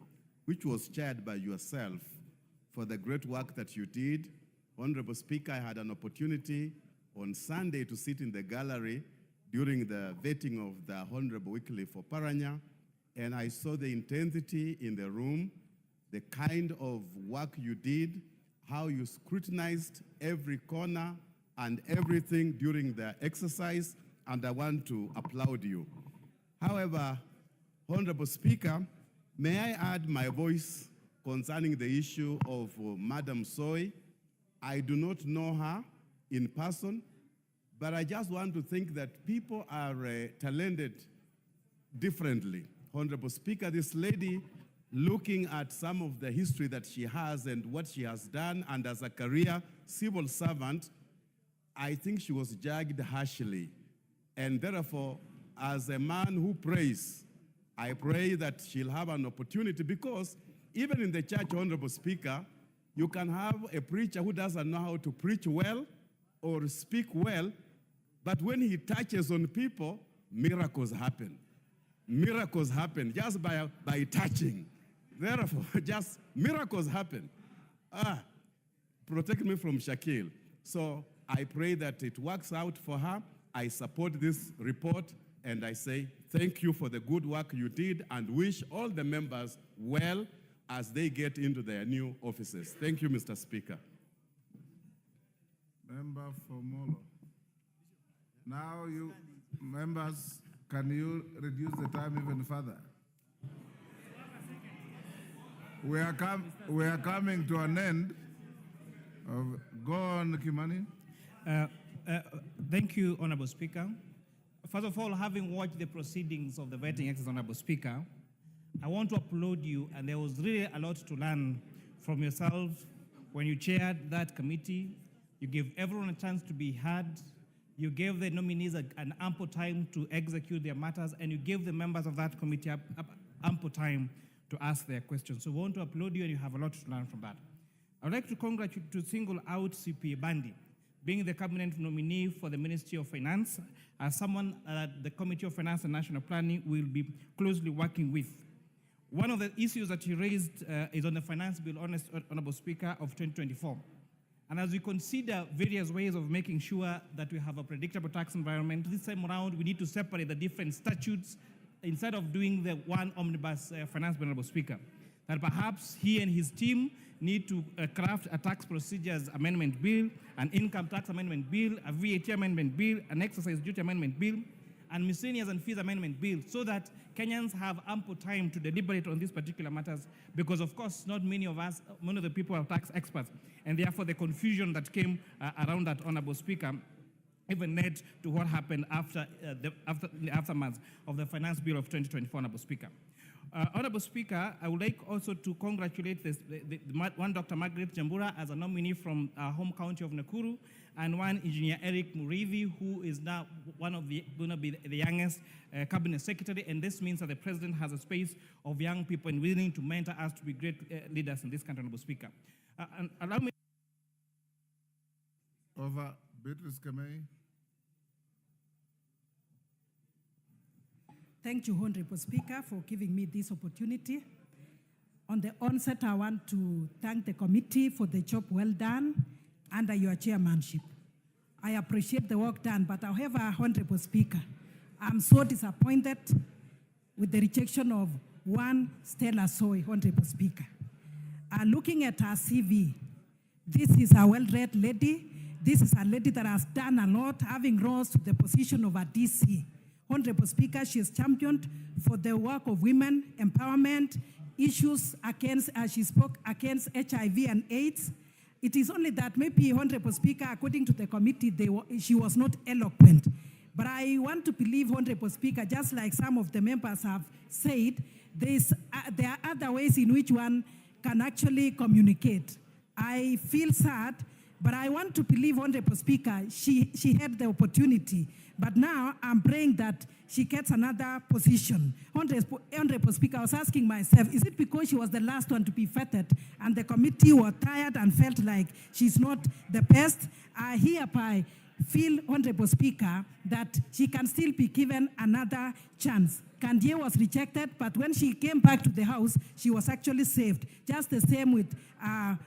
which was chaired by yourself, for the great work that you did. Honorable Speaker, I had an opportunity on Sunday to sit in the gallery during the vetting of the Honorable Wycliffe Oparanya, and I saw the intensity in the room, the kind of work you did, how you scrutinized every corner and everything during the exercise, and I want to applaud you. However, Honorable Speaker, may I add my voice concerning the issue of Madam Soy? I do not know her in person, but I just want to think that people are talented differently. Honorable Speaker, this lady, looking at some of the history that she has and what she has done, and as a career civil servant, I think she was judged harshly. And therefore, as a man who prays, I pray that she'll have an opportunity, because even in the church, Honorable Speaker, you can have a preacher who doesn't know how to preach well or speak well, but when he touches on people, miracles happen. Miracles happen just by touching. Therefore, just miracles happen. Protect me from Shakil. So I pray that it works out for her. I support this report, And I say thank you for the good work you did and wish all the members well as they get into their new offices. Thank you, Mr. Speaker. Member for Molo. Now you, members, can you reduce the time even further? We are coming to an end of, go on, Kimani. Thank you, Honorable Speaker. First of all, having watched the proceedings of the vetting exercise, Honorable Speaker, I want to applaud you, and there was really a lot to learn from yourself when you chaired that committee. You gave everyone a chance to be heard. You gave the nominees an ample time to execute their matters, and you gave the members of that committee ample time to ask their questions. So we want to applaud you, and you have a lot to learn from that. I would like to congratulate to single out CPA Bandi, being the cabinet nominee for the Ministry of Finance, as someone that the Committee of Finance and National Planning will be closely working with. One of the issues that you raised is on the Finance Bill, Honorable Speaker, of 2024. And as we consider various ways of making sure that we have a predictable tax environment, this time around we need to separate the different statutes instead of doing the one omnibus Finance Bill, Honorable Speaker. That perhaps he and his team need to craft a tax procedures amendment bill, an income tax amendment bill, a VAT amendment bill, an exercise duty amendment bill, and miscellaneous and fees amendment bill, so that Kenyans have ample time to deliberate on these particular matters, because of course not many of us, many of the people are tax experts, and therefore the confusion that came around that, Honorable Speaker, even led to what happened after the aftermath of the Finance Bill of 2024, Honorable Speaker. Honorable Speaker, I would like also to congratulate one Dr. Margaret Jambura as a nominee from our home county of Nakuru, and one Engineer Eric Murithi, who is now going to be the youngest cabinet secretary, and this means that the president has a space of young people and willing to mentor us to be great leaders in this country, Honorable Speaker. And allow me. Over, Beatrice Kamei. Thank you, Honorable Speaker, for giving me this opportunity. On the onset, I want to thank the committee for the job well done under your chairmanship. I appreciate the work done, but however, Honorable Speaker, I'm so disappointed with the rejection of one Stella Soy, Honorable Speaker. Looking at her CV, this is a well-read lady. This is a lady that has done a lot, having rose to the position of a DC. Honorable Speaker, she is championed for the work of women, empowerment, issues against, she spoke against HIV and AIDS. It is only that maybe, Honorable Speaker, according to the committee, she was not eloquent. But I want to believe, Honorable Speaker, just like some of the members have said, there are other ways in which one can actually communicate. I feel sad, but I want to believe, Honorable Speaker, she had the opportunity. But now I'm praying that she gets another position. Honorable Speaker, I was asking myself, is it because she was the last one to be vetted and the committee were tired and felt like she's not the best? I hereby feel, Honorable Speaker, that she can still be given another chance. Kandie was rejected, but when she came back to the House, she was actually saved. Just the same with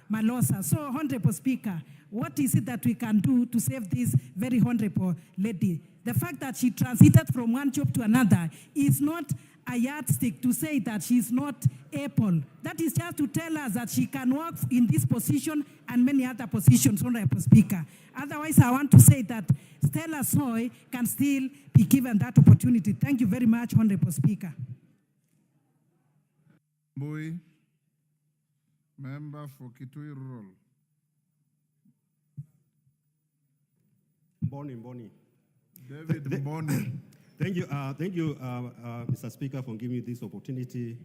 Malosa. So, Honorable Speaker, what is it that we can do to save this very honorable lady? The fact that she transited from one job to another is not a yardstick to say that she's not able. That is just to tell us that she can work in this position and many other positions, Honorable Speaker. Otherwise, I want to say that Stella Soy can still be given that opportunity. Thank you very much, Honorable Speaker. Boy, member for Kitui Rural. Boni. David Boni. Thank you, Mr. Speaker, for giving me this opportunity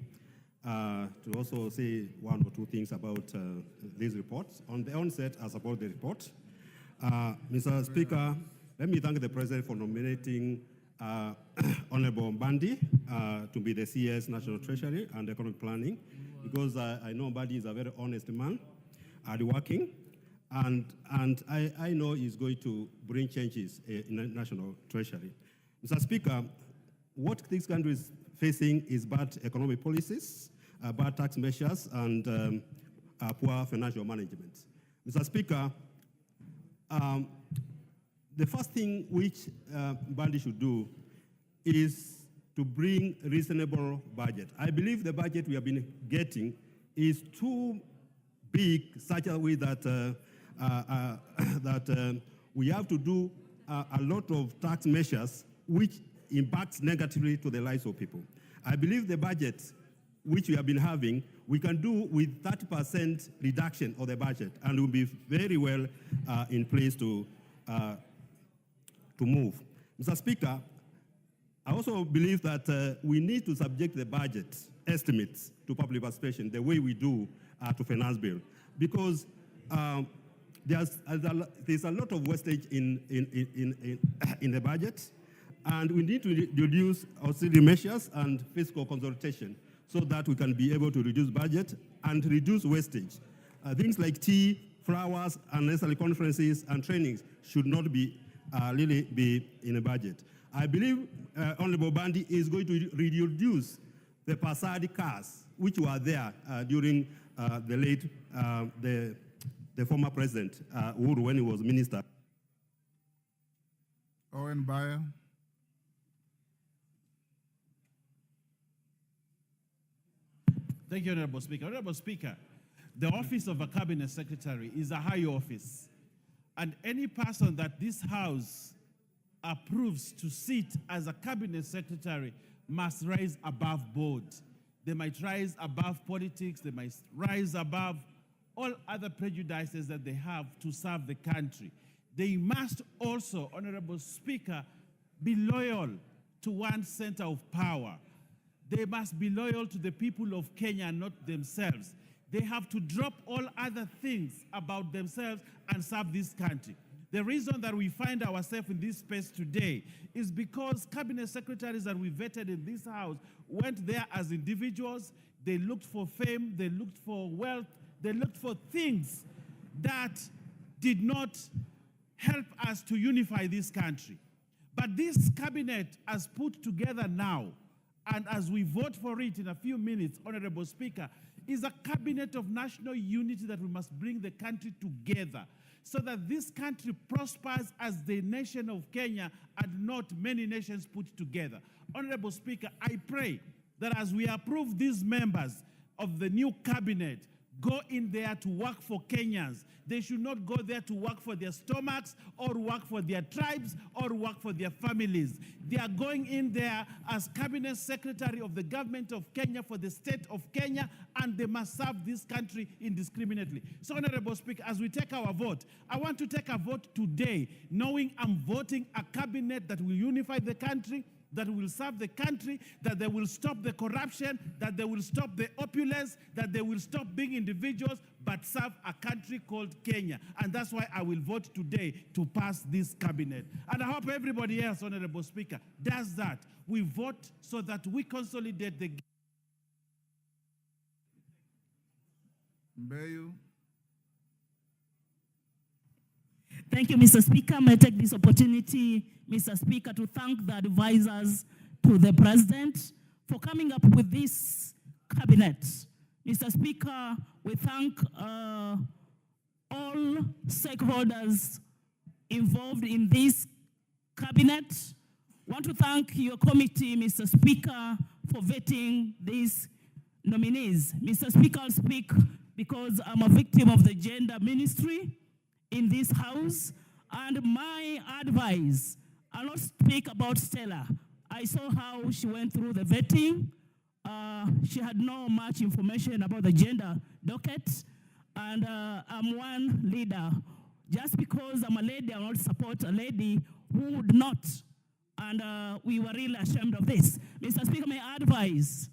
to also say one or two things about these reports. On the onset, I support the report. Mr. Speaker, let me thank the President for nominating Honorable Bandi to be the CS National Treasury and Economic Planning, because I know Bandi is a very honest man, hardworking, and I know he's going to bring changes in the National Treasury. Mr. Speaker, what this country is facing is bad economic policies, bad tax measures, and poor financial management. Mr. Speaker, the first thing which Bandi should do is to bring reasonable budget. I believe the budget we have been getting is too big, such a way that we have to do a lot of tax measures which impacts negatively to the lives of people. I believe the budget which we have been having, we can do with 30% reduction of the budget, and will be very well in place to move. Mr. Speaker, I also believe that we need to subject the budget estimates to public participation the way we do to finance bill, because there's a lot of wastage in the budget, and we need to reduce auxiliary measures and fiscal consultation so that we can be able to reduce budget and reduce wastage. Things like tea, flowers, unnecessary conferences and trainings should not be really be in a budget. I believe Honorable Bandi is going to reduce the Passadi cars, which were there during the late, the former president, Uhuru, when he was minister. Owen Bayer. Thank you, Honorable Speaker. Honorable Speaker, the office of a cabinet secretary is a high office, and any person that this House approves to sit as a cabinet secretary must rise above board. They might rise above politics, they might rise above all other prejudices that they have to serve the country. They must also, Honorable Speaker, be loyal to one center of power. They must be loyal to the people of Kenya, not themselves. They have to drop all other things about themselves and serve this country. The reason that we find ourselves in this space today is because cabinet secretaries that we vetted in this House went there as individuals. They looked for fame, they looked for wealth, they looked for things that did not help us to unify this country. But this cabinet has put together now, and as we vote for it in a few minutes, Honorable Speaker, is a cabinet of national unity that we must bring the country together so that this country prospers as the nation of Kenya and not many nations put together. Honorable Speaker, I pray that as we approve these members of the new cabinet, go in there to work for Kenyans. They should not go there to work for their stomachs or work for their tribes or work for their families. They are going in there as cabinet secretary of the government of Kenya for the state of Kenya, and they must serve this country indiscriminately. So, Honorable Speaker, as we take our vote, I want to take a vote today, knowing I'm voting a cabinet that will unify the country, that will serve the country, that they will stop the corruption, that they will stop the opulence, that they will stop being individuals, but serve a country called Kenya. And that's why I will vote today to pass this cabinet. And I hope everybody else, Honorable Speaker, does that. We vote so that we consolidate the... Mbeyu. Thank you, Mr. Speaker. May I take this opportunity, Mr. Speaker, to thank the advisors to the President for coming up with this cabinet. Mr. Speaker, we thank all stakeholders involved in this cabinet. I want to thank your committee, Mr. Speaker, for vetting these nominees. Mr. Speaker, I'll speak because I'm a victim of the gender ministry in this House, and my advice, I'll not speak about Stella. I saw how she went through the vetting. She had no much information about the gender docket, and I'm one leader. Just because I'm a lady, I will not support a lady who would not, and we were really ashamed of this. Mr. Speaker, my advice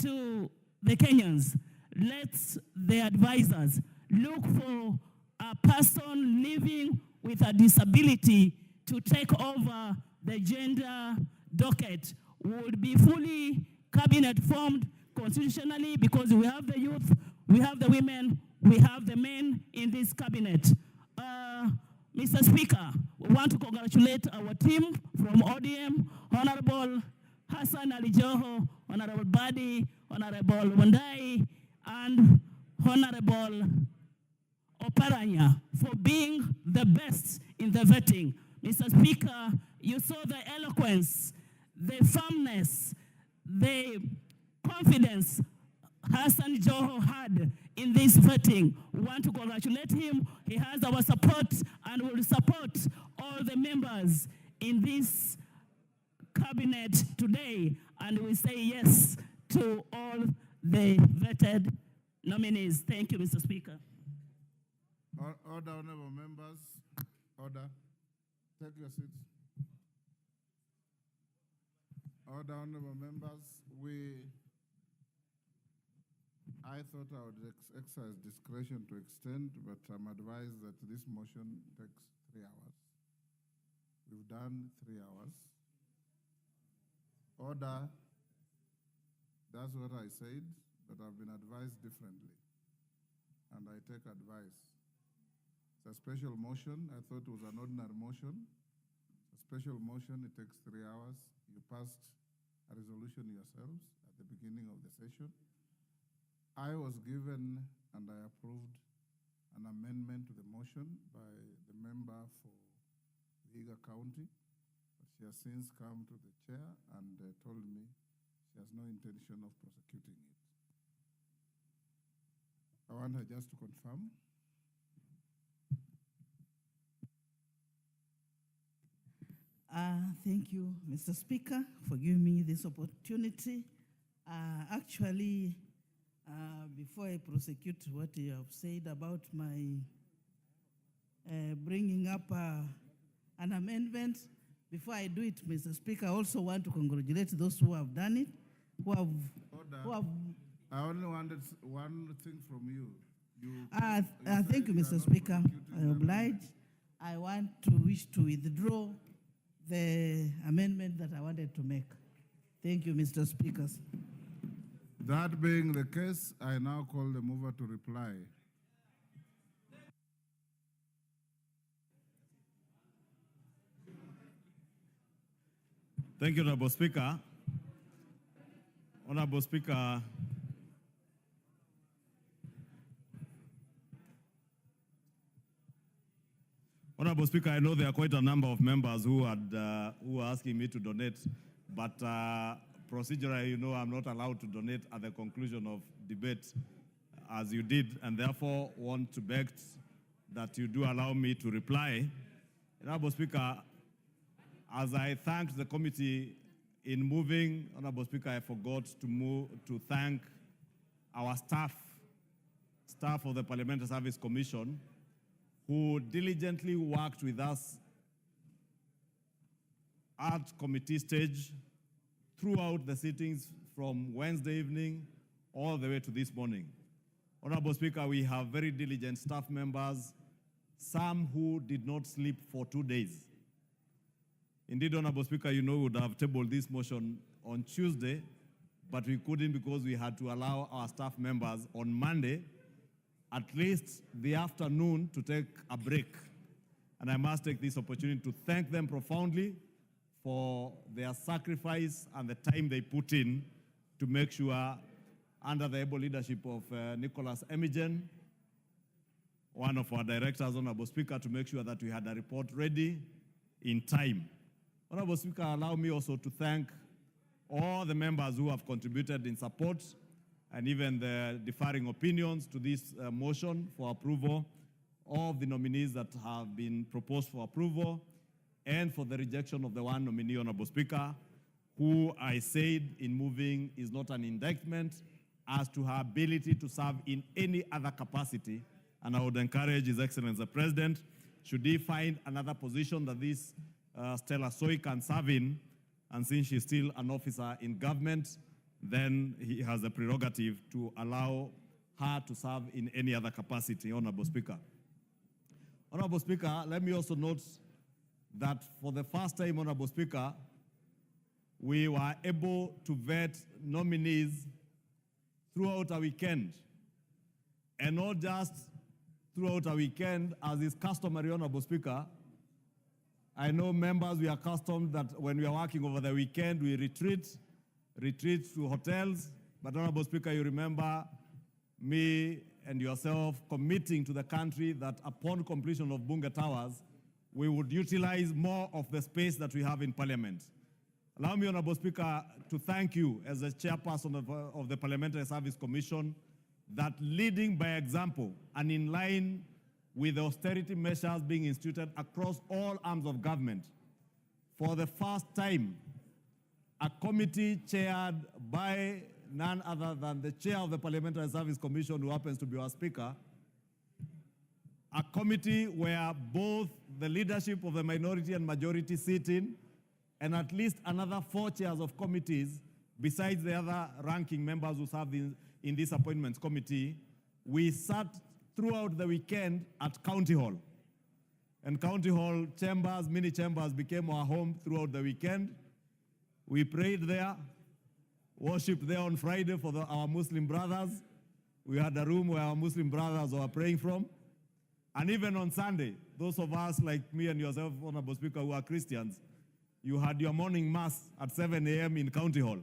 to the Kenyans, let the advisors look for a person living with a disability to take over the gender docket. Would be fully cabinet formed constitutionally because we have the youth, we have the women, we have the men in this cabinet. Mr. Speaker, we want to congratulate our team from ODM, Honorable Hassan Ali Joho, Honorable Badi, Honorable Wandai, and Honorable Oparanya for being the best in the vetting. Mr. Speaker, you saw the eloquence, the firmness, the confidence Hassan Joho had in this voting. We want to congratulate him. He has our support and will support all the members in this cabinet today. And we say yes to all the vetted nominees. Thank you, Mr. Speaker. Order, honorable members. Order. Take your seats. Order, honorable members. I thought I would exercise discretion to extend, but I'm advised that this motion takes 3 hours. We've done 3 hours. Order. That's what I said, but I've been advised differently. And I take advice. It's a special motion. I thought it was an ordinary motion. A special motion, it takes 3 hours. You passed a resolution yourselves at the beginning of the session. I was given and I approved an amendment to the motion by the member for Vihiga County, but she has since come to the chair and told me she has no intention of prosecuting it. I want her just to confirm. Thank you, Mr. Speaker, for giving me this opportunity. Actually, before I prosecute what you have said about my bringing up an amendment, before I do it, Mr. Speaker, I also want to congratulate those who have done it, who have I only wanted one thing from you. Thank you, Mr. Speaker. I oblige. I want to wish to withdraw the amendment that I wanted to make. Thank you, Mr. Speaker. That being the case, I now call the mover to reply. Thank you, Honorable Speaker. Honorable Speaker, Honorable Speaker, I know there are quite a number of members who are asking me to donate, but procedurally, you know, I'm not allowed to donate at the conclusion of debate, as you did, and therefore want to beg that you do allow me to reply. Honorable Speaker, as I thanked the committee in moving, Honorable Speaker, I forgot to thank our staff of the Parliamentary Service Commission, who diligently worked with us at committee stage throughout the sittings from Wednesday evening all the way to this morning. Honorable Speaker, we have very diligent staff members, some who did not sleep for 2 days. Indeed, Honorable Speaker, you know, we would have tabled this motion on Tuesday, but we couldn't because we had to allow our staff members on Monday, at least the afternoon, to take a break. And I must take this opportunity to thank them profoundly for their sacrifice and the time they put in to make sure, under the able leadership of Nicholas Emigen, one of our directors, Honorable Speaker, to make sure that we had a report ready in time. Honorable Speaker, allow me also to thank all the members who have contributed in support and even the differing opinions to this motion for approval of the nominees that have been proposed for approval, and for the rejection of the one nominee, Honorable Speaker, who I said in moving is not an indictment as to her ability to serve in any other capacity. And I would encourage His Excellency the President, should he find another position that this Stella Soy can serve in, and since she's still an officer in government, then he has a prerogative to allow her to serve in any other capacity, Honorable Speaker. Honorable Speaker, let me also note that for the first time, Honorable Speaker, we were able to vet nominees throughout a weekend. And not just throughout a weekend, as is customary, Honorable Speaker. I know members, we are accustomed that when we are working over the weekend, we retreat to hotels. But Honorable Speaker, you remember me and yourself committing to the country that upon completion of Bunge Towers, we would utilize more of the space that we have in Parliament. Allow me, Honorable Speaker, to thank you as the chairperson of the Parliamentary Service Commission that leading by example and in line with the austerity measures being instituted across all arms of government, for the first time, a committee chaired by none other than the chair of the Parliamentary Service Commission, who happens to be our speaker, a committee where both the leadership of the minority and majority sit in, and at least another 4 chairs of committees, besides the other ranking members who serve in this appointments committee. We sat throughout the weekend at County Hall. And County Hall chambers, mini chambers, became our home throughout the weekend. We prayed there, worshiped there on Friday for our Muslim brothers. We had a room where our Muslim brothers were praying from. And even on Sunday, those of us like me and yourself, Honorable Speaker, who are Christians, you had your morning mass at 7 a.m. in County Hall.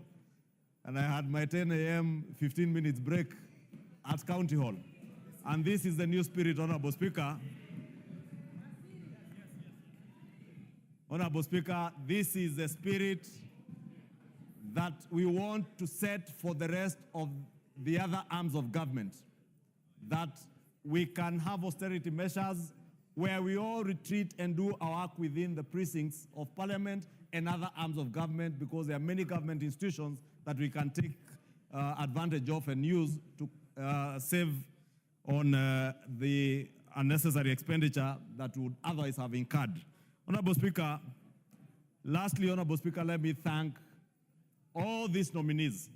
And I had my 10 a.m. 15 minutes break at County Hall. And this is the new spirit, Honorable Speaker. Honorable Speaker, this is the spirit that we want to set for the rest of the other arms of government. That we can have austerity measures where we all retreat and do our work within the precincts of Parliament and other arms of government, because there are many government institutions that we can take advantage of and use to save on the unnecessary expenditure that would otherwise have incurred. Honorable Speaker, lastly, Honorable Speaker, let me thank all these nominees,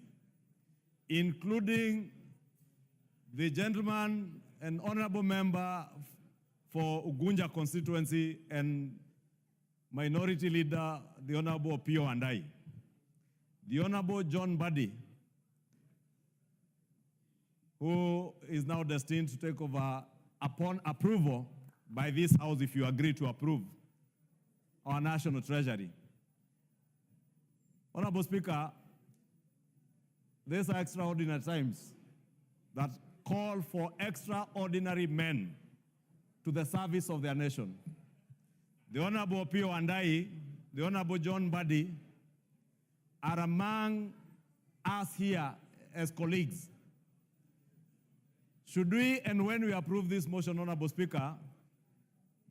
including the gentleman and honorable member for Ugunja constituency and minority leader, the Honorable Opiyo Wandayi, the Honorable John Mbadi, who is now destined to take over upon approval by this House, if you agree to approve, our National Treasury. Honorable Speaker, these are extraordinary times that call for extraordinary men to the service of their nation. The Honorable Opiyo Wandayi, the Honorable John Mbadi are among us here as colleagues. Should we, and when we approve this motion, Honorable Speaker,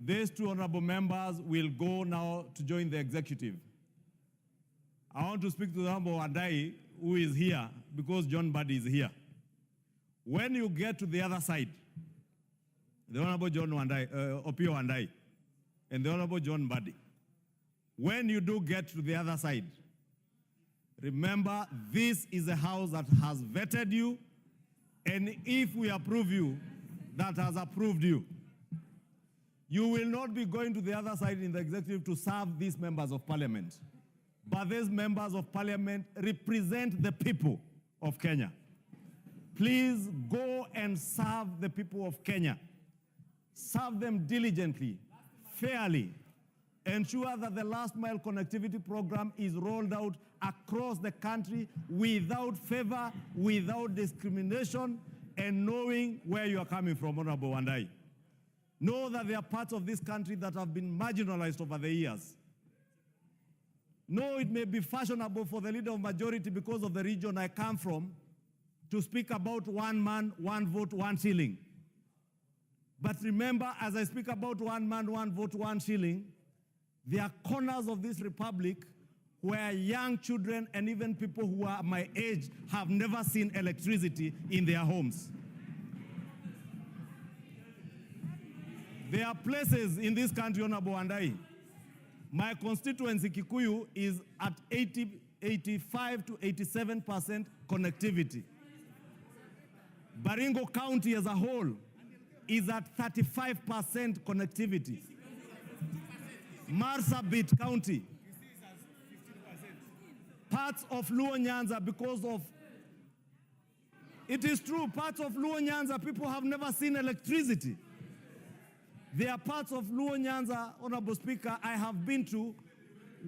these 2 honorable members will go now to join the executive. I want to speak to the Honorable Wandayi, who is here, because John Mbadi is here. When you get to the other side, the Honorable John Opiyo Wandayi, and the Honorable John Mbadi, when you do get to the other side, remember this is a house that has vetted you, and if we approve you, that has approved you. You will not be going to the other side in the executive to serve these members of parliament, but these members of parliament represent the people of Kenya. Please go and serve the people of Kenya. Serve them diligently, fairly. Ensure that the last mile connectivity program is rolled out across the country without favor, without discrimination, and knowing where you are coming from, Honorable Wandayi. Know that there are parts of this country that have been marginalized over the years. Know it may be fashionable for the leader of majority, because of the region I come from, to speak about 1 man, 1 vote, 1 shilling. But remember, as I speak about 1 man, 1 vote, 1 shilling, there are corners of this republic where young children and even people who are my age have never seen electricity in their homes. There are places in this country, Honorable Wandayi. My constituency, Kikuyu, is at 85 to 87% connectivity. Baringo County as a whole is at 35% connectivity. Marsabit County, parts of Luo Nyanza, because of, it is true, parts of Luo Nyanza, people have never seen electricity. There are parts of Luo Nyanza, Honorable Speaker, I have been to,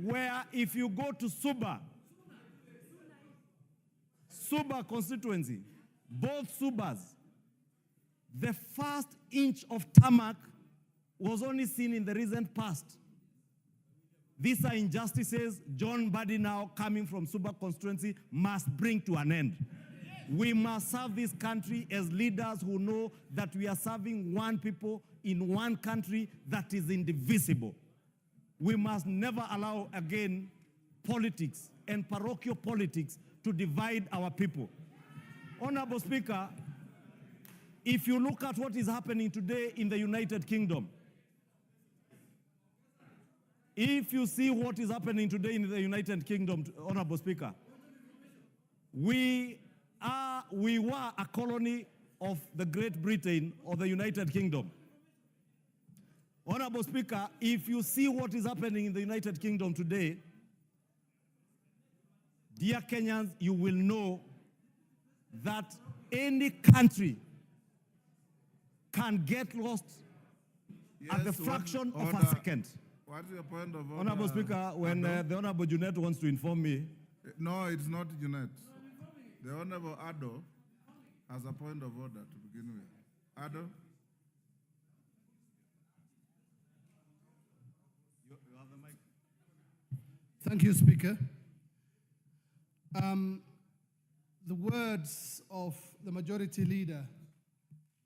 where if you go to Suba constituency, both Subas, the first inch of tarmac was only seen in the recent past. These are injustices John Badi, now coming from Suba constituency, must bring to an end. We must serve this country as leaders who know that we are serving one people in one country that is indivisible. We must never allow again politics and parochial politics to divide our people. Honorable Speaker, if you look at what is happening today in the United Kingdom, if you see what is happening today in the United Kingdom, Honorable Speaker, we were a colony of the Great Britain or the United Kingdom. Honorable Speaker, if you see what is happening in the United Kingdom today, dear Kenyans, you will know that any country can get lost at the fraction of a second. What's your point of order? Honorable Speaker, when the Honorable Junet wants to inform me. No, it's not Junet. The Honorable Ado has a point of order to begin with. Ado? You have the mic. Thank you, Speaker. The words of the majority leader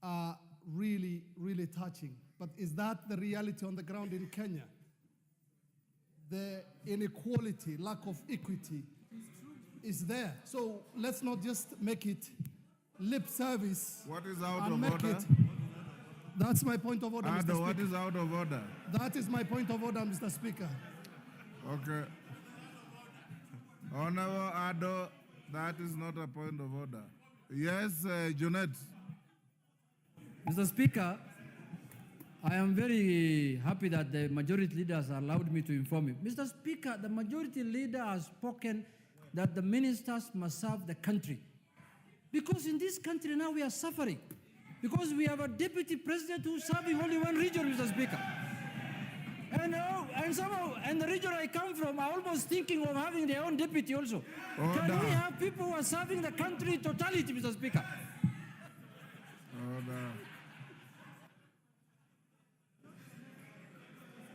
are really, really touching. But is that the reality on the ground in Kenya? The inequality, lack of equity is there. So let's not just make it lip service. What is out of order? That's my point of order, Mr. Speaker. What is out of order? That is my point of order, Mr. Speaker. Okay. Honorable Ado, that is not a point of order. Yes, Junet. Mr. Speaker, I am very happy that the majority leader has allowed me to inform you. Mr. Speaker, the majority leader has spoken that the ministers must serve the country. Because in this country now we are suffering. Because we have a deputy president who's serving only one region, Mr. Speaker. And somehow, and the region I come from are almost thinking of having their own deputy also. Order. Can we have people who are serving the country in totality, Mr. Speaker? Order.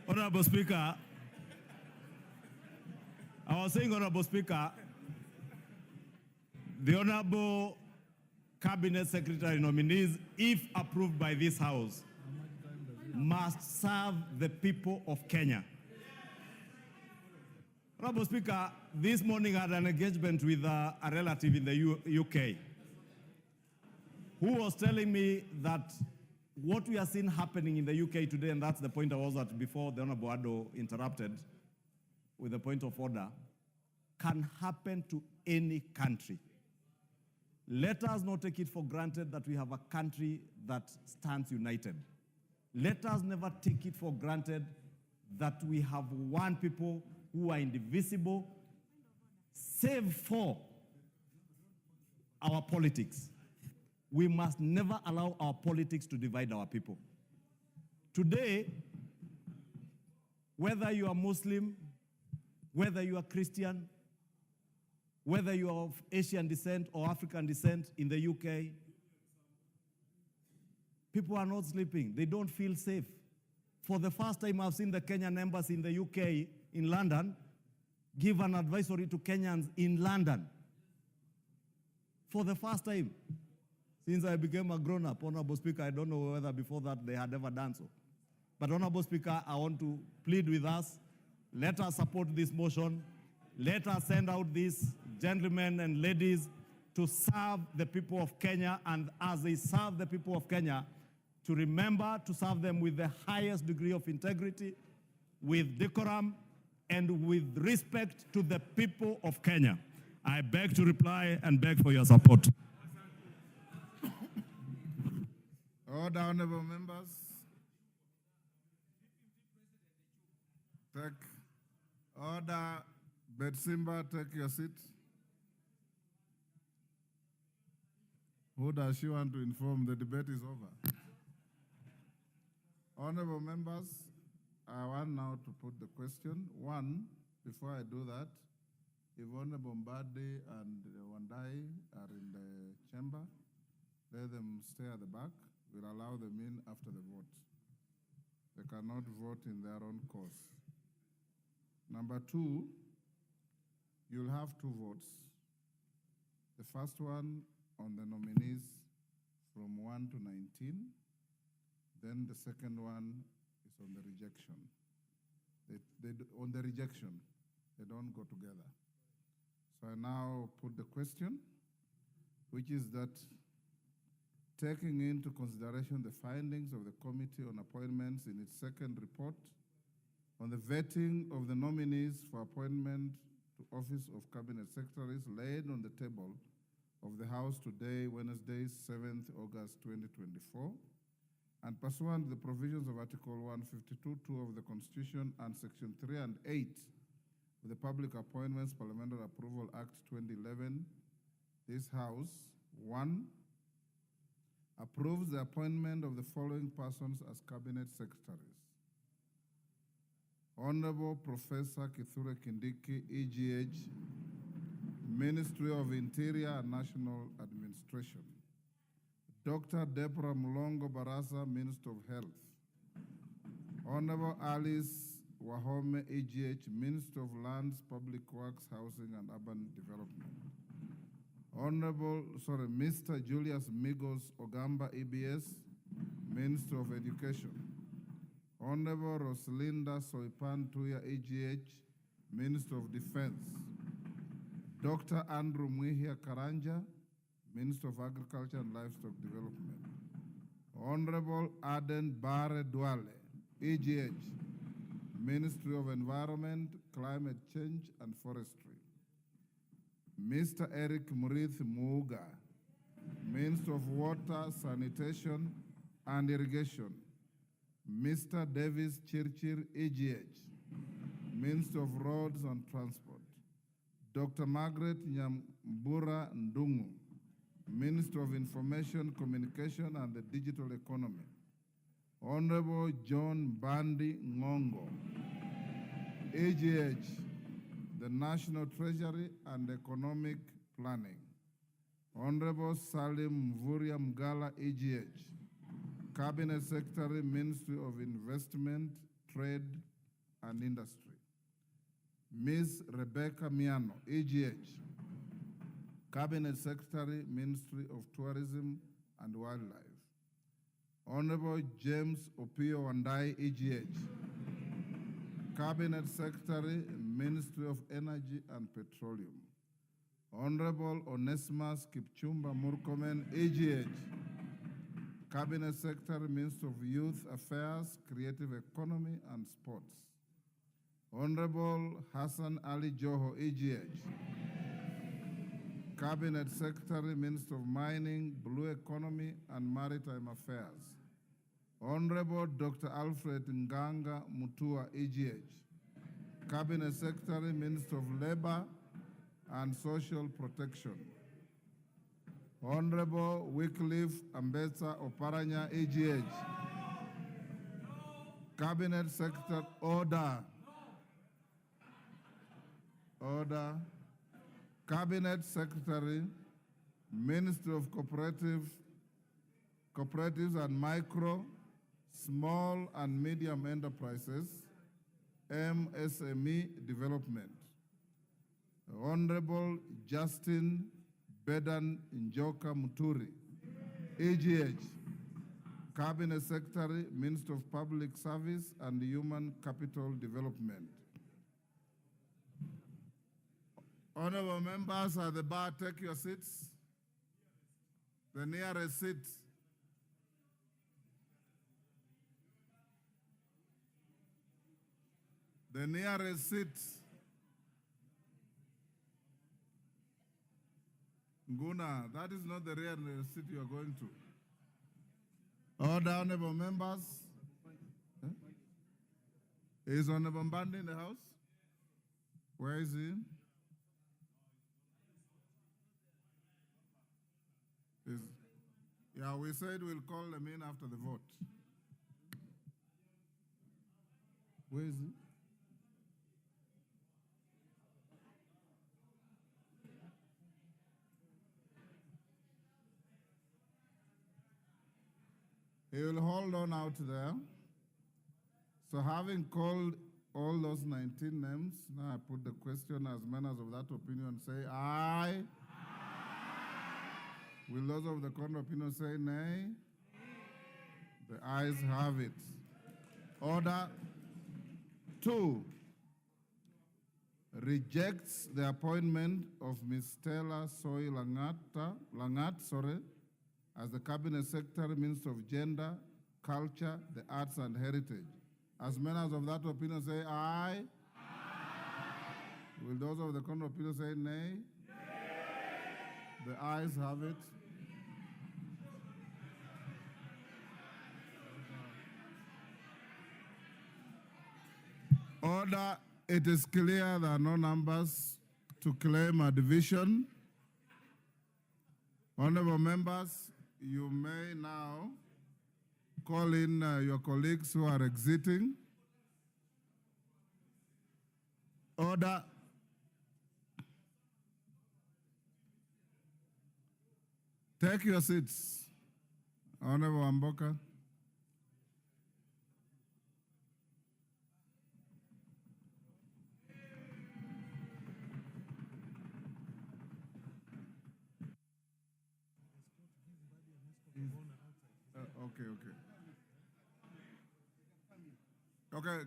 Honorable Speaker, I was saying, Honorable Speaker, the Honorable Cabinet Secretary nominees, if approved by this House, must serve the people of Kenya. Honorable Speaker, this morning I had an engagement with a relative in the UK who was telling me that what we are seeing happening in the UK today, and that's the point I was at before the Honorable Ado interrupted with the point of order, can happen to any country. Let us not take it for granted that we have a country that stands united. Let us never take it for granted that we have one people who are indivisible, save for our politics. We must never allow our politics to divide our people. Today, whether you are Muslim, whether you are Christian, whether you are of Asian descent or African descent in the UK, people are not sleeping. They don't feel safe. For the first time, I've seen the Kenyan embassy in the UK, in London, give an advisory to Kenyans in London. For the first time. Since I became a grown-up, Honorable Speaker, I don't know whether before that they had ever done so. But Honorable Speaker, I want to plead with us. Let us support this motion. Let us send out these gentlemen and ladies to serve the people of Kenya, and as they serve the people of Kenya, to remember to serve them with the highest degree of integrity, with decorum, and with respect to the people of Kenya. I beg to reply and beg for your support. Order, honorable members. Take order. Betsimba, take your seat. Who does she want to inform? The debate is over. Honorable members, I want now to put the question. One, before I do that, if Honorable Mbadi and Wandai are in the chamber, let them stay at the back. We'll allow them in after the vote. They cannot vote in their own cause. Number two, you'll have two votes. The first one on the nominees from 1 to 19. Then the second one is on the rejection. On the rejection, they don't go together. So I now put the question, which is that taking into consideration the findings of the Committee on Appointments in its second report on the vetting of the nominees for appointment to office of Cabinet Secretaries laid on the table of the House today, Wednesday, 7th August 2024, and pursuant to the provisions of Article 152(2) of the Constitution and Section 3 and 8 of the Public Appointments Parliamentary Approval Act 2011, this House, 1, approves the appointment of the following persons as Cabinet Secretaries. Honorable Professor Kithure Kindiki, EGH, Ministry of Interior and National Administration. Dr. Deborah Mulongo Barasa, Minister of Health. Honorable Alice Wahome, EGH, Minister of Lands, Public Works, Housing and Urban Development. Mr. Julius Migos Ogamba, EBS, Minister of Education. Honorable Rosalinda Soipan Tuya, EGH, Minister of Defense. Dr. Andrew Mwihia Karanja, Minister of Agriculture and Livestock Development. Honorable Aden Bare Duale, EGH, Ministry of Environment, Climate Change and Forestry. Mr. Eric Murith Muuga, Minister of Water, Sanitation and Irrigation. Mr. Davis Chirchir, EGH, Minister of Roads and Transport. Dr. Margaret Nyambura Ndungu, Minister of Information, Communication and the Digital Economy. Honorable John Bandi Ngongo, EGH, the National Treasury and Economic Planning. Honorable Salim Mvuria Mgala, EGH, Cabinet Secretary, Ministry of Investment, Trade and Industry. Ms. Rebecca Miano, EGH, Cabinet Secretary, Ministry of Tourism and Wildlife. Honorable James Opio Wandai, EGH, Cabinet Secretary, Ministry of Energy and Petroleum. Honorable Onesimus Kipchumba Murkomen, EGH, Cabinet Secretary, Minister of Youth Affairs, Creative Economy and Sports. Honorable Hassan Ali Joho, EGH, Cabinet Secretary, Minister of Mining, Blue Economy and Maritime Affairs. Honorable Dr. Alfred Nganga Mutua, EGH, Cabinet Secretary, Minister of Labor and Social Protection. Honorable Wycliffe Ambetsa Oparanya, EGH, Cabinet Secretary, Order. Cabinet Secretary, Minister of Cooperatives and Micro, Small and Medium Enterprises, MSME Development. Honorable Justin Bedan Njoka Muturi, EGH, Cabinet Secretary, Minister of Public Service and Human Capital Development. Honorable members at the bar, take your seats. The nearest seat. The nearest seat. Nguna, that is not the nearest seat you are going to. Order, honorable members. Is Honorable Mbandi in the house? Where is he? Yeah, we said we'll call them in after the vote. Where is he? He will hold on out there. So having called all those 19 names, now I put the question as members of that opinion say aye. Will those of the contrary opinion say nay? The ayes have it. Order 2 rejects the appointment of Ms. Stella Soy Langat, as the Cabinet Secretary, Minister of Gender, Culture, the Arts and Heritage. As members of that opinion say aye. Will those of the contrary opinion say nay? The ayes have it. Order, it is clear there are no numbers to claim a division. Honorable members, you may now call in your colleagues who are exiting. Order. Take your seats. Honorable Amboka. Okay.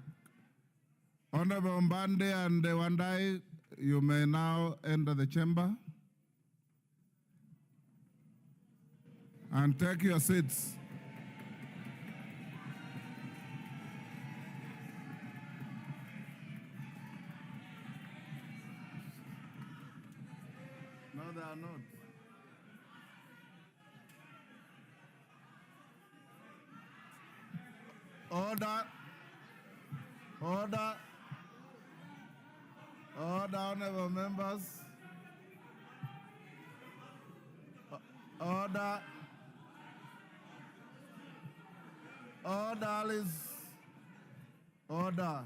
Honorable Mbande and Wandai, you may now enter the chamber and take your seats. No, they are not. Order. Order. Order, honorable members. Order. Order, Alice. Order.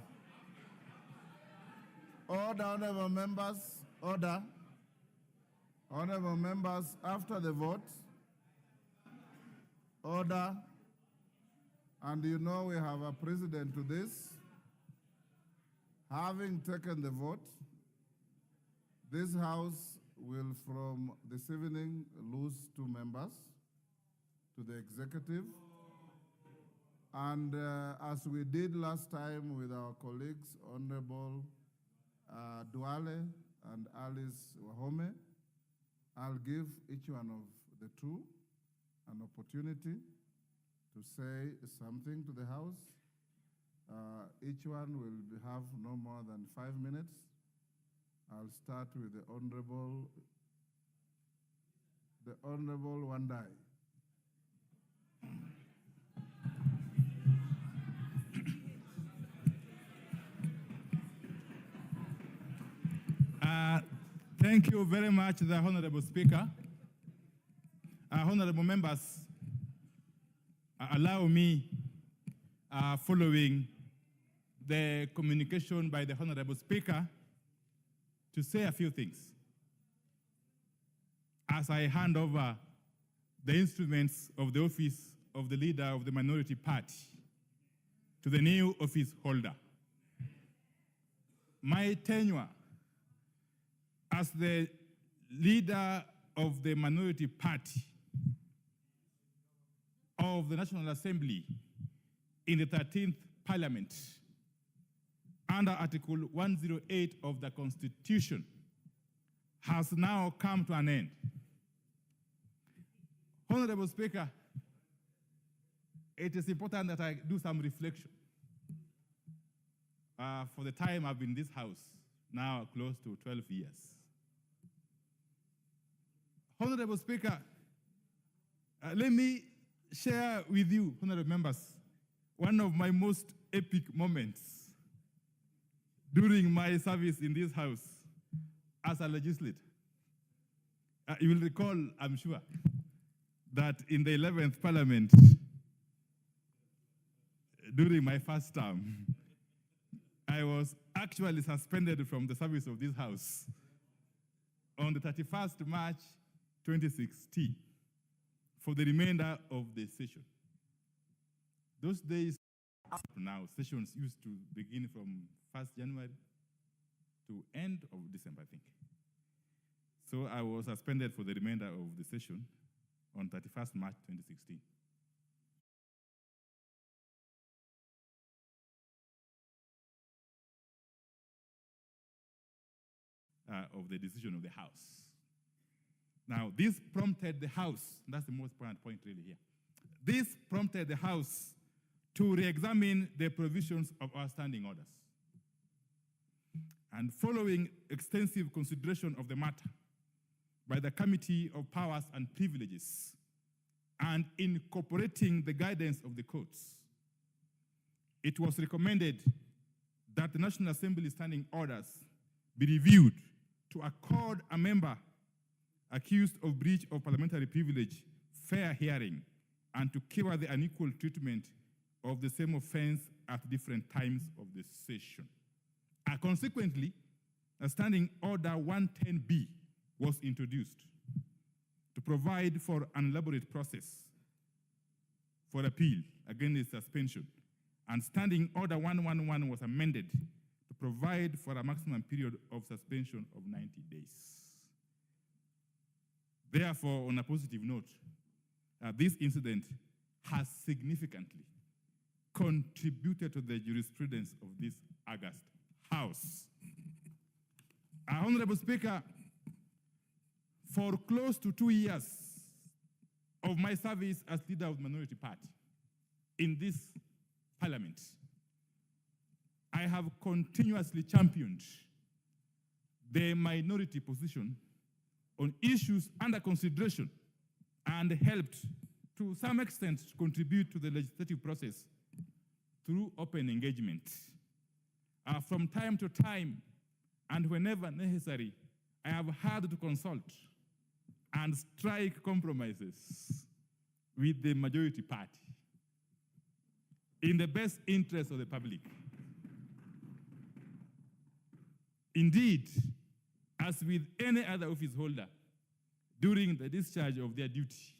Order, honorable members. Order. Honorable members, after the vote. Order. And you know we have a precedent to this. Having taken the vote, this House will from this evening lose 2 members to the executive. And as we did last time with our colleagues, Honorable Duale and Alice Wahome, I'll give each one of the 2 an opportunity to say something to the House. Each one will have no more than 5 minutes. I'll start with the Honorable Wandai. Thank you very much, the Honorable Speaker. Honorable members, allow me, following the communication by the Honorable Speaker, to say a few things as I hand over the instruments of the office of the leader of the minority party to the new office holder. My tenure as the leader of the minority party of the National Assembly in the 13th Parliament under Article 108 of the Constitution has now come to an end. Honorable Speaker, it is important that I do some reflection. For the time I've been in this House, now close to 12 years. Honorable Speaker, let me share with you, honorable members, one of my most epic moments during my service in this House as a legislator. You will recall, I'm sure, that in the 11th Parliament, during my first term, I was actually suspended from the service of this House on the 31st March 2016 for the remainder of the session. Those days, up now, sessions used to begin from 1st January to end of December, I think. So I was suspended for the remainder of the session on 31st March 2016. Of the decision of the House. Now, this prompted the House, that's the most important point really here. This prompted the House to re-examine the provisions of our standing orders. And following extensive consideration of the matter by the Committee of Powers and Privileges, and incorporating the guidance of the courts, it was recommended that the National Assembly standing orders be reviewed to accord a member accused of breach of parliamentary privilege fair hearing and to cure the unequal treatment of the same offense at different times of the session. Consequently, a standing order 110B was introduced to provide for an elaborate process for appeal against the suspension, and standing order 111 was amended to provide for a maximum period of suspension of 90 days. Therefore, on a positive note, this incident has significantly contributed to the jurisprudence of this august House. Honorable Speaker, for close to 2 years of my service as leader of the minority party in this parliament, I have continuously championed the minority position on issues under consideration and helped to some extent to contribute to the legislative process through open engagement. From time to time, and whenever necessary, I have had to consult and strike compromises with the majority party in the best interest of the public. Indeed, as with any other office holder, during the discharge of their duty,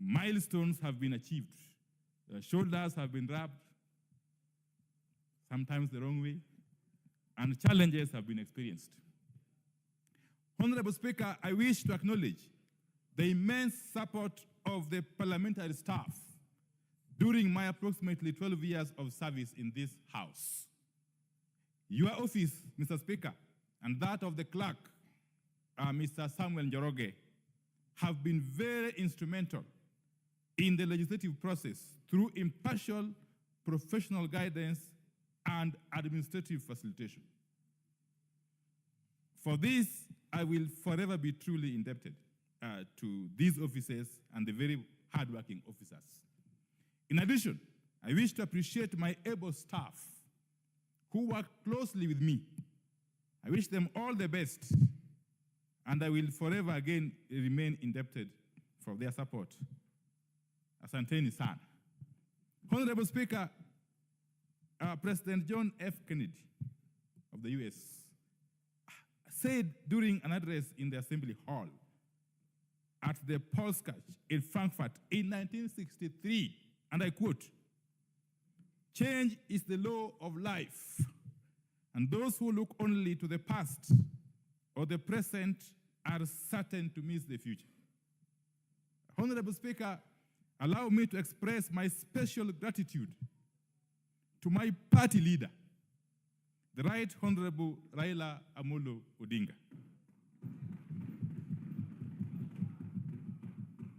milestones have been achieved. Shoulders have been rubbed, sometimes the wrong way, and challenges have been experienced. Honorable Speaker, I wish to acknowledge the immense support of the parliamentary staff during my approximately 12 years of service in this House. Your office, Mr. Speaker, and that of the clerk, Mr. Samuel Njoroge, have been very instrumental in the legislative process through impartial professional guidance and administrative facilitation. For this, I will forever be truly indebted to these officers and the very hardworking officers. In addition, I wish to appreciate my able staff who work closely with me. I wish them all the best, and I will forever again remain indebted for their support. Asanteni sana. Honorable Speaker, President John F. Kennedy of the U.S. said during an address in the Assembly Hall at the Polskach in Frankfurt in 1963, and I quote, "Change is the law of life, and those who look only to the past or the present are certain to miss the future." Honorable Speaker, allow me to express my special gratitude to my party leader, the Right Honorable Raila Amolo Odinga.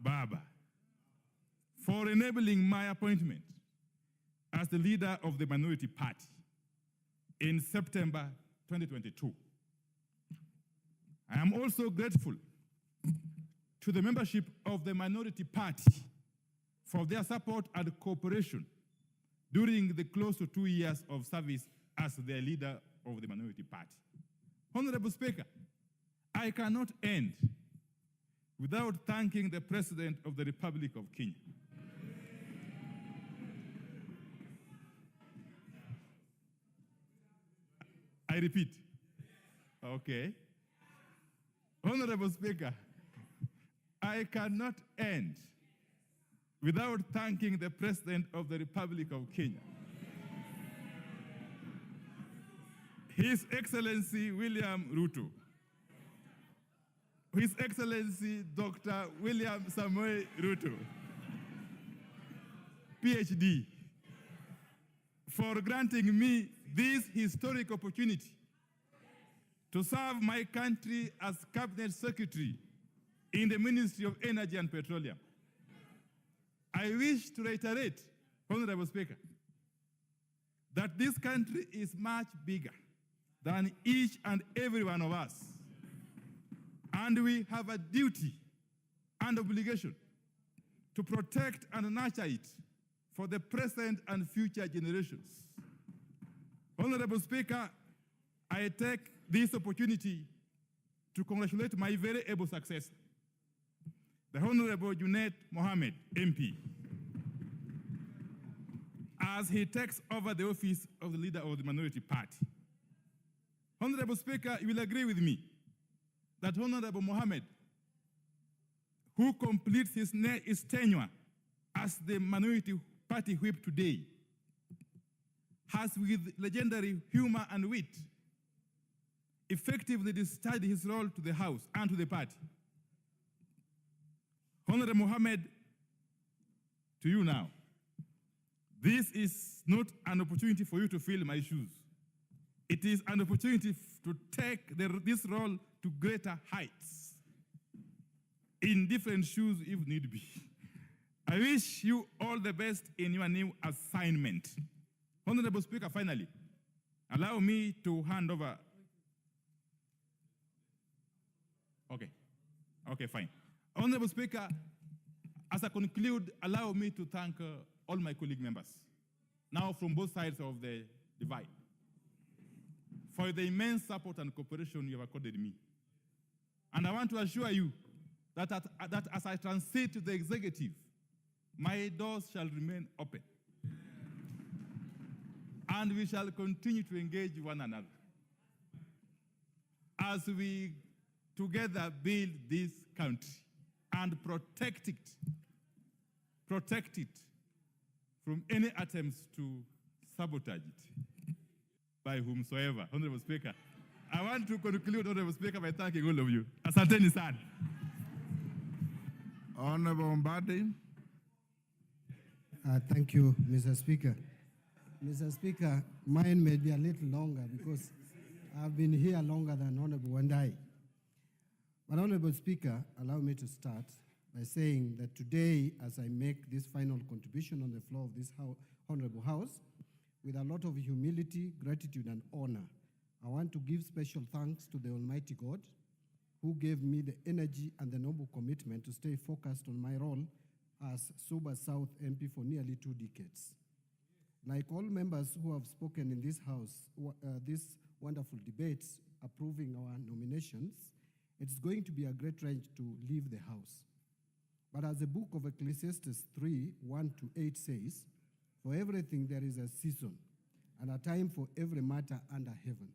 Baba, for enabling my appointment as the leader of the minority party in September 2022. I am also grateful to the membership of the minority party for their support and cooperation during the close to 2 years of service as their leader of the minority party. Honorable Speaker, I cannot end without thanking the President of the Republic of Kenya. I repeat. Okay. Honorable Speaker, I cannot end without thanking the President of the Republic of Kenya His Excellency William Ruto, His Excellency Dr. William Samoei Ruto, PhD, for granting me this historic opportunity to serve my country as Cabinet Secretary in the Ministry of Energy and Petroleum. I wish to reiterate, Honorable Speaker, that this country is much bigger than each and every one of us. And we have a duty and obligation to protect and nurture it for the present and future generations. Honorable Speaker, I take this opportunity to congratulate my very able successor, the Honorable Junet Mohammed, MP, as he takes over the office of the leader of the minority party. Honorable Speaker, you will agree with me that Honorable Mohammed, who completes his tenure as the minority party whip today, has with legendary humor and wit effectively discharged his role to the House and to the party. Honorable Mohammed, to you now. This is not an opportunity for you to fill my shoes. It is an opportunity to take this role to greater heights in different shoes if need be. I wish you all the best in your new assignment. Honorable Speaker, finally, allow me to hand over. Okay, fine. Honorable Speaker, as I conclude, allow me to thank all my colleague members, now from both sides of the divide, for the immense support and cooperation you have accorded me. And I want to assure you that as I transit to the executive, my doors shall remain open. And we shall continue to engage one another as we together build this country and protect it from any attempts to sabotage it by whomsoever. Honorable Speaker, I want to conclude, Honorable Speaker, by thanking all of you. Asanteni sana. Honorable Mbadi. Thank you, Mr. Speaker. Mr. Speaker, mine may be a little longer because I've been here longer than Honorable Wandai. But Honorable Speaker, allow me to start by saying that today, as I make this final contribution on the floor of this Honorable House, with a lot of humility, gratitude, and honor, I want to give special thanks to the Almighty God who gave me the energy and the noble commitment to stay focused on my role as Suba South MP for nearly 2 decades. Like all members who have spoken in this House, these wonderful debates approving our nominations, it's going to be a great range to leave the House. But as the book of Ecclesiastes 3:1-8 says, for everything there is a season and a time for every matter under heaven.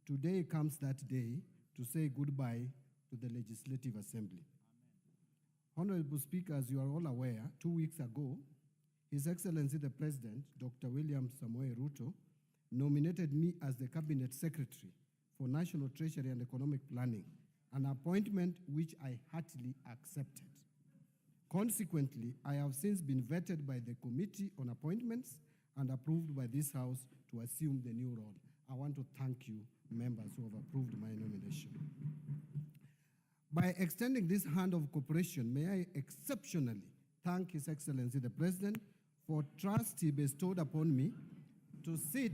Today comes that day to say goodbye to the Legislative Assembly. Honorable Speaker, as you are all aware, 2 weeks ago, His Excellency the President, Dr. William Samoei Ruto, nominated me as the Cabinet Secretary for National Treasury and Economic Planning, an appointment which I heartily accepted. Consequently, I have since been vetted by the Committee on Appointments and approved by this House to assume the new role. I want to thank you, members who have approved my nomination. By extending this hand of cooperation, may I exceptionally thank His Excellency the President for trust he bestowed upon me to sit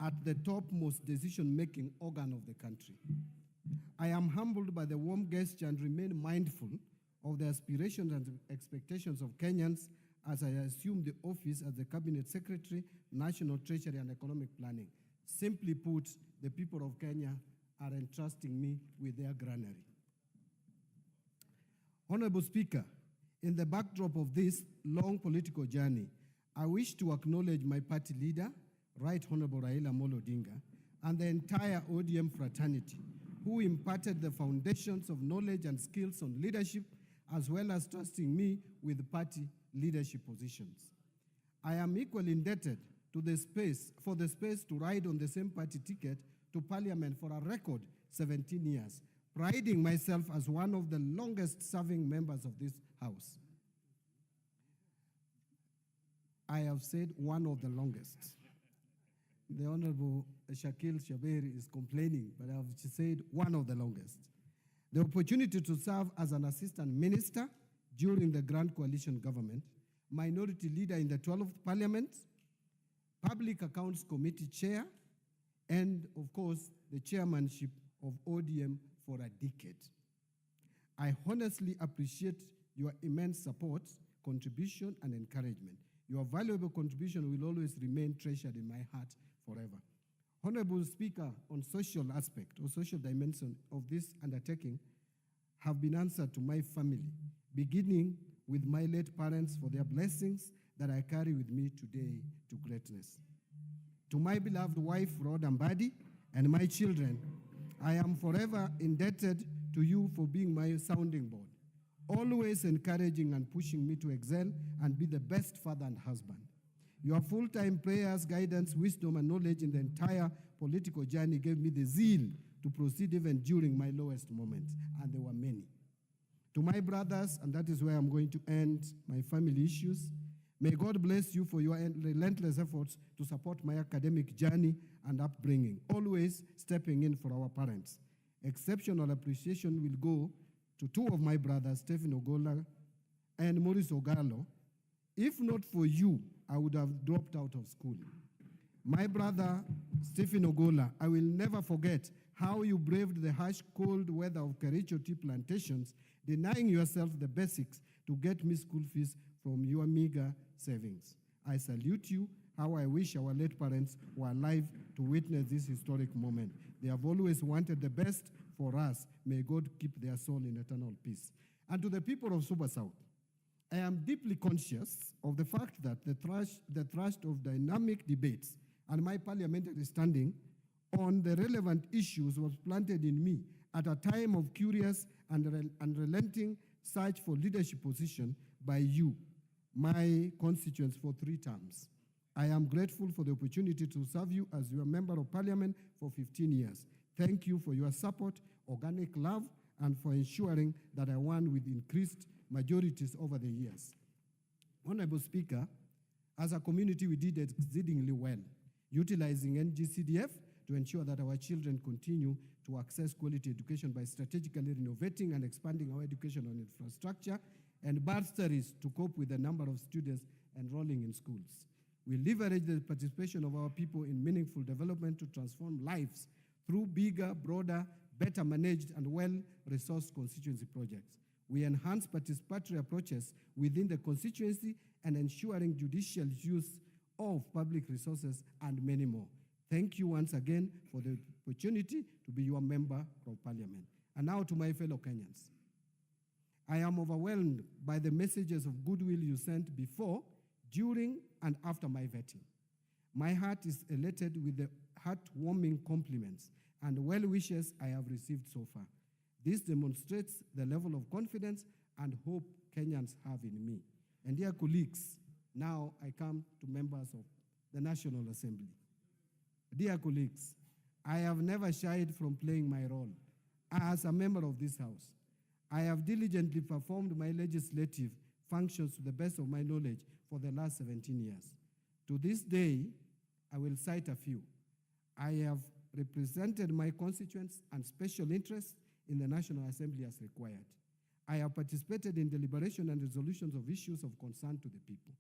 at the topmost decision-making organ of the country. I am humbled by the warm gesture and remain mindful of the aspirations and expectations of Kenyans as I assume the office as the Cabinet Secretary, National Treasury and Economic Planning. Simply put, the people of Kenya are entrusting me with their granary. Honorable Speaker, in the backdrop of this long political journey, I wish to acknowledge my party leader, Right Honorable Raila Amolo Odinga, and the entire ODM fraternity, who imparted the foundations of knowledge and skills on leadership, as well as trusting me with party leadership positions. I am equally indebted to the space to ride on the same party ticket to to Parliament for a record 17 years, priding myself as one of the longest-serving members of this House. I have said one of the longest. The Honorable Shakil Shaberi is complaining, but I have said one of the longest. The opportunity to serve as an assistant minister during the Grand Coalition government, minority leader in the 12th Parliament, Public Accounts Committee chair, and of course, the chairmanship of ODM for a decade. I honestly appreciate your immense support, contribution, and encouragement. Your valuable contribution will always remain treasured in my heart forever. Honorable Speaker, on social aspect or social dimension of this undertaking have been answered to my family, beginning with my late parents for their blessings that I carry with me today to greatness. To my beloved wife, Rhoda Mbadi, and my children, I am forever indebted to you for being my sounding board, always encouraging and pushing me to excel and be the best father and husband. Your full-time prayers, guidance, wisdom, and knowledge in the entire political journey gave me the zeal to proceed even during my lowest moments, and there were many. To my brothers, and that is where I'm going to end my family issues, may God bless you for your relentless efforts to support my academic journey and upbringing, always stepping in for our parents. Exceptional appreciation will go to two of my brothers, Stephen Ogola and Maurice Ogalo. If not for you, I would have dropped out of school. My brother, Stephen Ogola, I will never forget how you braved the harsh, cold weather of Kericho tea plantations, denying yourself the basics to get me school fees from your meager savings. I salute you. How I wish our late parents were alive to witness this historic moment. They have always wanted the best for us. May God keep their soul in eternal peace. And to the people of Suba South, I am deeply conscious of the fact that the thrust of dynamic debates and my parliamentary standing on the relevant issues was planted in me at a time of curious and unrelenting search for leadership position by you, my constituents, for 3 terms. I am grateful for the opportunity to serve you as your member of parliament for 15 years. Thank you for your support, organic love, and for ensuring that I won with increased majorities over the years. Honorable Speaker, as a community, we did exceedingly well, utilizing NGCDF to ensure that our children continue to access quality education by strategically renovating and expanding our educational infrastructure and bursaries to cope with the number of students enrolling in schools. We leverage the participation of our people in meaningful development to transform lives through bigger, broader, better managed, and well-resourced constituency projects. We enhance participatory approaches within the constituency and ensuring judicial use of public resources and many more. Thank you once again for the opportunity to be your member of parliament. And now to my fellow Kenyans. I am overwhelmed by the messages of goodwill you sent before, during, and after my vetting. My heart is elated with the heartwarming compliments and well wishes I have received so far. This demonstrates the level of confidence and hope Kenyans have in me. And dear colleagues, now I come to members of the National Assembly. Dear colleagues, I have never shied from playing my role as a member of this House. I have diligently performed my legislative functions to the best of my knowledge for the last 17 years. To this day, I will cite a few. I have represented my constituents and special interests in the National Assembly as required. I have participated in deliberation and resolutions of issues of concern to the people.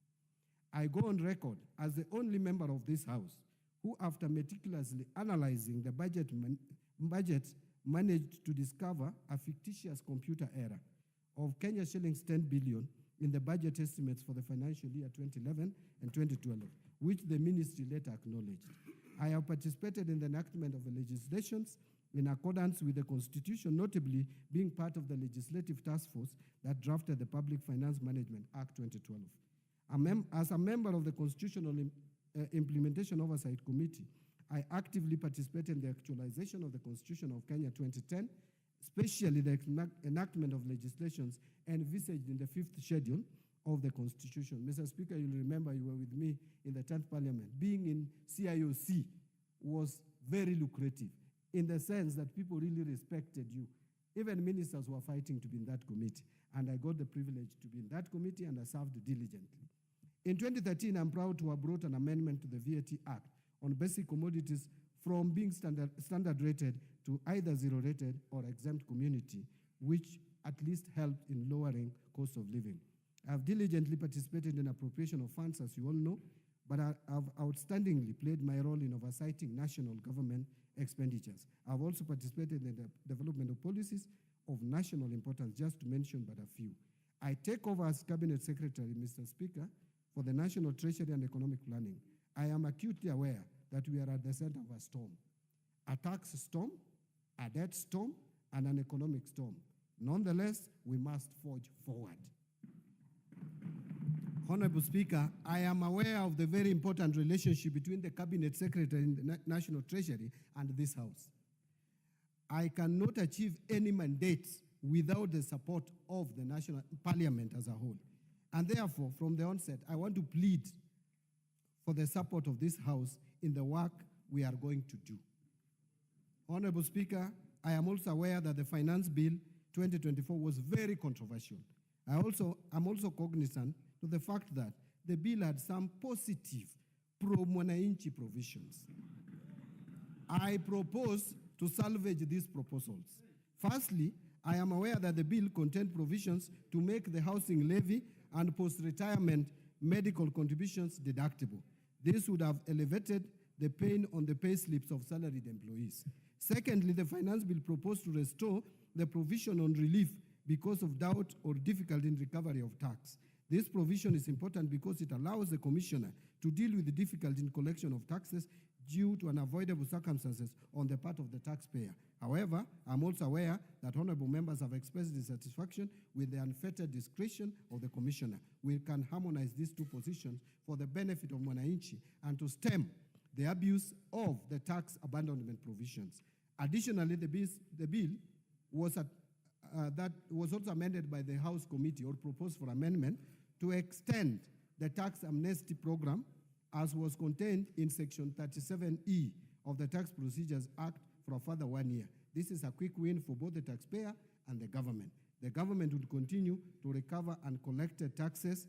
I go on record as the only member of this House who, after meticulously analyzing the budget managed to discover a fictitious computer error of Kenya shillings 10 billion in the budget estimates for the financial year 2011 and 2012, which the ministry later acknowledged. I have participated in the enactment of the legislations in accordance with the Constitution, notably being part of the legislative task force that drafted the Public Finance Management Act 2012. As a member of the Constitutional Implementation Oversight Committee, I actively participated in the actualization of the Constitution of Kenya 2010, especially the enactment of legislations envisaged in the 5th schedule of the Constitution. Mr. Speaker, you'll remember you were with me in the 10th Parliament. Being in CIOC was very lucrative. in the sense that people really respected you. Even ministers were fighting to be in that committee, and I got the privilege to be in that committee, and I served diligently. In 2013, I'm proud to have brought an amendment to the VAT Act on basic commodities from being standard rated to either zero rated or exempt community, which at least helped in lowering cost of living. I've diligently participated in appropriation of funds, as you all know, but I've outstandingly played my role in oversighting national government expenditures. I've also participated in the development of policies of national importance, just to mention but a few. I take over as Cabinet Secretary, Mr. Speaker, for the National Treasury and Economic Planning. I am acutely aware that we are at the center of a storm, a tax storm, a debt storm, and an economic storm. Nonetheless, we must forge forward. Honorable Speaker, I am aware of the very important relationship between the Cabinet Secretary and the National Treasury and this House. I cannot achieve any mandate without the support of the National Parliament as a whole. And therefore, from the onset, I want to plead for the support of this House in the work we are going to do. Honorable Speaker, I am also aware that the Finance Bill 2024 was very controversial. I'm also cognizant to the fact that the bill had some positive pro-mwananchi provisions. I propose to salvage these proposals. Firstly, I am aware that the bill contained provisions to make the housing levy and post-retirement medical contributions deductible. This would have elevated the pain on the pay slips of salaried employees. Secondly, the Finance Bill proposed to restore the provision on relief because of doubt or difficulty in recovery of tax. This provision is important because it allows the Commissioner to deal with the difficulty in collection of taxes due to unavoidable circumstances on the part of the taxpayer. However, I'm also aware that honorable members have expressed dissatisfaction with the unfettered discretion of the Commissioner. We can harmonize these two positions for the benefit of Mwananchi and to stem the abuse of the tax abandonment provisions. Additionally, the bill was that was also amended by the House Committee, or proposed for amendment, to extend the tax amnesty program as was contained in Section 37E of the Tax Procedures Act for a further 1 year. This is a quick win for both the taxpayer and the government. The government would continue to recover uncollected taxes.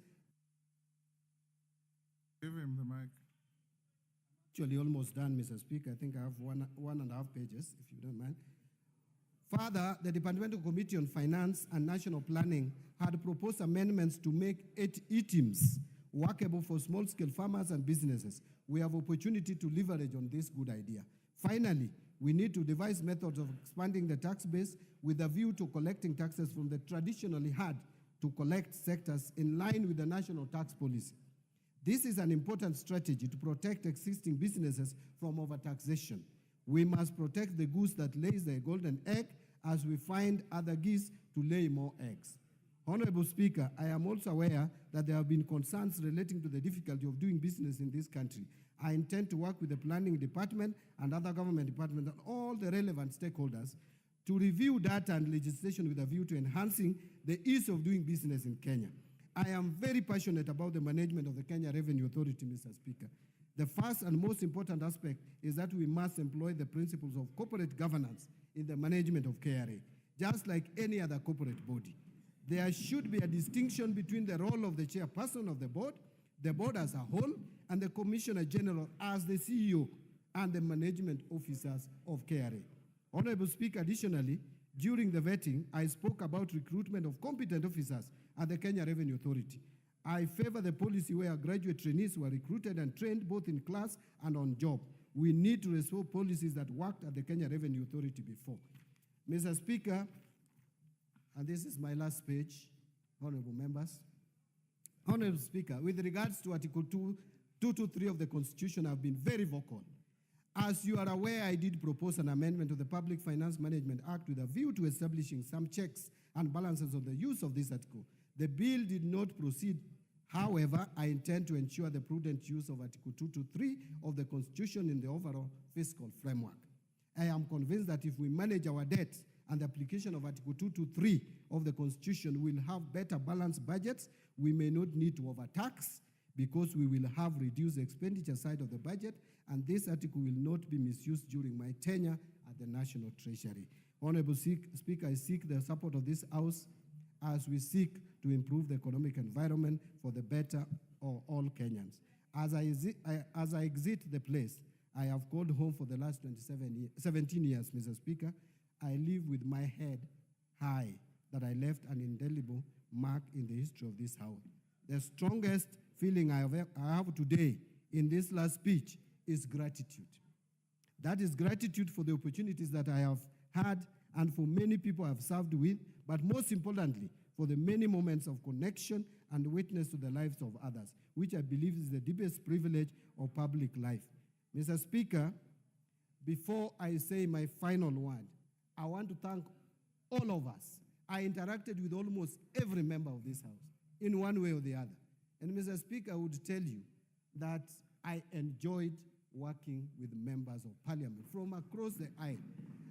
Give him the mic. Actually, almost done, Mr. Speaker. I think I have one and a half pages, if you don't mind. Further, the Departmental Committee on Finance and National Planning had proposed amendments to make ETIMS workable for small-scale farmers and businesses. We have opportunity to leverage on this good idea. Finally, we need to devise methods of expanding the tax base with a view to collecting taxes from the traditionally hard-to-collect sectors in line with the national tax policy. This is an important strategy to protect existing businesses from overtaxation. We must protect the goose that lays the golden egg as we find other geese to lay more eggs. Honorable Speaker, I am also aware that there have been concerns relating to the difficulty of doing business in this country. I intend to work with the Planning Department and other government departments and all the relevant stakeholders to review data and legislation with a view to enhancing the ease of doing business in Kenya. I am very passionate about the management of the Kenya Revenue Authority, Mr. Speaker. The first and most important aspect is that we must employ the principles of corporate governance in the management of KRA, just like any other corporate body. There should be a distinction between the role of the chairperson of the board as a whole, and the Commissioner General as the CEO and the management officers of KRA. Honorable Speaker, additionally, during the vetting, I spoke about recruitment of competent officers at the Kenya Revenue Authority. I favor the policy where graduate trainees were recruited and trained both in class and on job. We need to restore policies that worked at the Kenya Revenue Authority before. Mr. Speaker, and this is my last page, honorable members. Honorable Speaker, with regards to Article 223 of the Constitution, I've been very vocal. As you are aware, I did propose an amendment to the Public Finance Management Act with a view to establishing some checks and balances on the use of this article. The bill did not proceed. However, I intend to ensure the prudent use of Article 223 of the Constitution in the overall fiscal framework. I am convinced that if we manage our debt and the application of Article 223 of the Constitution will have better balanced budgets, we may not need to overtax because we will have reduced the expenditure side of the budget, and this article will not be misused during my tenure at the national treasury. Honorable Speaker, I seek the support of this House as we seek to improve the economic environment for the better of all Kenyans. As I exit the place I have called home for the last 17 years, Mr. Speaker, I live with my head high that I left an indelible mark in the history of this House. The strongest feeling I have today in this last speech is gratitude. That is gratitude for the opportunities that I have had and for many people I have served with, but most importantly, for the many moments of connection and witness to the lives of others, which I believe is the deepest privilege of public life. Mr. Speaker, before I say my final word, I want to thank all of us. I interacted with almost every member of this House in one way or the other. And Mr. Speaker, I would tell you that I enjoyed working with members of parliament from across the aisle.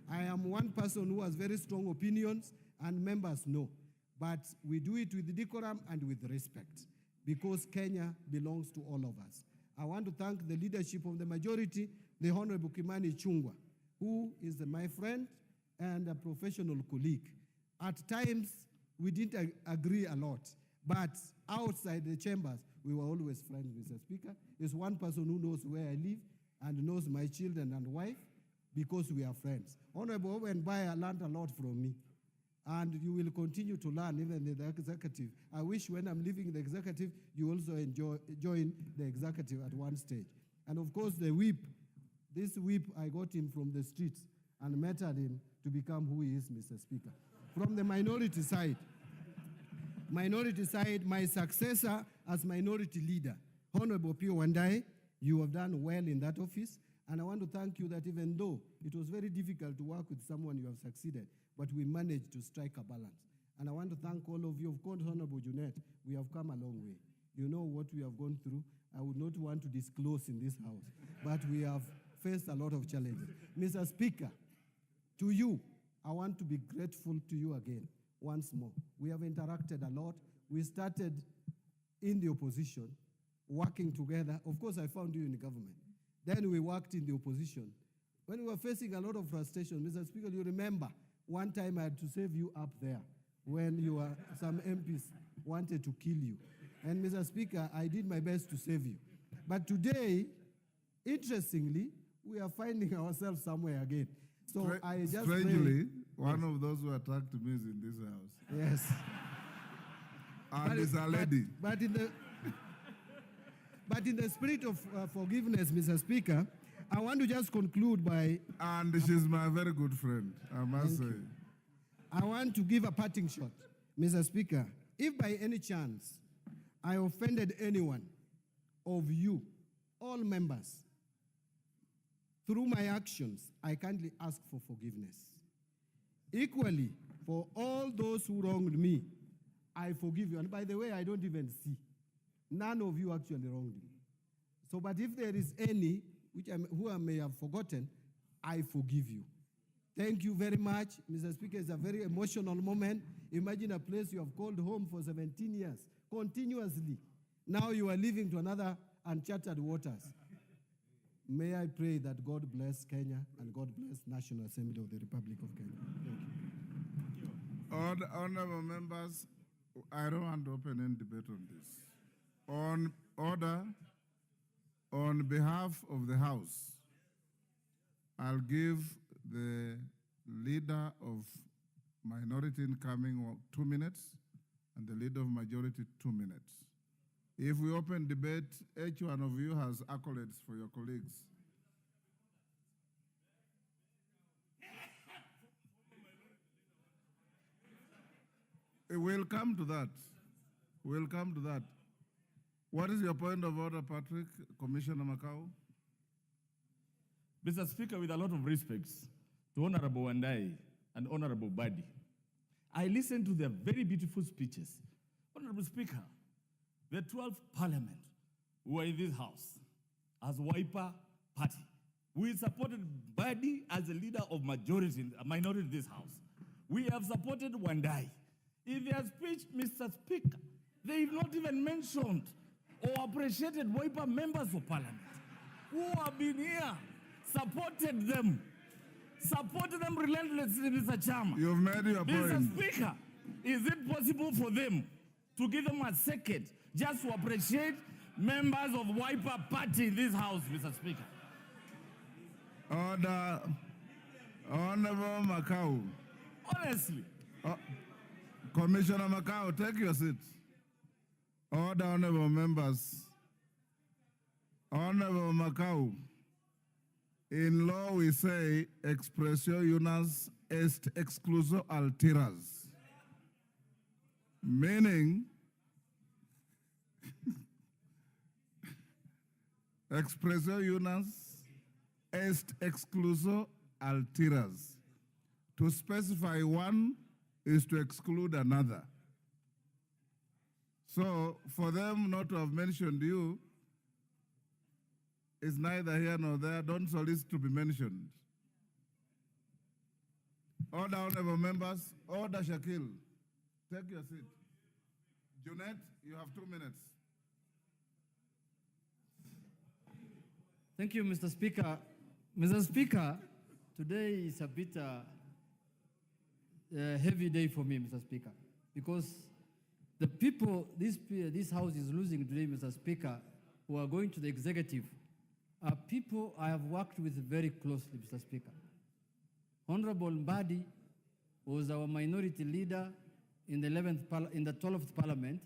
I am one person who has very strong opinions, and members know. But we do it with decorum and with respect, because Kenya belongs to all of us. I want to thank the leadership of the majority, the Honorable Kimani Ichung'wah, who is my friend and a professional colleague. At times, we didn't agree a lot, but outside the chambers, we were always friends, Mr. Speaker. He's one person who knows where I live and knows my children and wife, because we are friends. Honorable Owen Baya learned a lot from me, and you will continue to learn even in the executive. I wish when I'm leaving the executive, you also join the executive at one stage. And of course, the whip, this whip, I got him from the streets and mentored him to become who he is, Mr. Speaker. From the minority side, my successor as minority leader, Honorable Pio Wandai, you have done well in that office. And I want to thank you that even though it was very difficult to work with someone, you have succeeded, but we managed to strike a balance. And I want to thank all of you. Of course, Honorable Junet, we have come a long way. You know what we have gone through. I would not want to disclose in this House, but we have faced a lot of challenges. Mr. Speaker, to you, I want to be grateful to you again, once more. We have interacted a lot. We started in the opposition, working together. Of course, I found you in the government. Then we worked in the opposition. When we were facing a lot of frustration, Mr. Speaker, you remember one time I had to save you up there when some MPs wanted to kill you. And Mr. Speaker, I did my best to save you. But today, interestingly, we are finding ourselves somewhere again. So I just strangely, one of those who attacked me is in this House. Yes. And it's a lady. But in the spirit of forgiveness, Mr. Speaker, I want to just conclude by... And she's my very good friend, I must say. I want to give a parting shot, Mr. Speaker. If by any chance I offended anyone of you, all members, through my actions, I kindly ask for forgiveness. Equally, for all those who wronged me, I forgive you. And by the way, I don't even see. None of you actually wronged me. So, but if there is any who I may have forgotten, I forgive you. Thank you very much. Mr. Speaker, it's a very emotional moment. Imagine a place you have called home for 17 years, continuously. Now you are leaving to another uncharted waters. May I pray that God bless Kenya and God bless National Assembly of the Republic of Kenya. Thank you. Honorable members, I don't want to open any debate on this. On order, on behalf of the House, I'll give the leader of minority incoming 2 minutes and the leader of majority 2 minutes. If we open debate, each one of you has accolades for your colleagues. We'll come to that. We'll come to that. What is your point of order, Patrick? Commissioner Makau? Mr. Speaker, with a lot of respect to Honorable Wandai and Honorable Badi, I listened to their very beautiful speeches. Honorable Speaker, the 12th Parliament were in this House as Wiper Party. We supported Badi as a leader of minority in this House. We have supported Wandai. In their speech, Mr. Speaker, they've not even mentioned or appreciated Wiper members of Parliament who have been here, supported them. Support them relentlessly, Mr. Chairman. You've made your point. Mr. Speaker, is it possible for them to give them a second just to appreciate members of Wiper Party in this house, Mr. Speaker? Order. Honorable Macau. Honestly. Commissioner Macau, take your seat. Order, honorable members. Honorable Macau. In law, we say expressio unias est excluso alteras, meaning expressio unias est excluso alteras. To specify one is to exclude another. So for them not to have mentioned you is neither here nor there. Don't solicit to be mentioned. Order, honorable members. Order, Shakil. Take your seat. Junet, you have 2 minutes. Thank you, Mr. Speaker. Mr. Speaker, today is a bit heavy day for me, Mr. Speaker, because the people this House is losing today, Mr. Speaker, who are going to the executive, are people I have worked with very closely, Mr. Speaker. Honorable Mbadi was our minority leader in the 12th Parliament,